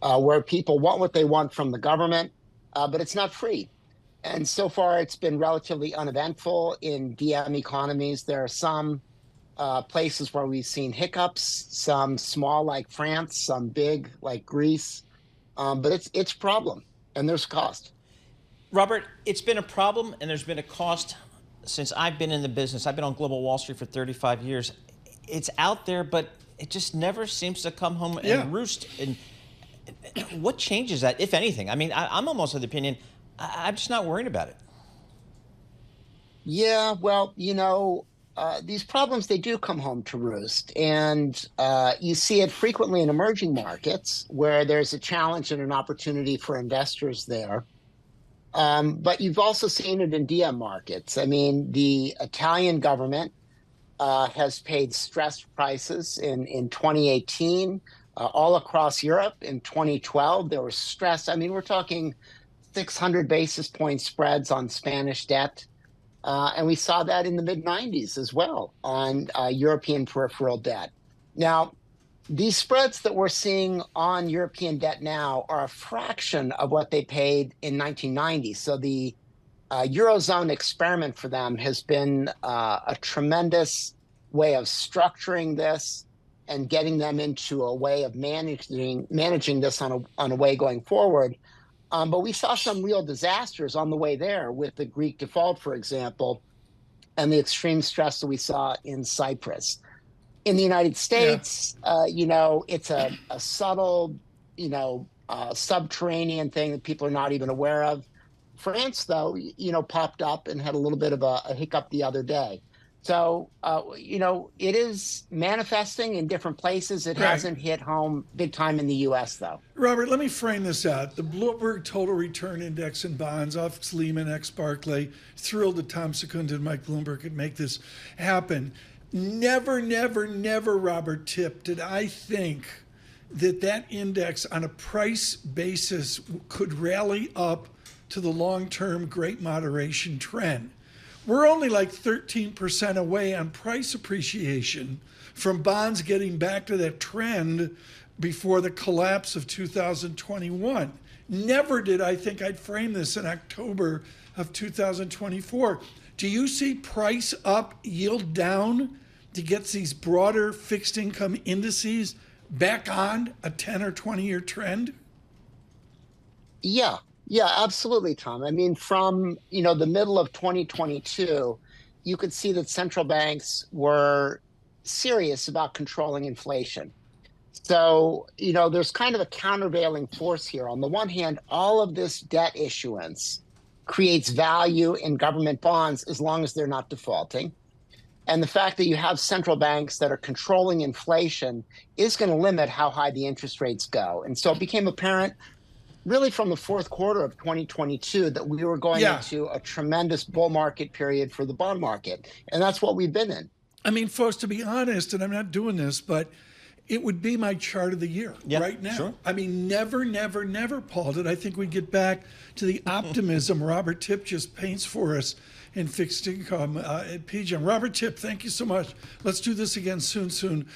Speaker 20: where people want what they want from the government, but it's not free. And so far, it's been relatively uneventful in DM economies. There are some places where we've seen hiccups, some small like France, some big like Greece, but it's a problem, and there's cost.
Speaker 3: Robert, it's been a problem, and there's been a cost since I've been in the business. I've been on Global Wall Street for 35 years. It's out there, but it just never seems to come home and roost. And what changes that, if anything? I mean, I'm almost of the opinion, I'm just not worried about it.
Speaker 20: Yeah, well, these problems, they do come home to roost. And you see it frequently in emerging markets where there's a challenge and an opportunity for investors there. But you've also seen it in DM markets. I mean, the Italian government has paid stress prices in 2018, all across Europe. In 2012, there was stress. I mean, we're talking 600 basis point spreads on Spanish debt. And we saw that in the mid-90s as well on European peripheral debt. Now, these spreads that we're seeing on European debt now are a fraction of what they paid in 1990. So the Eurozone experiment for them has been a tremendous way of structuring this and getting them into a way of managing this on a way going forward. But we saw some real disasters on the way there with the Greek default, for example, and the extreme stress that we saw in Cyprus. In the United States, it's a subtle, subterranean thing that people are not even aware of. France, though, popped up and had a little bit of a hiccup the other day. So, it is manifesting in different places. It hasn't hit home big time in the U.S., though.
Speaker 2: Robert, let me frame this out. The Bloomberg Total Return Index in bonds, off Lehman, ex-Barclay, thrilled that Tom Secunda and Mike Bloomberg could make this happen. Never, Robert Tip, did I think that index on a price basis could rally up to the long-term great moderation trend. We're only like 13% away on price appreciation from bonds getting back to that trend before the collapse of 2021. Never did I think I'd frame this in October of 2024. Do you see price up, yield down to get these broader fixed income indices back on a 10 or 20-year trend?
Speaker 20: Yeah, absolutely, Tom. I mean, from, the middle of 2022, you could see that central banks were serious about controlling inflation. So, there's kind of a countervailing force here. On the one hand, all of this debt issuance creates value in government bonds as long as they're not defaulting. And the fact that you have central banks that are controlling inflation is going to limit how high the interest rates go. And so it became apparent really from the fourth quarter of 2022 that we were going into a tremendous bull market period for the bond market. And that's what we've been in.
Speaker 2: I mean, folks, to be honest, and I'm not doing this, but it would be my chart of the year right now. Sure. I mean, never, Paul, did I think we'd get back to the optimism Robert Tip just paints for us in fixed income at PGIM. Robert Tip, thank you so much. Let's do this again soon.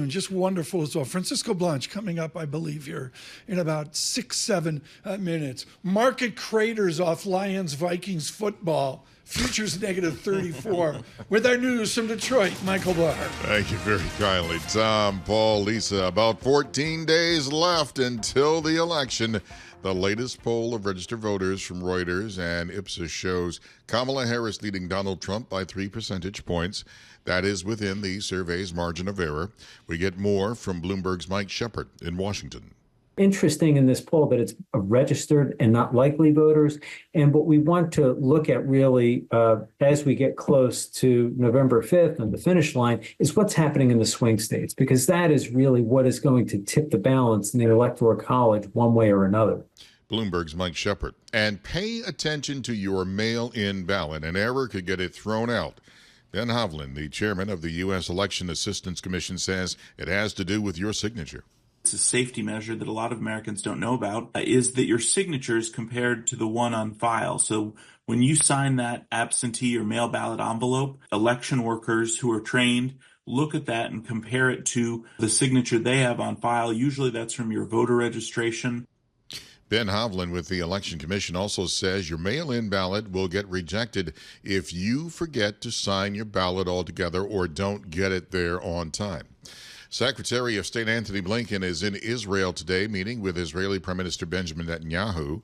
Speaker 2: Just wonderful as well. Francisco Blanch coming up, I believe, here in about 6-7 minutes. Market craters off Lions-Vikings football. Futures negative 34. With our news from Detroit, Michael Barr.
Speaker 5: Thank you very kindly, Tom, Paul, Lisa. About 14 days left until the election. The latest poll of registered voters from Reuters and Ipsos shows Kamala Harris leading Donald Trump by 3 percentage points. That is within the survey's margin of error. We get more from Bloomberg's Mike Shepard in Washington.
Speaker 15: Interesting in this poll that it's registered and not likely voters. And what we want to look at really as we get close to November 5th and the finish line is what's happening in the swing states, because that is really what is going to tip the balance in the Electoral College one way or another.
Speaker 5: Bloomberg's Mike Shepard. And pay attention to your mail-in ballot. An error could get it thrown out. Ben Hovland, the chairman of the U.S. Election Assistance Commission, says it has to do with your signature.
Speaker 9: It's a safety measure that a lot of Americans don't know about, is that your signature is compared to the one on file. So when you sign that absentee or mail ballot envelope, election workers who are trained look at that and compare it to the signature they have on file. Usually that's from your voter registration.
Speaker 5: Ben Hovland with the Election Commission also says your mail-in ballot will get rejected if you forget to sign your ballot altogether or don't get it there on time. Secretary of State Antony Blinken is in Israel today, meeting with Israeli Prime Minister Benjamin Netanyahu.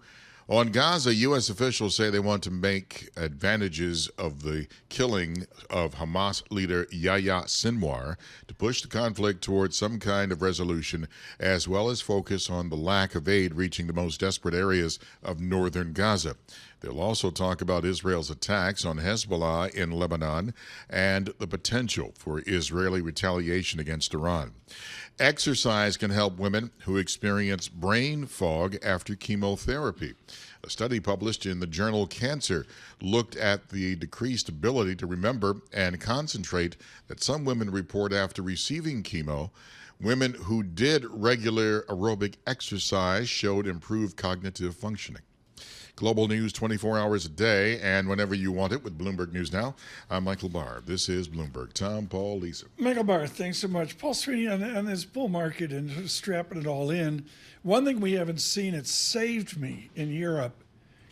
Speaker 5: On Gaza, U.S. officials say they want to make advantages of the killing of Hamas leader Yahya Sinwar to push the conflict towards some kind of resolution, as well as focus on the lack of aid reaching the most desperate areas of northern Gaza. They'll also talk about Israel's attacks on Hezbollah in Lebanon and the potential for Israeli retaliation against Iran. Exercise can help women who experience brain fog after chemotherapy. A study published in the journal Cancer looked at the decreased ability to remember and concentrate that some women report after receiving chemo. Women who did regular aerobic exercise showed improved cognitive functioning. Global news 24 hours a day and whenever you want it with Bloomberg News Now. I'm Michael Barr. This is Bloomberg. Tom, Paul, Lisa.
Speaker 2: Michael Barr, thanks so much. Paul Sweeney on this bull market and strapping it all in. One thing we haven't seen, it saved me in Europe,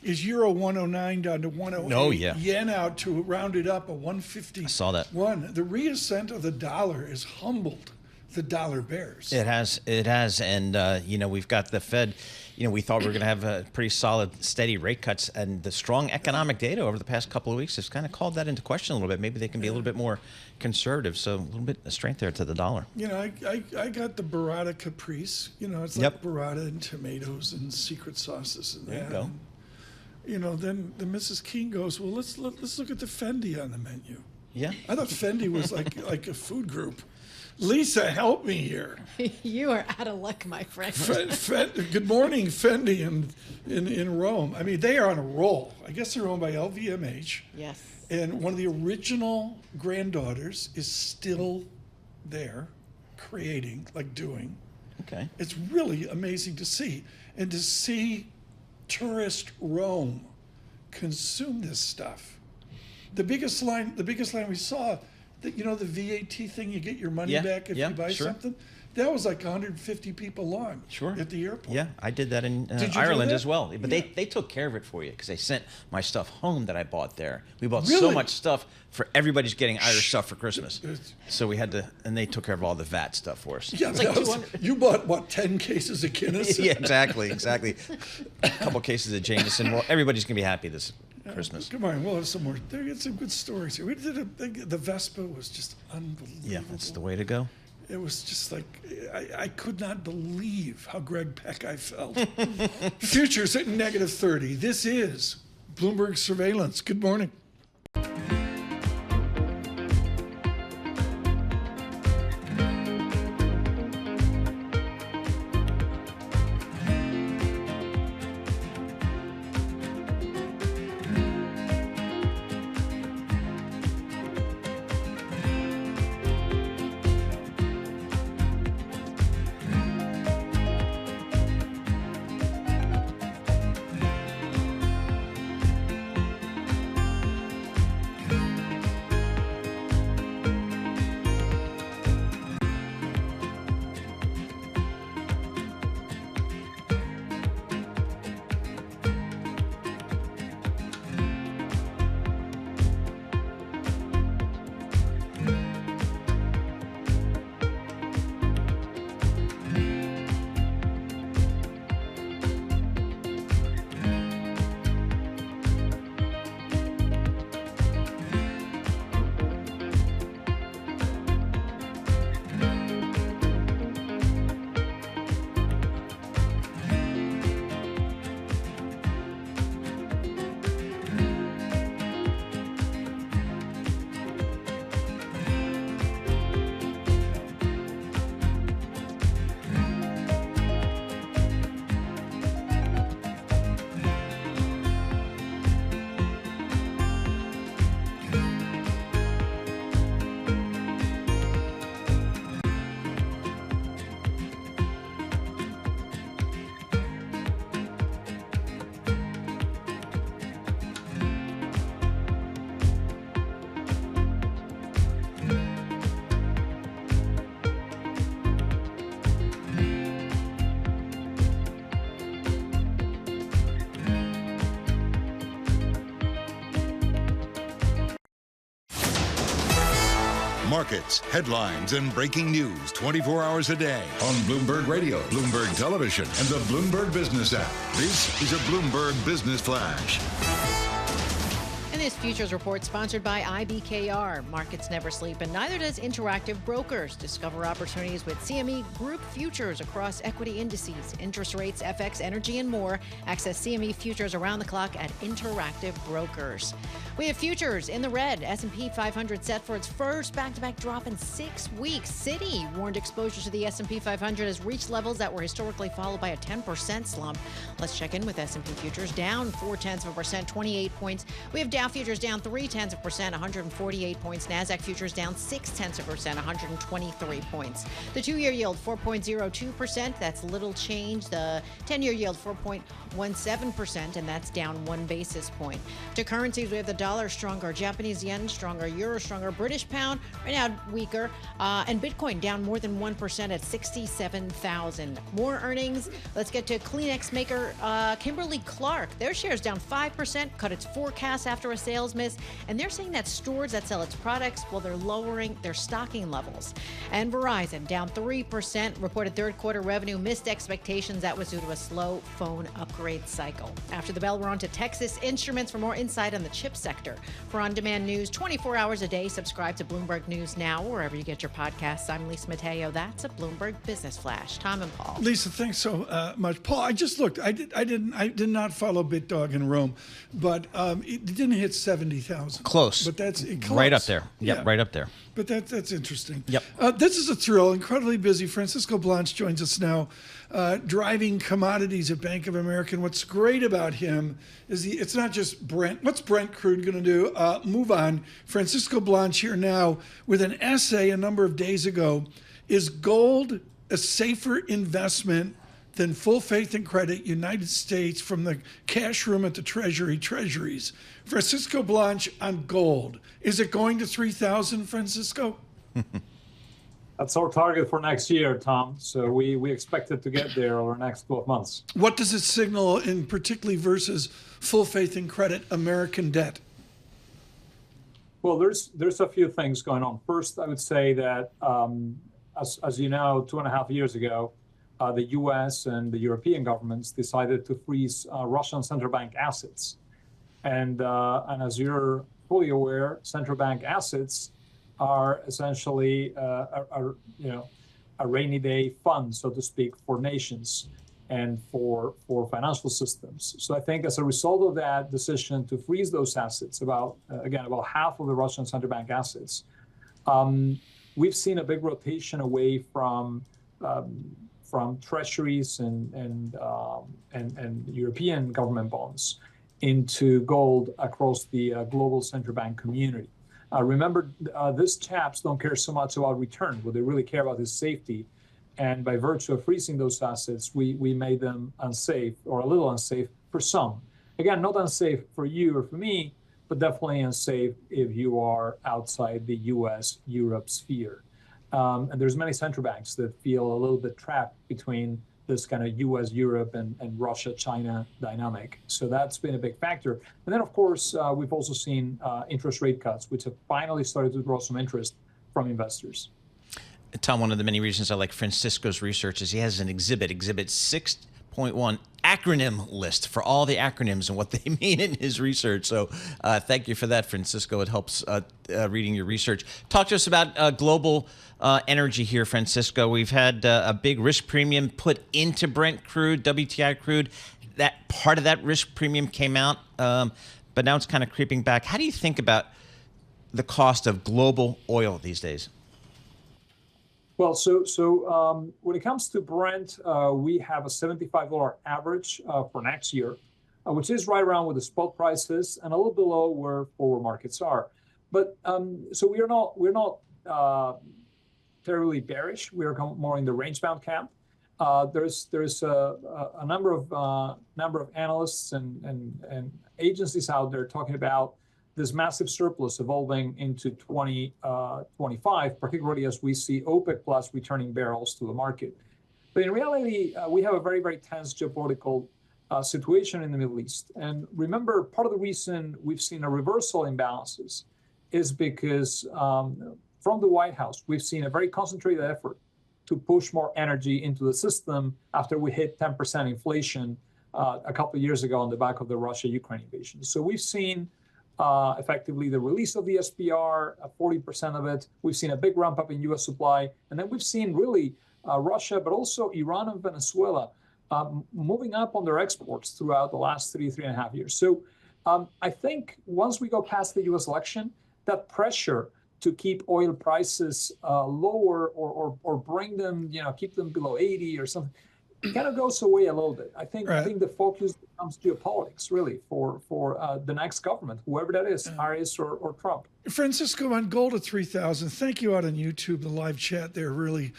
Speaker 2: is Euro 109 down to 108.
Speaker 3: Oh, yeah.
Speaker 2: Yen out to round it up a 150.
Speaker 3: I saw that.
Speaker 2: The reascent of the dollar is humbled the dollar bears.
Speaker 3: It has. And, we've got the Fed. We thought we were going to have a pretty solid, steady rate cuts. And the strong economic data over the past couple of weeks has kind of called that into question a little bit. Maybe they can be a little bit more conservative. So a little bit of strength there to the dollar.
Speaker 2: I got the burrata caprice. It's like burrata and tomatoes and secret sauces and that.
Speaker 3: There you go.
Speaker 2: And, then Mrs. Keene goes, well, let's look at the Fendi on the menu.
Speaker 3: Yeah.
Speaker 2: I thought Fendi was like a food group. Lisa, help me here.
Speaker 4: You are out of luck, my friend.
Speaker 2: Good morning, Fendi in Rome. I mean, they are on a roll. I guess they're owned by LVMH.
Speaker 4: Yes.
Speaker 2: And one of the original granddaughters is still there, creating, doing.
Speaker 3: Okay.
Speaker 2: It's really amazing to see. And to see tourist Rome consume this stuff. The biggest line we saw, the VAT thing, you get your money back if you buy something. That was like 150 people long at the airport.
Speaker 3: Yeah, I did that in Ireland as well. But they took care of it for you because they sent my stuff home that I bought there. We bought so much stuff for everybody's getting Irish stuff for Christmas. So we had to, and they took care of all the VAT stuff for us.
Speaker 2: Yeah, you bought, 10 cases of Guinness?
Speaker 3: Yeah, exactly. A couple cases of Jameson. Well, everybody's going to be happy this Christmas.
Speaker 2: Come on, we'll have some more. There get some good stories here. We did the Vespa was just unbelievable.
Speaker 3: Yeah, that's the way to go.
Speaker 2: It was just like, I could not believe how Greg Peck I felt. Futures at -30. This is Bloomberg Surveillance. Good morning.
Speaker 1: Markets, headlines, and breaking news 24 hours a day on Bloomberg Radio, Bloomberg Television, and the Bloomberg Business app. This is a Bloomberg Business Flash.
Speaker 4: And this futures report sponsored by IBKR. Markets never sleep, and neither does Interactive Brokers. Discover opportunities with CME Group futures across equity indices, interest rates, FX, energy, and more. Access CME futures around the clock at Interactive Brokers. We have futures in the red. S&P 500 set for its first back-to-back drop in 6 weeks. Citi warned exposure to the S&P 500 has reached levels that were historically followed by a 10% slump. Let's check in with S&P futures down 0.4%, 28 points. We have Dow futures down 0.3%, 148 points. Nasdaq futures down 0.6%, 123 points. The 2-year yield 4.02%. That's little change. The 10-year yield 4.17%, and that's down 1 basis point. To currencies, we have the dollar stronger, Japanese yen stronger, euro stronger, British pound right now weaker, and Bitcoin down more than 1% at 67,000. More earnings. Let's get to Kleenex maker Kimberly-Clark. Their shares down 5%, cut its forecast after a sales miss, and they're saying that stores that sell its products, well, they're lowering their stocking levels. And Verizon down 3%, reported third quarter revenue missed expectations. That was due to a slow phone upgrade cycle. After the bell, we're on to Texas Instruments for more insight on the chip sector. For on-demand news 24 hours a day, subscribe to Bloomberg News Now, wherever you get your podcasts. I'm Lisa Mateo. That's a Bloomberg Business Flash. Tom and Paul.
Speaker 2: Lisa, thanks so much. Paul, I just looked. I did not follow BitDog in Rome, but it didn't hit 70,000.
Speaker 3: Close.
Speaker 2: But that's close.
Speaker 3: Right up there. Yep,
Speaker 2: Yeah.
Speaker 3: right up there.
Speaker 2: But that's interesting.
Speaker 3: Yep.
Speaker 2: This is a thrill. Incredibly busy. Francisco Blanch joins us now, driving commodities at Bank of America. And what's great about him is it's not just Brent. What's Brent crude going to do? Move on. Francisco Blanch here now with an essay a number of days ago. Is gold a safer investment than full faith and credit United States from the cash room at the Treasuries? Francisco Blanch on gold. Is it going to 3,000, Francisco?
Speaker 21: That's our target for next year, Tom. So we expect it to get there over the next 12 months.
Speaker 2: What does it signal, in particularly versus full faith and credit American debt?
Speaker 21: Well, there's a few things going on. First, I would say that, as you know, 2.5 years ago, the U.S. and the European governments decided to freeze Russian central bank assets. And as you're fully aware, central bank assets are essentially a rainy day fund, so to speak, for nations and for financial systems. So I think as a result of that decision to freeze those assets, about half of the Russian central bank assets, we've seen a big rotation away from treasuries and European government bonds into gold across the global central bank community. Remember, these chaps don't care so much about return. What they really care about is safety. And by virtue of freezing those assets, we made them unsafe, or a little unsafe for some. Again, not unsafe for you or for me, but definitely unsafe if you are outside the US-Europe sphere. And there's many central banks that feel a little bit trapped between this kind of US, Europe, and Russia, China dynamic. So that's been a big factor. And then, of course, we've also seen interest rate cuts, which have finally started to draw some interest from investors.
Speaker 3: Tom, one of the many reasons I like Francisco's research is he has an exhibit 6.1 acronym list for all the acronyms and what they mean in his research. So thank you for that, Francisco. It helps reading your research. Talk to us about global energy here, Francisco. We've had a big risk premium put into Brent crude, WTI crude. That part of that risk premium came out, but now it's kind of creeping back. How do you think about the cost of global oil these days?
Speaker 21: Well, so when it comes to Brent, we have a $75 average for next year, which is right around where the spot price is and a little below where forward markets are. But so we're not terribly bearish. We are more in the range-bound camp. There's a number of analysts and agencies out there talking about this massive surplus evolving into 2025, particularly as we see OPEC Plus returning barrels to the market. But in reality, we have a very, very tense geopolitical situation in the Middle East. And remember, part of the reason we've seen a reversal in balances is because from the White House, we've seen a very concentrated effort to push more energy into the system after we hit 10% inflation a couple of years ago on the back of the Russia-Ukraine invasion. So we've seen effectively the release of the SPR, 40% of it. We've seen a big ramp up in U.S. supply. And then we've seen really Russia, but also Iran and Venezuela moving up on their exports throughout the last 3.5 years. So I think once we go past the U.S. election, that pressure to keep oil prices lower or bring them, keep them below 80 or something, it kind of goes away a little bit. I think the focus becomes geopolitics, really, for the next government, whoever that is, Harris or Trump.
Speaker 2: Francisco, on gold at 3,000, thank you out on YouTube, the live chat there, really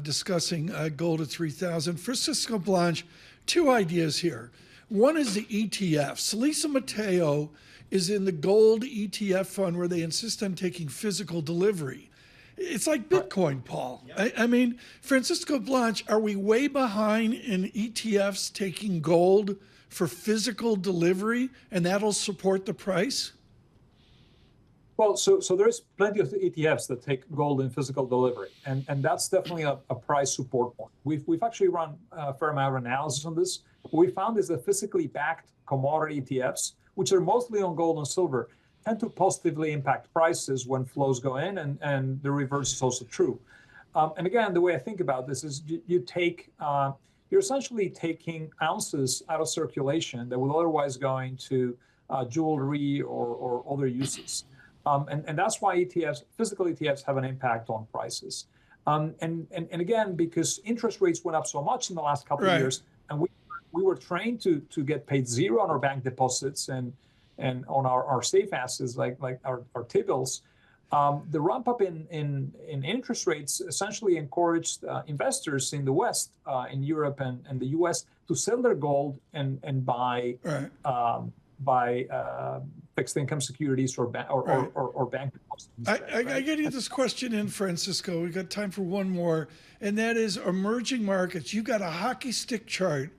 Speaker 2: discussing gold at 3,000. Francisco Blanch, two ideas here. One is the ETFs. Lisa Mateo is in the gold ETF fund where they insist on taking physical delivery. It's like Bitcoin, Paul. Yep. I mean, Francisco Blanch, are we way behind in ETFs taking gold for physical delivery, and that'll support the price?
Speaker 21: Well, so there's plenty of ETFs that take gold in physical delivery, and that's definitely a price support point. We've actually run a fair amount of analysis on this. What we found is that physically backed commodity ETFs, which are mostly on gold and silver, tend to positively impact prices when flows go in, and the reverse is also true. And again, the way I think about this is you're essentially taking ounces out of circulation that would otherwise go into jewelry or other uses. And that's why physical ETFs have an impact on prices. And again, because interest rates went up so much in the last couple of years, and we were trained to get paid zero on our bank deposits and on our safe assets like our T-bills. The ramp up in interest rates essentially encouraged investors in the West, in Europe and the U.S. to sell their gold and buy fixed income securities or bank deposits.
Speaker 2: I get you this question in, Francisco. We've got time for one more, and that is emerging markets. You've got a hockey stick chart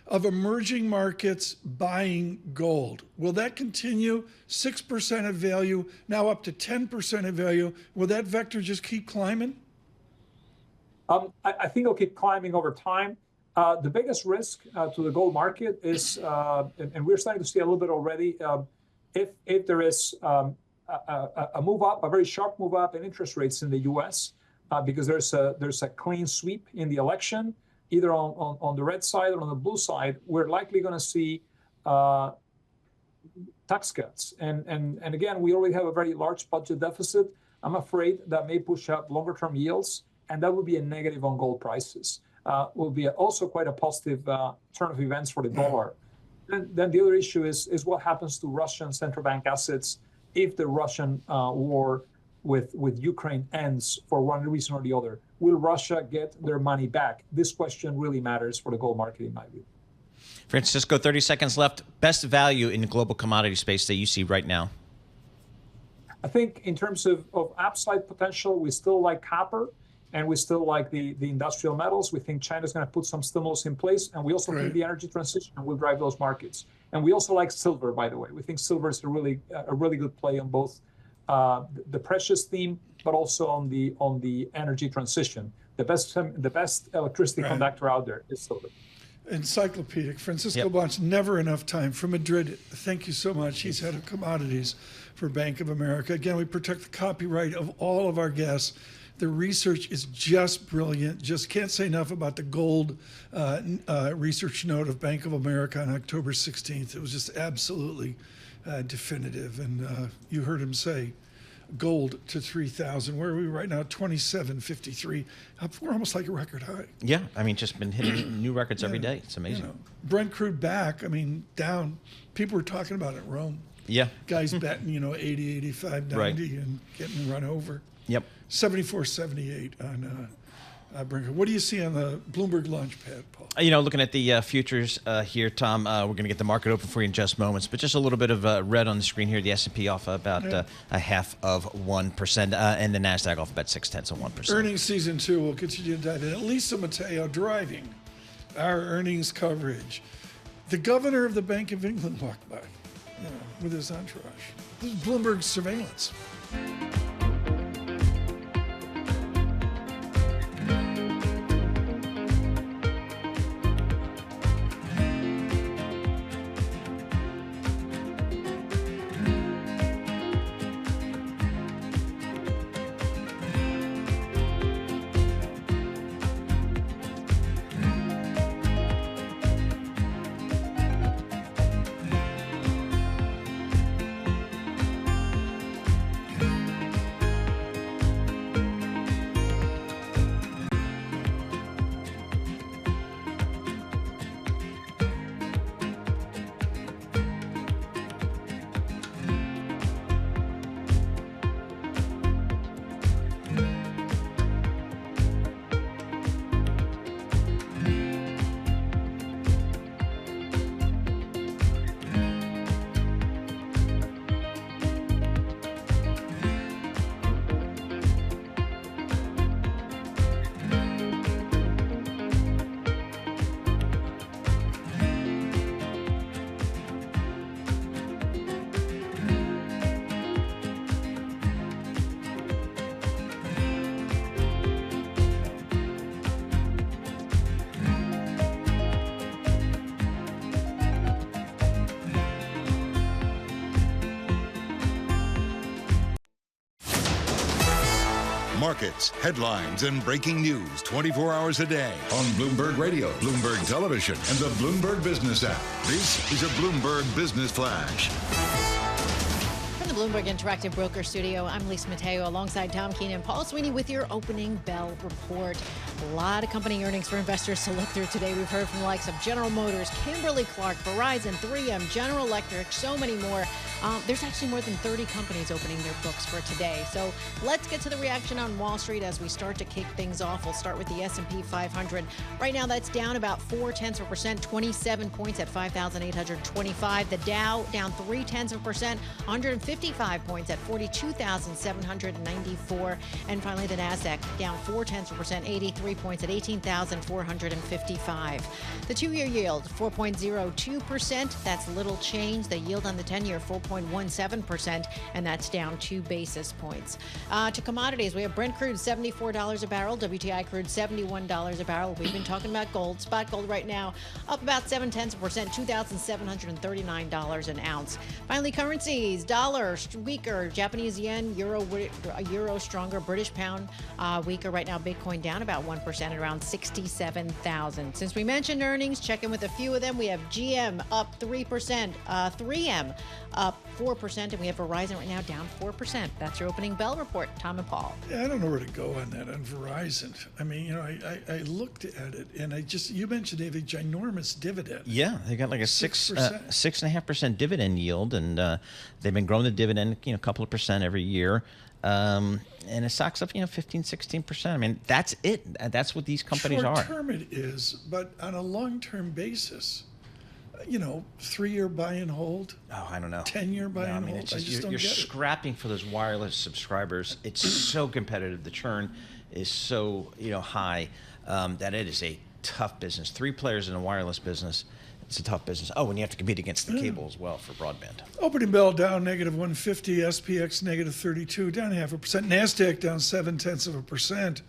Speaker 2: of emerging markets buying gold. Will that continue? 6% of value, now up to 10% of value. Will that vector just keep climbing?
Speaker 21: I think it'll keep climbing over time. The biggest risk to the gold market is, and we're starting to see a little bit already, if there is a move up, a very sharp move up in interest rates in the U.S., because there's a clean sweep in the election, either on the red side or on the blue side, we're likely going to see tax cuts. And again, we already have a very large budget deficit. I'm afraid that may push up longer-term yields, and that would be a negative on gold prices. Will be also quite a positive turn of events for the dollar. Then the other issue is what happens to Russian central bank assets if the Russian war with Ukraine ends for one reason or the other. Will Russia get their money back? This question really matters for the gold market, in my view.
Speaker 3: Francisco, 30 seconds left. Best value in the global commodity space that you see right now?
Speaker 21: I think in terms of upside potential, we still like copper, and we still like the industrial metals. We think China's going to put some stimulus in place, and we also think the energy transition will drive those markets. And we also like silver, by the way. We think silver is a really good play on both the precious theme, but also on the energy transition. The best electricity conductor out there is silver.
Speaker 2: Encyclopedic. Francisco Blanch, never enough time. From Madrid, thank you so much. He's head of commodities for Bank of America. Again, we protect the copyright of all of our guests. The research is just brilliant. Just can't say enough about the gold research note of Bank of America on October 16th. It was just absolutely definitive. And you heard him say gold to 3,000. Where are we right now? 27.53. We're almost like a record high.
Speaker 3: Yeah, I mean, just been hitting new records every day. It's amazing.
Speaker 2: You know, Brent crude back. I mean, down. People were talking about it in Rome.
Speaker 3: Yeah.
Speaker 2: Guys betting, 80, 85, 90 and getting run over.
Speaker 3: Yep.
Speaker 2: 74.78 on Brent. What do you see on the Bloomberg Launchpad, Paul?
Speaker 3: Looking at the futures here, Tom, we're going to get the market open for you in just moments, but just a little bit of red on the screen here. The S&P off about 0.5%, and the NASDAQ off about 0.6%.
Speaker 2: Earnings season 2 will continue to dive in. Lisa Mateo driving our earnings coverage. The governor of the Bank of England walked by with his entourage. This is Bloomberg Surveillance.
Speaker 1: Markets, headlines, and breaking news 24 hours a day on Bloomberg Radio, Bloomberg Television, and the Bloomberg Business app. This is a Bloomberg Business Flash.
Speaker 4: From the Bloomberg Interactive Broker Studio, I'm Lisa Mateo alongside Tom Keene and Paul Sweeney with your opening bell report. A lot of company earnings for investors to look through today. We've heard from the likes of General Motors, Kimberly-Clark, Verizon, 3M, General Electric, so many more. There's actually more than 30 companies opening their books for today. So let's get to the reaction on Wall Street as we start to kick things off. We'll start with the S&P 500. Right now, that's down about 0.4%, 27 points at 5,825. The Dow down 0.3%, 155 points at 42,794. And finally, the Nasdaq down 0.4%, 83 points at 18,455. The two-year yield 4.02%. That's little change. The yield on the 10-year 4.17%, and that's down 2 basis points. To commodities, we have Brent crude $74 a barrel, WTI crude $71 a barrel. We've been talking about gold. Spot gold right now up about 0.7%, $2,739 an ounce. Finally, currencies: dollar weaker, Japanese yen, euro stronger, British pound weaker right now. Bitcoin down about 1% at around 67,000. Since we mentioned earnings, check in with a few of them. We have GM up 3%, 3M up 4%, and we have Verizon right now down 4%. That's your opening bell report, Tom and Paul.
Speaker 2: Yeah, I don't know where to go on that on Verizon. I mean, I looked at it, and you mentioned they have a ginormous dividend.
Speaker 3: Yeah, they got like a 6.5% dividend yield, and they've been growing the dividend, a couple of percent every year. And it stocks up, 15, 16%. I mean, that's it. That's what these companies are.
Speaker 2: Short-term it is, but on a long-term basis, 3-year buy and hold.
Speaker 3: Oh, I don't know.
Speaker 2: 10-year buy and hold.
Speaker 3: It's just, you're scrapping for those wireless subscribers. It's so competitive. The churn is so high that it is a tough business. 3 players in a wireless business. It's a tough business. Oh, and you have to compete against the cable as well for broadband.
Speaker 2: Opening bell down -150, SPX -32, down 0.5%, NASDAQ down 0.7%.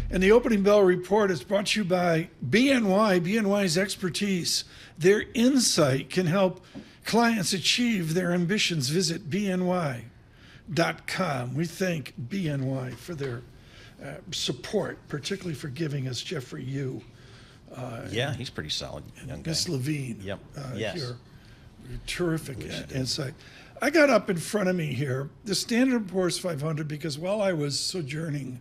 Speaker 2: And the opening bell report is brought to you by BNY. BNY's expertise, their insight can help clients achieve their ambitions. Visit BNY.com. We thank BNY for their support, particularly for giving us Jeffrey Yu.
Speaker 3: Yeah, he's pretty solid. Young guy.
Speaker 2: Miss Levine.
Speaker 3: Yep. Yes.
Speaker 2: Your terrific insight. I got up in front of me here the Standard & Poor's 500 because while I was sojourning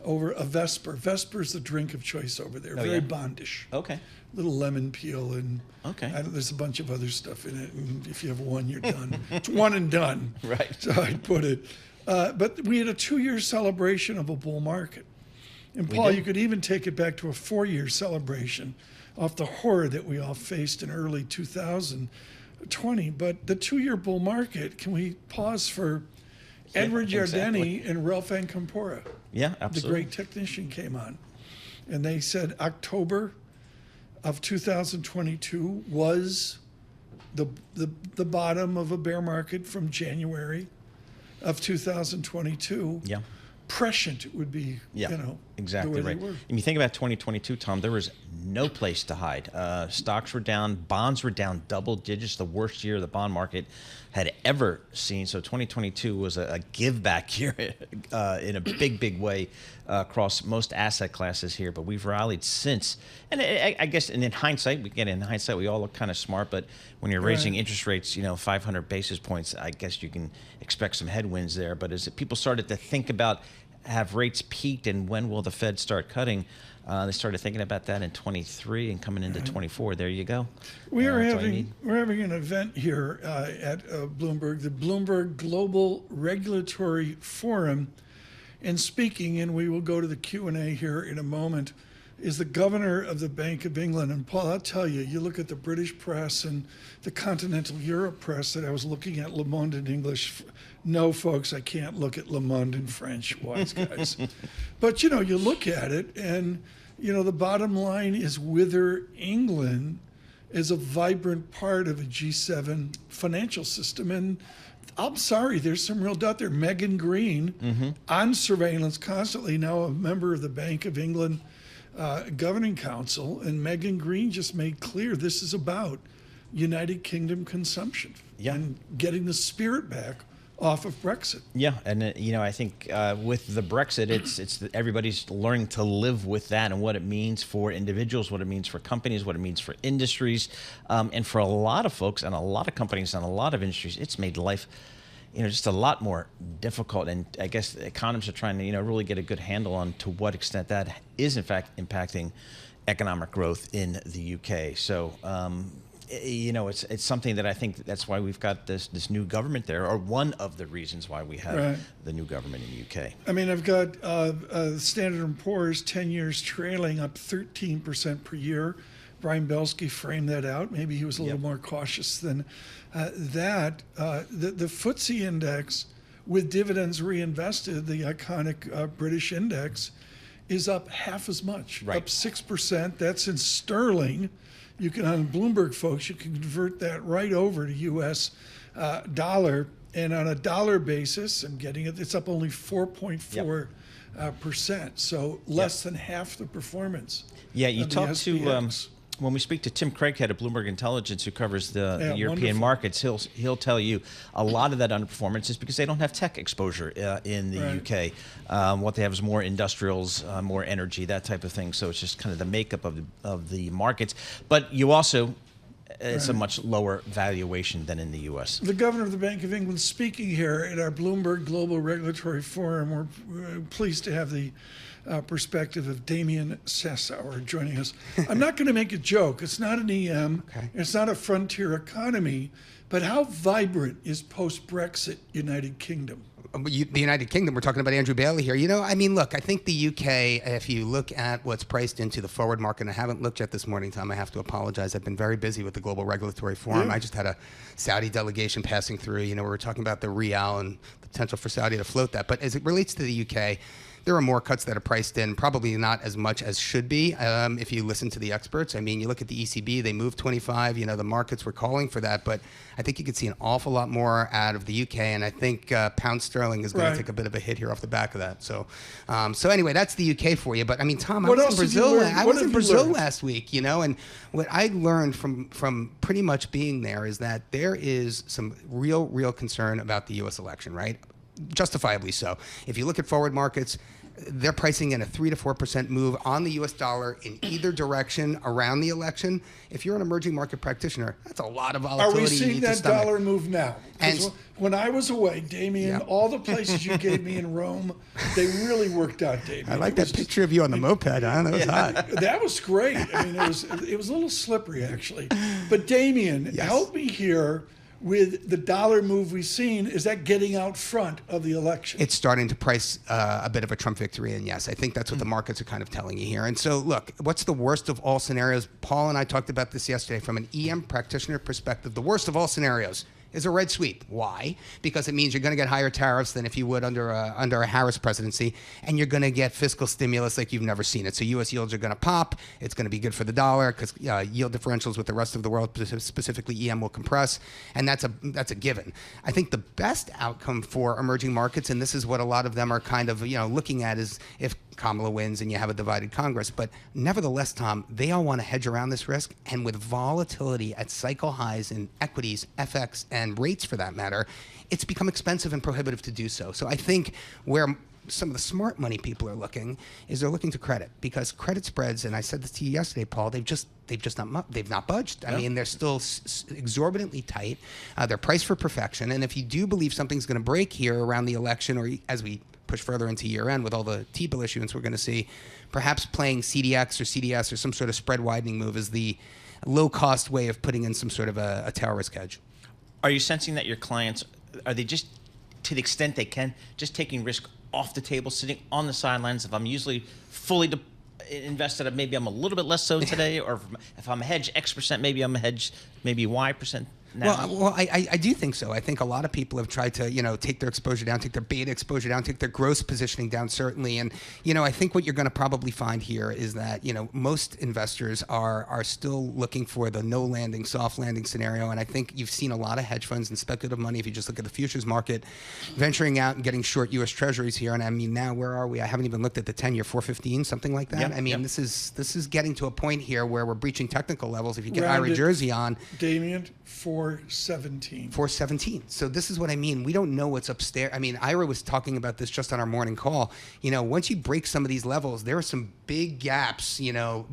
Speaker 2: over a Vesper's the drink of choice over there. Very bondish.
Speaker 3: Okay.
Speaker 2: Little lemon peel and there's a bunch of other stuff in it. And if you have one, you're done. It's one and done.
Speaker 3: Right.
Speaker 2: So I'd put it. But we had a 2-year celebration of a bull market. And Paul, you could even take it back to a 4-year celebration off the horror that we all faced in early 2020. But the 2-year bull market, can we pause for Edward Yardeni and Ralph Ancampora?
Speaker 3: Yeah, absolutely.
Speaker 2: The great technician came on. And they said October of 2022 was the bottom of a bear market from January of 2022.
Speaker 3: Yeah.
Speaker 2: Prescient would be,
Speaker 3: exactly right. And you think about 2022, Tom, there was no place to hide. Stocks were down, bonds were down double digits, the worst year the bond market had ever seen. So 2022 was a give back year in a big way across most asset classes here. But we've rallied since. And I guess, and in hindsight, we all look kind of smart. But when you're raising interest rates, 500 basis points, I guess you can expect some headwinds there. But as people started to think about, have rates peaked and when will the Fed start cutting? They started thinking about that in 23 and coming into 24. There you go.
Speaker 2: We're having an event here at Bloomberg, the Bloomberg Global Regulatory Forum, and speaking, and we will go to the Q&A here in a moment, is the governor of the Bank of England. And Paul, I'll tell you, you look at the British press and the continental Europe press that I was looking at Le Monde in English. No, folks, I can't look at Le Monde in French, wise guys. But, you look at it and, the bottom line is whether England is a vibrant part of a G7 financial system. And I'm sorry, there's some real doubt there. Megan Green, on surveillance constantly, now a member of the Bank of England Governing Council, and Megan Green just made clear this is about United Kingdom consumption and getting the spirit back off of Brexit.
Speaker 3: Yeah, and I think with the Brexit, it's everybody's learning to live with that and what it means for individuals, what it means for companies, what it means for industries, and for a lot of folks and a lot of companies and a lot of industries, it's made life, just a lot more difficult. And I guess the economists are trying to, really get a good handle on to what extent that is in fact impacting economic growth in the UK. So. It's something that I think that's why we've got this new government there, or one of the reasons why we have the new government in the UK.
Speaker 2: I mean, I've got Standard & Poor's 10 years trailing up 13% per year. Brian Belski framed that out. Maybe he was a little more cautious than that. The FTSE index, with dividends reinvested, the iconic British index, is up half as much, up 6%. That's in sterling. You can, on Bloomberg, folks, you can convert that right over to U.S. Dollar. And on a dollar basis, I'm getting it, it's up only 4.4%. So less than half the performance.
Speaker 3: Yeah, you talk to, when we speak to Tim Craighead at Bloomberg Intelligence, who covers the European markets, he'll tell you a lot of that underperformance is because they don't have tech exposure in the UK. What they have is more industrials, more energy, that type of thing. So it's just kind of the makeup of the markets. But you also, it's a much lower valuation than in the U.S.
Speaker 2: The governor of the Bank of England speaking here at our Bloomberg Global Regulatory Forum. We're pleased to have the perspective of Damien Sassower joining us. I'm not going to make a joke. It's not an EM. It's not a frontier economy. But how vibrant is post-Brexit United Kingdom?
Speaker 6: The United Kingdom, we're talking about Andrew Bailey here. Look, I think the UK, if you look at what's priced into the forward market, and I haven't looked yet this morning, Tom, I have to apologize. I've been very busy with the Global Regulatory Forum. I just had a Saudi delegation passing through. We were talking about the Rial and the potential for Saudi to float that. But as it relates to the UK, there are more cuts that are priced in, probably not as much as should be if you listen to the experts. I mean, you look at the ECB, they moved 25. The markets were calling for that. But I think you could see an awful lot more out of the UK. And I think pound sterling is going to take a bit of a hit here off the back of that. So anyway, that's the UK for you. But I mean, Tom, I was in Brazil. I was in Brazil last week, and what I learned from pretty much being there is that there is some real concern about the U.S. election, right? Justifiably so. If you look at forward markets, they're pricing in a 3 to 4% move on the U.S. dollar in either direction around the election. If you're an emerging market practitioner, that's a lot of volatility.
Speaker 2: Are we seeing that dollar move now? And when I was away, Damien, all the places you gave me in Rome, they really worked out, Damien.
Speaker 6: I like that picture of you on the moped. That was hot.
Speaker 2: That was great. I mean, it was a little slippery, actually. But Damien, help me here. With the dollar move we've seen, is that getting out front of the election?
Speaker 6: It's starting to price a bit of a Trump victory, and yes, I think that's what the markets are kind of telling you here. And so, look, what's the worst of all scenarios? Paul and I talked about this yesterday from an EM practitioner perspective. The worst of all scenarios is a red sweep. Why? Because it means you're going to get higher tariffs than if you would under a Harris presidency, and you're going to get fiscal stimulus like you've never seen it. So U.S. yields are going to pop. It's going to be good for the dollar because yield differentials with the rest of the world, specifically EM, will compress, and that's a given. I think the best outcome for emerging markets, and this is what a lot of them are kind of looking at, is if Kamala wins and you have a divided Congress. But nevertheless, Tom, they all want to hedge around this risk. And with volatility at cycle highs in equities, FX, and rates for that matter, it's become expensive and prohibitive to do so. So I think where some of the smart money people are looking is they're looking to credit, because credit spreads, and I said this to you yesterday, Paul, they've not budged. I mean, they're still exorbitantly tight. They're priced for perfection. And if you do believe something's going to break here around the election, or as we push further into year end with all the T-bill issuance we're going to see, perhaps playing CDX or CDS or some sort of spread widening move is the low cost way of putting in some sort of a tail risk hedge.
Speaker 3: Are you sensing that your clients, are they just, to the extent they can, just taking risk off the table, sitting on the sidelines? If I'm usually fully invested, maybe I'm a little bit less so today, or if I'm hedged X%, maybe I'm hedged maybe Y% now.
Speaker 6: Well, I do think so. I think a lot of people have tried to, take their exposure down, take their beta exposure down, take their gross positioning down, certainly. And, I think what you're going to probably find here is that, most investors are still looking for the no landing, soft landing scenario. And I think you've seen a lot of hedge funds and speculative money, if you just look at the futures market, venturing out and getting short U.S. Treasuries here. And I mean, now where are we? I haven't even looked at the 10-year 415, something like that. I mean, this is getting to a point here where we're breaching technical levels. If you get Ira Jersey on.
Speaker 2: Damien, 4 417.
Speaker 6: 417. So this is what I mean. We don't know what's upstairs. I mean, Ira was talking about this just on our morning call. Once you break some of these levels, there are some big gaps,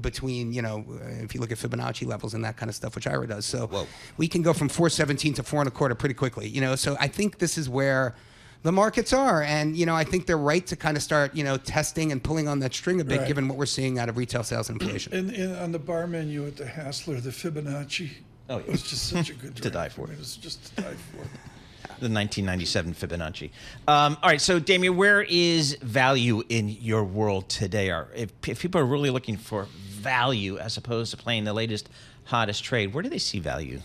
Speaker 6: between, if you look at Fibonacci levels and that kind of stuff, which Ira does. So we can go from 417 to 4.25 pretty quickly, So I think this is where the markets are. And, I think they're right to kind of start, testing and pulling on that string a bit,
Speaker 2: Right.
Speaker 6: given what we're seeing out of retail sales and inflation.
Speaker 2: And on the bar menu at the Hassler, the Fibonacci, it was just such a good
Speaker 3: To die for.
Speaker 2: It was just to die for.
Speaker 3: The 1997 Fibonacci. All right, so Damien, where is value in your world today? If people are really looking for value as opposed to playing the latest, hottest trade, where do they see value?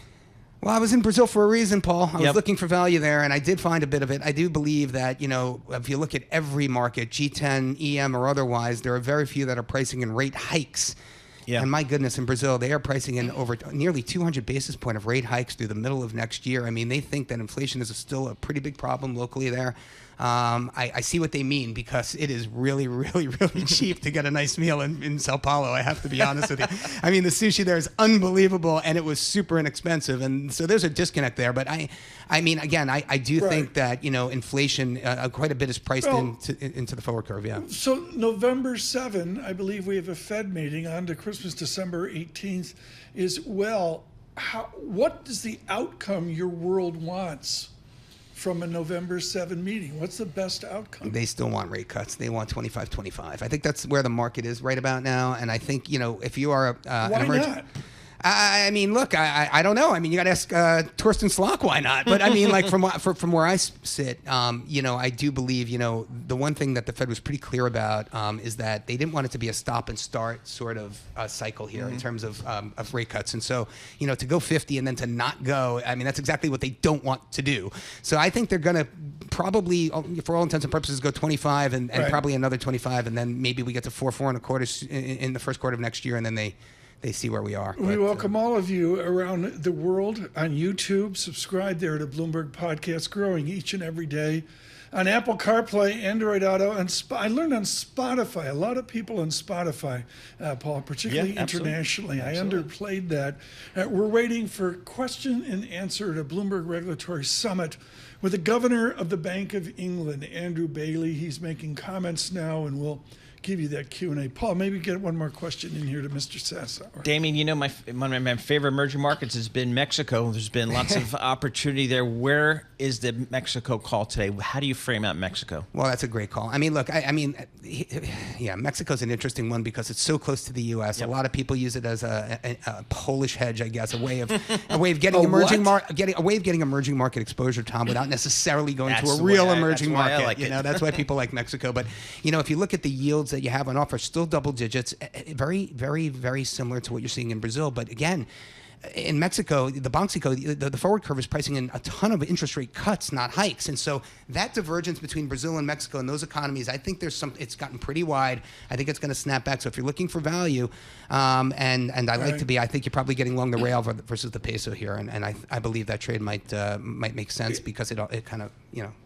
Speaker 6: Well, I was in Brazil for a reason, Paul. I was looking for value there, and I did find a bit of it. I do believe that, if you look at every market, G10, EM, or otherwise, there are very few that are pricing in rate hikes. Yeah. And my goodness, in Brazil, they are pricing in over nearly 200 basis point of rate hikes through the middle of next year. I mean, they think that inflation is still a pretty big problem locally there. I see what they mean, because it is really, really, really cheap to get a nice meal in Sao Paulo. I have to be honest with you. I mean, the sushi there is unbelievable, and it was super inexpensive. And so there's a disconnect there. But I mean, again, I do think that, inflation, quite a bit is priced into the forward curve. Yeah.
Speaker 2: So November 7, I believe we have a Fed meeting on to Christmas, December 18th what is the outcome your world wants from a November 7 meeting? What's the best outcome?
Speaker 6: They still want rate cuts. They want 25-25. I think that's where the market is right about now. And I think, if you are
Speaker 2: Why not?
Speaker 6: I mean, look, I don't know. I mean, you got to ask Torsten Slok why not. But I mean, like from where I sit, I do believe, the one thing that the Fed was pretty clear about is that they didn't want it to be a stop and start sort of cycle here in terms of rate cuts. And so, to go 50 and then to not go, I mean, that's exactly what they don't want to do. So I think they're going to probably, for all intents and purposes, go 25 and probably another 25, and then maybe we get to 4.25 in the first quarter of next year, and then they see where we are.
Speaker 2: We welcome all of you around the world on YouTube. Subscribe there to Bloomberg Podcast, growing each and every day. On Apple CarPlay, Android Auto, and I learned on Spotify. A lot of people on Spotify, Paul, particularly internationally. Absolutely. I underplayed that. We're waiting for question and answer at a Bloomberg Regulatory Summit with the Governor of the Bank of England, Andrew Bailey. He's making comments now, and we'll give you that Q&A. Paul, maybe get one more question in here to Mr. Sassower.
Speaker 3: Damien, one of my favorite emerging markets has been Mexico. There's been lots of opportunity there. Where is the Mexico call today? How do you frame out Mexico?
Speaker 6: Well, that's a great call. I mean, look, Mexico's an interesting one because it's so close to the U.S. A lot of people use it as a Polish hedge, I guess, a way of getting emerging market exposure, Tom, without necessarily going to a real emerging market.
Speaker 3: Like
Speaker 6: that's why people like Mexico. But if you look at the yields that you have on offer, still double digits, very, very, very similar to what you're seeing in Brazil. But again, in Mexico, the Banxico, the forward curve is pricing in a ton of interest rate cuts, not hikes. And so that divergence between Brazil and Mexico and those economies, I think it's gotten pretty wide. I think it's going to snap back. So if you're looking for value, and I think you're probably getting along the real versus the peso here. And I believe that trade might make sense because it kind of,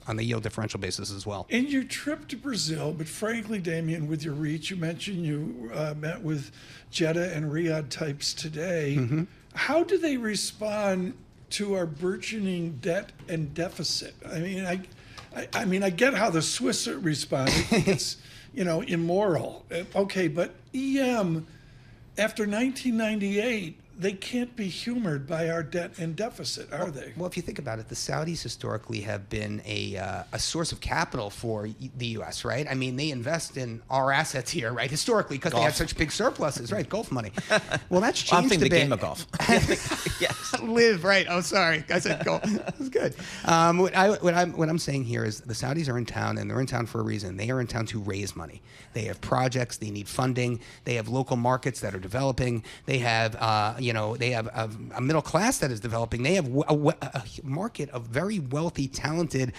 Speaker 6: on the yield differential basis as well.
Speaker 2: In your trip to Brazil, but frankly, Damien, with your reach, you mentioned you met with Jeddah and Riyadh types today. Mm-hmm. How do they respond to our burgeoning debt and deficit? I mean, I get how the Swiss respond. It's immoral. Okay, but EM after 1998, they can't be humored by our debt and deficit, are they?
Speaker 6: Well, if you think about it, the Saudis historically have been a source of capital for the U.S., right? I mean, they invest in our assets here, right? Historically, because they had such big surpluses, right? Golf money. Well, that's changed
Speaker 3: I'm thinking
Speaker 6: a bit.
Speaker 3: the game of golf.
Speaker 6: Yes. Live, right. Oh, sorry. I said golf. That's good. What I'm saying here is the Saudis are in town, and they're in town for a reason. They are in town to raise money. They have projects. They need funding. They have local markets that are developing. They have, they have a middle class that is developing. They have a market of very wealthy, talented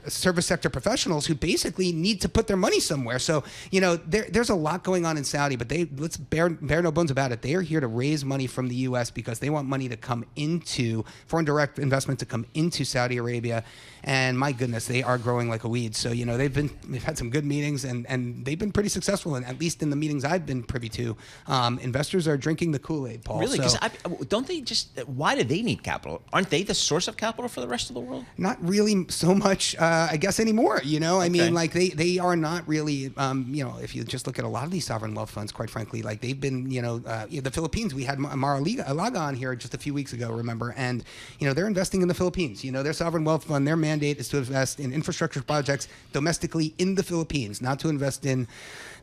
Speaker 6: service sector professionals who basically need to put their money somewhere. So, there's a lot going on in Saudi, but let's bear no bones about it. They are here to raise money from the U.S. because they want money to come into foreign direct investment to come into Saudi Arabia. And my goodness, they are growing like a weed. So, they've had some good meetings and they've been pretty successful. And at least in the meetings I've been privy to, investors are drinking the Kool-Aid, Paul.
Speaker 3: Really?
Speaker 6: So,
Speaker 3: Because don't they just? Why do they need capital? Aren't they the source of capital for the rest of the world?
Speaker 6: not really so much, I guess, anymore. I mean, like they are not really. If you just look at a lot of these sovereign wealth funds, quite frankly, like they've been. The Philippines. We had Mar-a-Lago on here just a few weeks ago, remember? And they're investing in the Philippines. Their sovereign wealth fund, their mandate is to invest in infrastructure projects domestically in the Philippines, not to invest in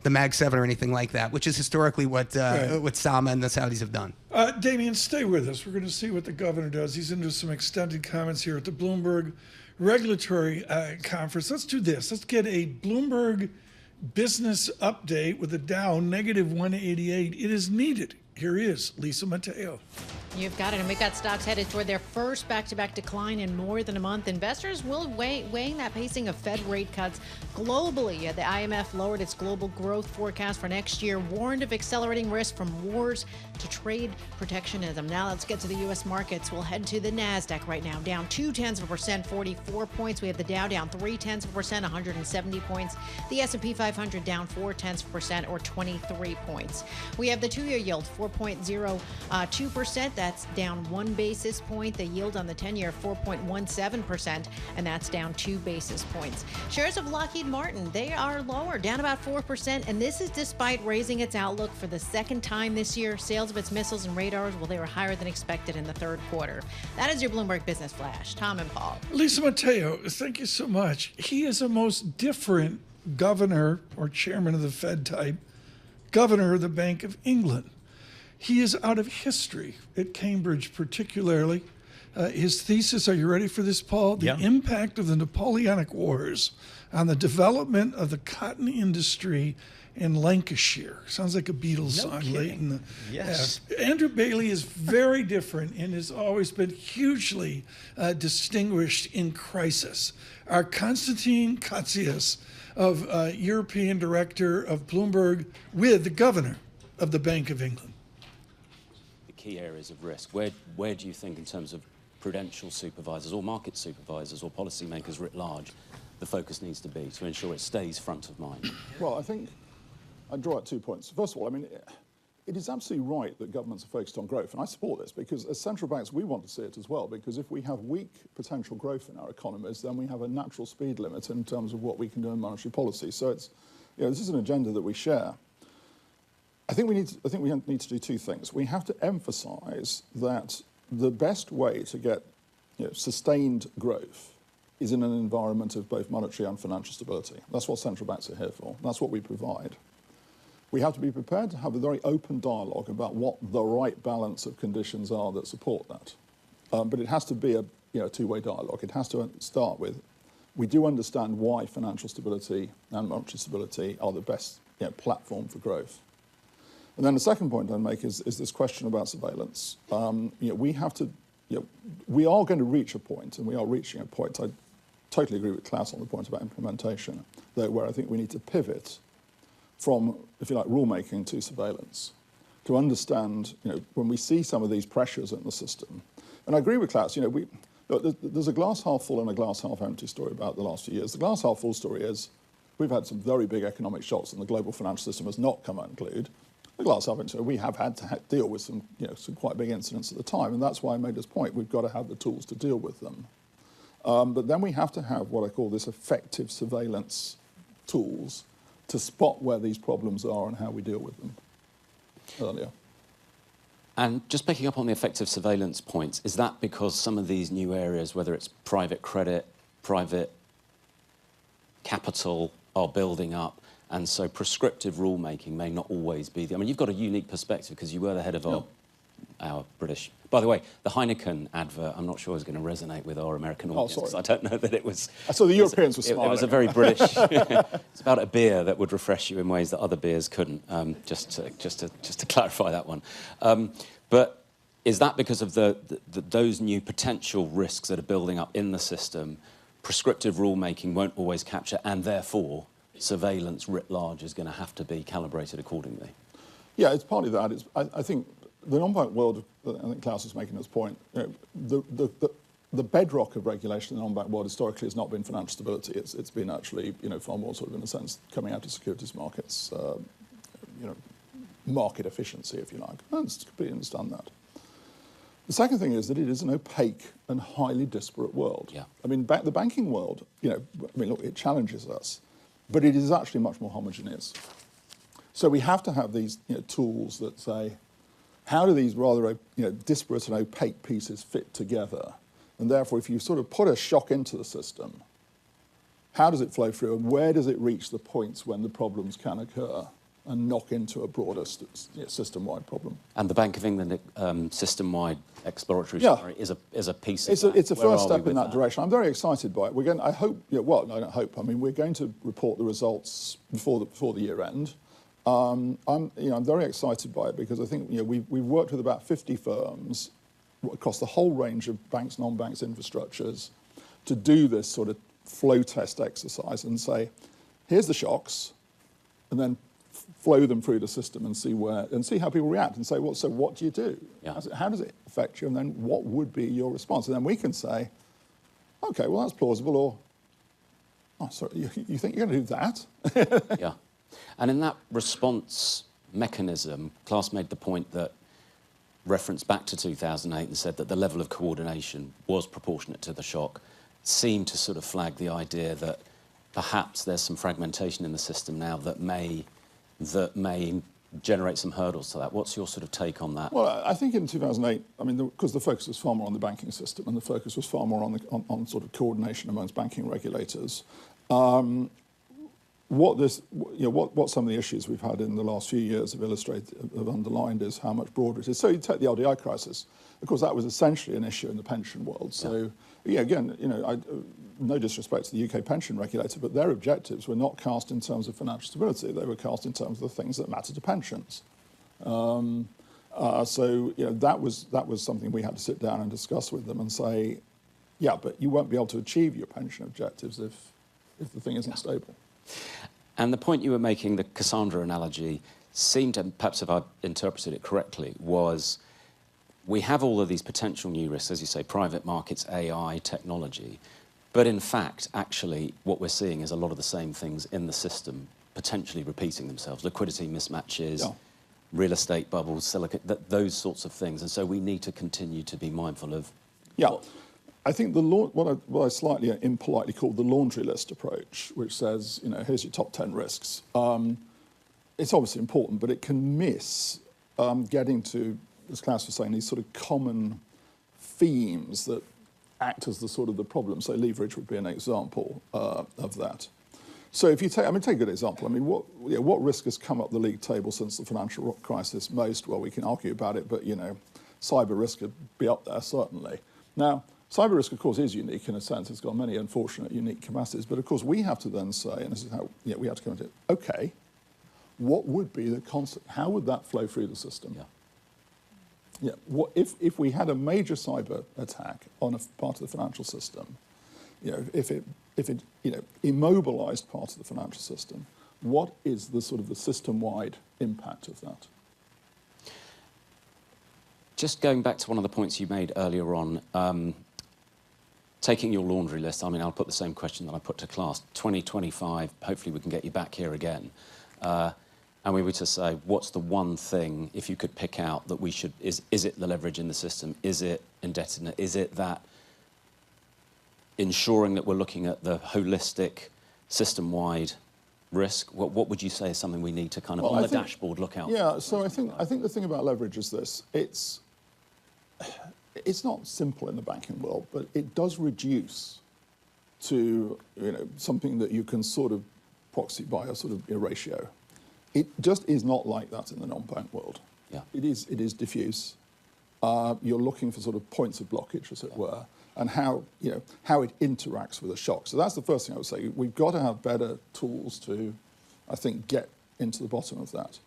Speaker 6: the Mag 7 or anything like that, which is historically what Salma and the Saudis have done.
Speaker 2: Damien, stay with us. We're going to see what the governor does. He's into some extended comments here at the Bloomberg Regulatory Conference. Let's do this. Let's get a Bloomberg business update with the Dow negative 188. It is needed. Here is Lisa Mateo.
Speaker 4: You've got it. And we've got stocks headed toward their first back-to-back decline in more than a month. Investors will weighing that pacing of Fed rate cuts globally. The IMF lowered its global growth forecast for next year, warned of accelerating risk from wars to trade protectionism. Now let's get to the U.S. markets. We'll head to the NASDAQ right now, down 0.2%, 44 points. We have the Dow down 0.3%, 170 points. The S&P 500 down 0.4%, or 23 points. We have the two-year yield, 4.02%. That's down 1 basis point. The yield on the 10-year, 4.17%, and that's down 2 basis points. Shares of Lockheed Martin, they are lower, down about 4%, and this is despite raising its outlook for the second time this year. Sales of its missiles and radars, well, they were higher than expected in the third quarter. That is your Bloomberg Business Flash. Tom and Paul.
Speaker 2: Lisa Mateo, thank you so much. He is a most different governor or chairman of the Fed type, governor of the Bank of England. He is out of history at Cambridge, particularly. His thesis, are you ready for this, Paul? The impact of the Napoleonic Wars on the development of the cotton industry in Lancashire. Sounds like a Beatles song late in the
Speaker 3: Yes.
Speaker 2: Andrew Bailey is very different and has always been hugely distinguished in crisis. Our Konstantin Katsias, European Director of Bloomberg, with the Governor of the Bank of England.
Speaker 10: Key areas of risk. Where do you think, in terms of prudential supervisors or market supervisors or policymakers writ large, the focus needs to be to ensure it stays front of mind?
Speaker 22: Well, I think I'd draw out 2 points. First of all, I mean, it is absolutely right that governments are focused on growth, and I support this because as central banks, we want to see it as well, because if we have weak potential growth in our economies, then we have a natural speed limit in terms of what we can do in monetary policy. So it's, this is an agenda that we share. I think we need to do 2 things. We have to emphasize that the best way to get sustained growth is in an environment of both monetary and financial stability. That's what central banks are here for. That's what we provide. We have to be prepared to have a very open dialogue about what the right balance of conditions are that support that. But it has to be a two-way dialogue. It has to start with, we do understand why financial stability and monetary stability are the best platform for growth. And then the second point I'd make is this question about surveillance. We have to, we are going to reach a point, and we are reaching a point. I totally agree with Klaus on the point about implementation, though, where I think we need to pivot from, if you like, rulemaking to surveillance, to understand, when we see some of these pressures in the system. And I agree with Klaus. There's a glass half full and a glass half empty story about the last few years. The glass half full story is we've had some very big economic shocks, and the global financial system has not come unglued. The glass half empty, we have had to deal with some quite big incidents at the time, and that's why I made this point. We've got to have the tools to deal with them. But then we have to have what I call this effective surveillance tools to spot where these problems are and how we deal with them earlier.
Speaker 10: And just picking up on the effective surveillance points, is that because some of these new areas, whether it's private credit, private capital, are building up, and so prescriptive rulemaking may not always be I mean, you've got a unique perspective because you were the head of our British... By the way, the Heineken advert, I'm not sure is going to resonate with our American audience. I don't know that it was...
Speaker 22: So the Europeans were smiling.
Speaker 10: It was a very British... It's about a beer that would refresh you in ways that other beers couldn't, just to clarify that one. But is that because of those new potential risks that are building up in the system, prescriptive rulemaking won't always capture, and therefore surveillance writ large is going to have to be calibrated accordingly?
Speaker 22: Yeah, it's partly that. I think the non-bank world, I think Klaus is making this point, the bedrock of regulation in the non-bank world historically has not been financial stability. It's been actually, far more sort of, in a sense, coming out of securities markets, market efficiency, if you like. I completely understand that. The second thing is that it is an opaque and highly disparate world.
Speaker 10: Yeah.
Speaker 22: I mean, the banking world, look, it challenges us, but it is actually much more homogeneous. So we have to have these tools that say, how do these rather disparate and opaque pieces fit together? And therefore, if you sort of put a shock into the system, how does it flow through, and where does it reach the points when the problems can occur and knock into a broader system-wide problem?
Speaker 10: And the Bank of England system-wide exploratory scenario is a piece of that.
Speaker 22: It's a first step in that direction. I'm very excited by it. We're going. I hope. I don't hope. I mean, we're going to report the results before the year end. I'm very excited by it because I think we've worked with about 50 firms across the whole range of banks, non-banks, infrastructures to do this sort of flow test exercise and say, here's the shocks, and then flow them through the system and see how people react and say, well, so what do you do? Yeah. How does it affect you? And then what would be your response? And then we can say, okay, well, that's plausible, or, oh, sorry, you think you're going to do that?
Speaker 10: Yeah. And in that response mechanism, Klaas made the point that referenced back to 2008 and said that the level of coordination was proportionate to the shock, seemed to sort of flag the idea that perhaps there's some fragmentation in the system now that may generate some hurdles to that. What's your sort of take on that?
Speaker 22: Well, I think in 2008, I mean, because the focus was far more on the banking system and the focus was far more on sort of coordination amongst banking regulators. What some of the issues we've had in the last few years have underlined is how much broader it is. So you take the LDI crisis. Of course, that was essentially an issue in the pension world. So, again, no disrespect to the UK pension regulator, but their objectives were not cast in terms of financial stability. They were cast in terms of the things that matter to pensions. So, that was something we had to sit down and discuss with them and say, yeah, but you won't be able to achieve your pension objectives if the thing isn't stable.
Speaker 10: And the point you were making, the Cassandra analogy, seemed to, perhaps if I interpreted it correctly, was we have all of these potential new risks, as you say, private markets, AI, technology, but in fact, actually, what we're seeing is a lot of the same things in the system potentially repeating themselves. Liquidity mismatches, real estate bubbles, silicon, those sorts of things. And so we need to continue to be mindful of...
Speaker 22: Yeah. I think what I slightly impolitely call the laundry list approach, which says, here's your top 10 risks. It's obviously important, but it can miss getting to, as Klaas was saying, these sort of common themes that act as the sort of the problem. So leverage would be an example of that. So if you take a good example. I mean, what risk has come up the league table since the financial crisis most? Well, we can argue about it, but cyber risk could be up there certainly. Now, cyber risk, of course, is unique in a sense. It's got many unfortunate, unique capacities. But, of course, we have to then say, and this is how we have to come into it, okay, what would be the concept? How would that flow through the system? Yeah. What if we had a major cyber attack on a part of the financial system, if it immobilized part of the financial system, what is the sort of the system-wide impact of that?
Speaker 10: Just going back to one of the points you made earlier on, taking your laundry list, I mean, I'll put the same question that I put to Klaas. 2025, hopefully we can get you back here again. And we were to say, what's the one thing, if you could pick out, that we should, is it the leverage in the system? Is it indebtedness? Is it that ensuring that we're looking at the holistic, system-wide risk? What would you say is something we need to kind of, on the dashboard, look out for?
Speaker 22: Yeah, so I think the thing about leverage is this. It's not simple in the banking world, but it does reduce to something that you can sort of proxy by a sort of a ratio. It just is not like that in the non-bank world.
Speaker 10: Yeah.
Speaker 22: It is diffuse. You're looking for sort of points of blockage, as it were, and how it interacts with a shock. So that's the first thing I would say. We've got to have better tools to, I think, get into the bottom of that.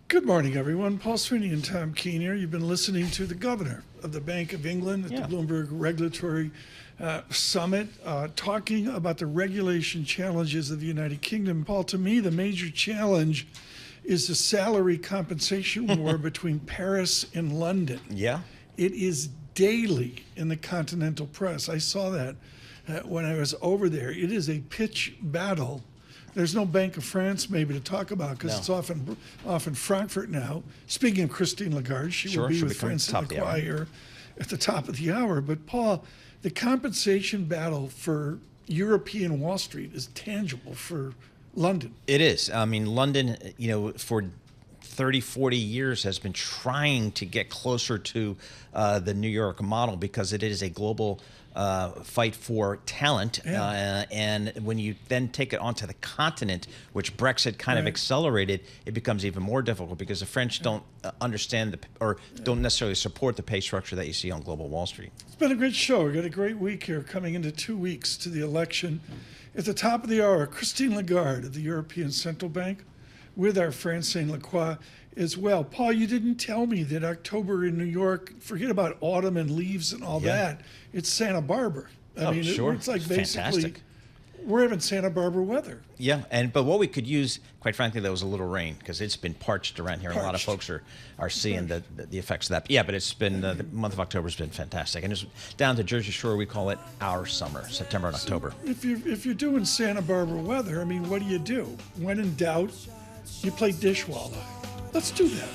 Speaker 2: Good morning, everyone. Paul Sweeney and Tom Keene here. You've been listening to the governor of the Bank of England at the Bloomberg Regulatory Summit, talking about the regulation challenges of the United Kingdom. Paul, to me, the major challenge is the salary compensation war between Paris and London.
Speaker 3: Yeah.
Speaker 2: It is daily in the continental press. I saw that when I was over there. It is a pitch battle There's no Bank of France maybe to talk about because it's often Frankfurt now. Speaking of Christine Lagarde, she will be with Francine Lacroix here at the top of the hour. But Paul, the compensation battle for European Wall Street is tangible for London.
Speaker 3: It is. I mean, London, for 30, 40 years has been trying to get closer to the New York model because it is a global fight for talent. And when you then take it onto the continent, which Brexit kind of accelerated, it becomes even more difficult because the French don't understand or don't necessarily support the pay structure that you see on global Wall Street.
Speaker 2: It's been a great show. We've got a great week here coming into 2 weeks to the election. At the top of the hour, Christine Lagarde of the European Central Bank with our Francine Lacroix as well. Paul, you didn't tell me that October in New York, forget about autumn and leaves and all that, it's Santa Barbara. I mean, it's like basically we're having Santa Barbara weather.
Speaker 3: Yeah, but what we could use, quite frankly, that was a little rain because it's been parched around here. And a lot of folks are seeing the effects of that. Yeah, but it's been, the month of October has been fantastic. And it's down to Jersey Shore, we call it our summer, September and October.
Speaker 2: If you're doing Santa Barbara weather, I mean, what do? When in doubt, you play Dishwalla. Let's do that.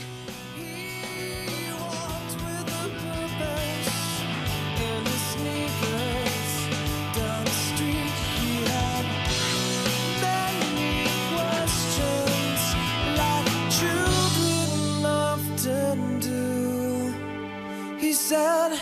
Speaker 11: He said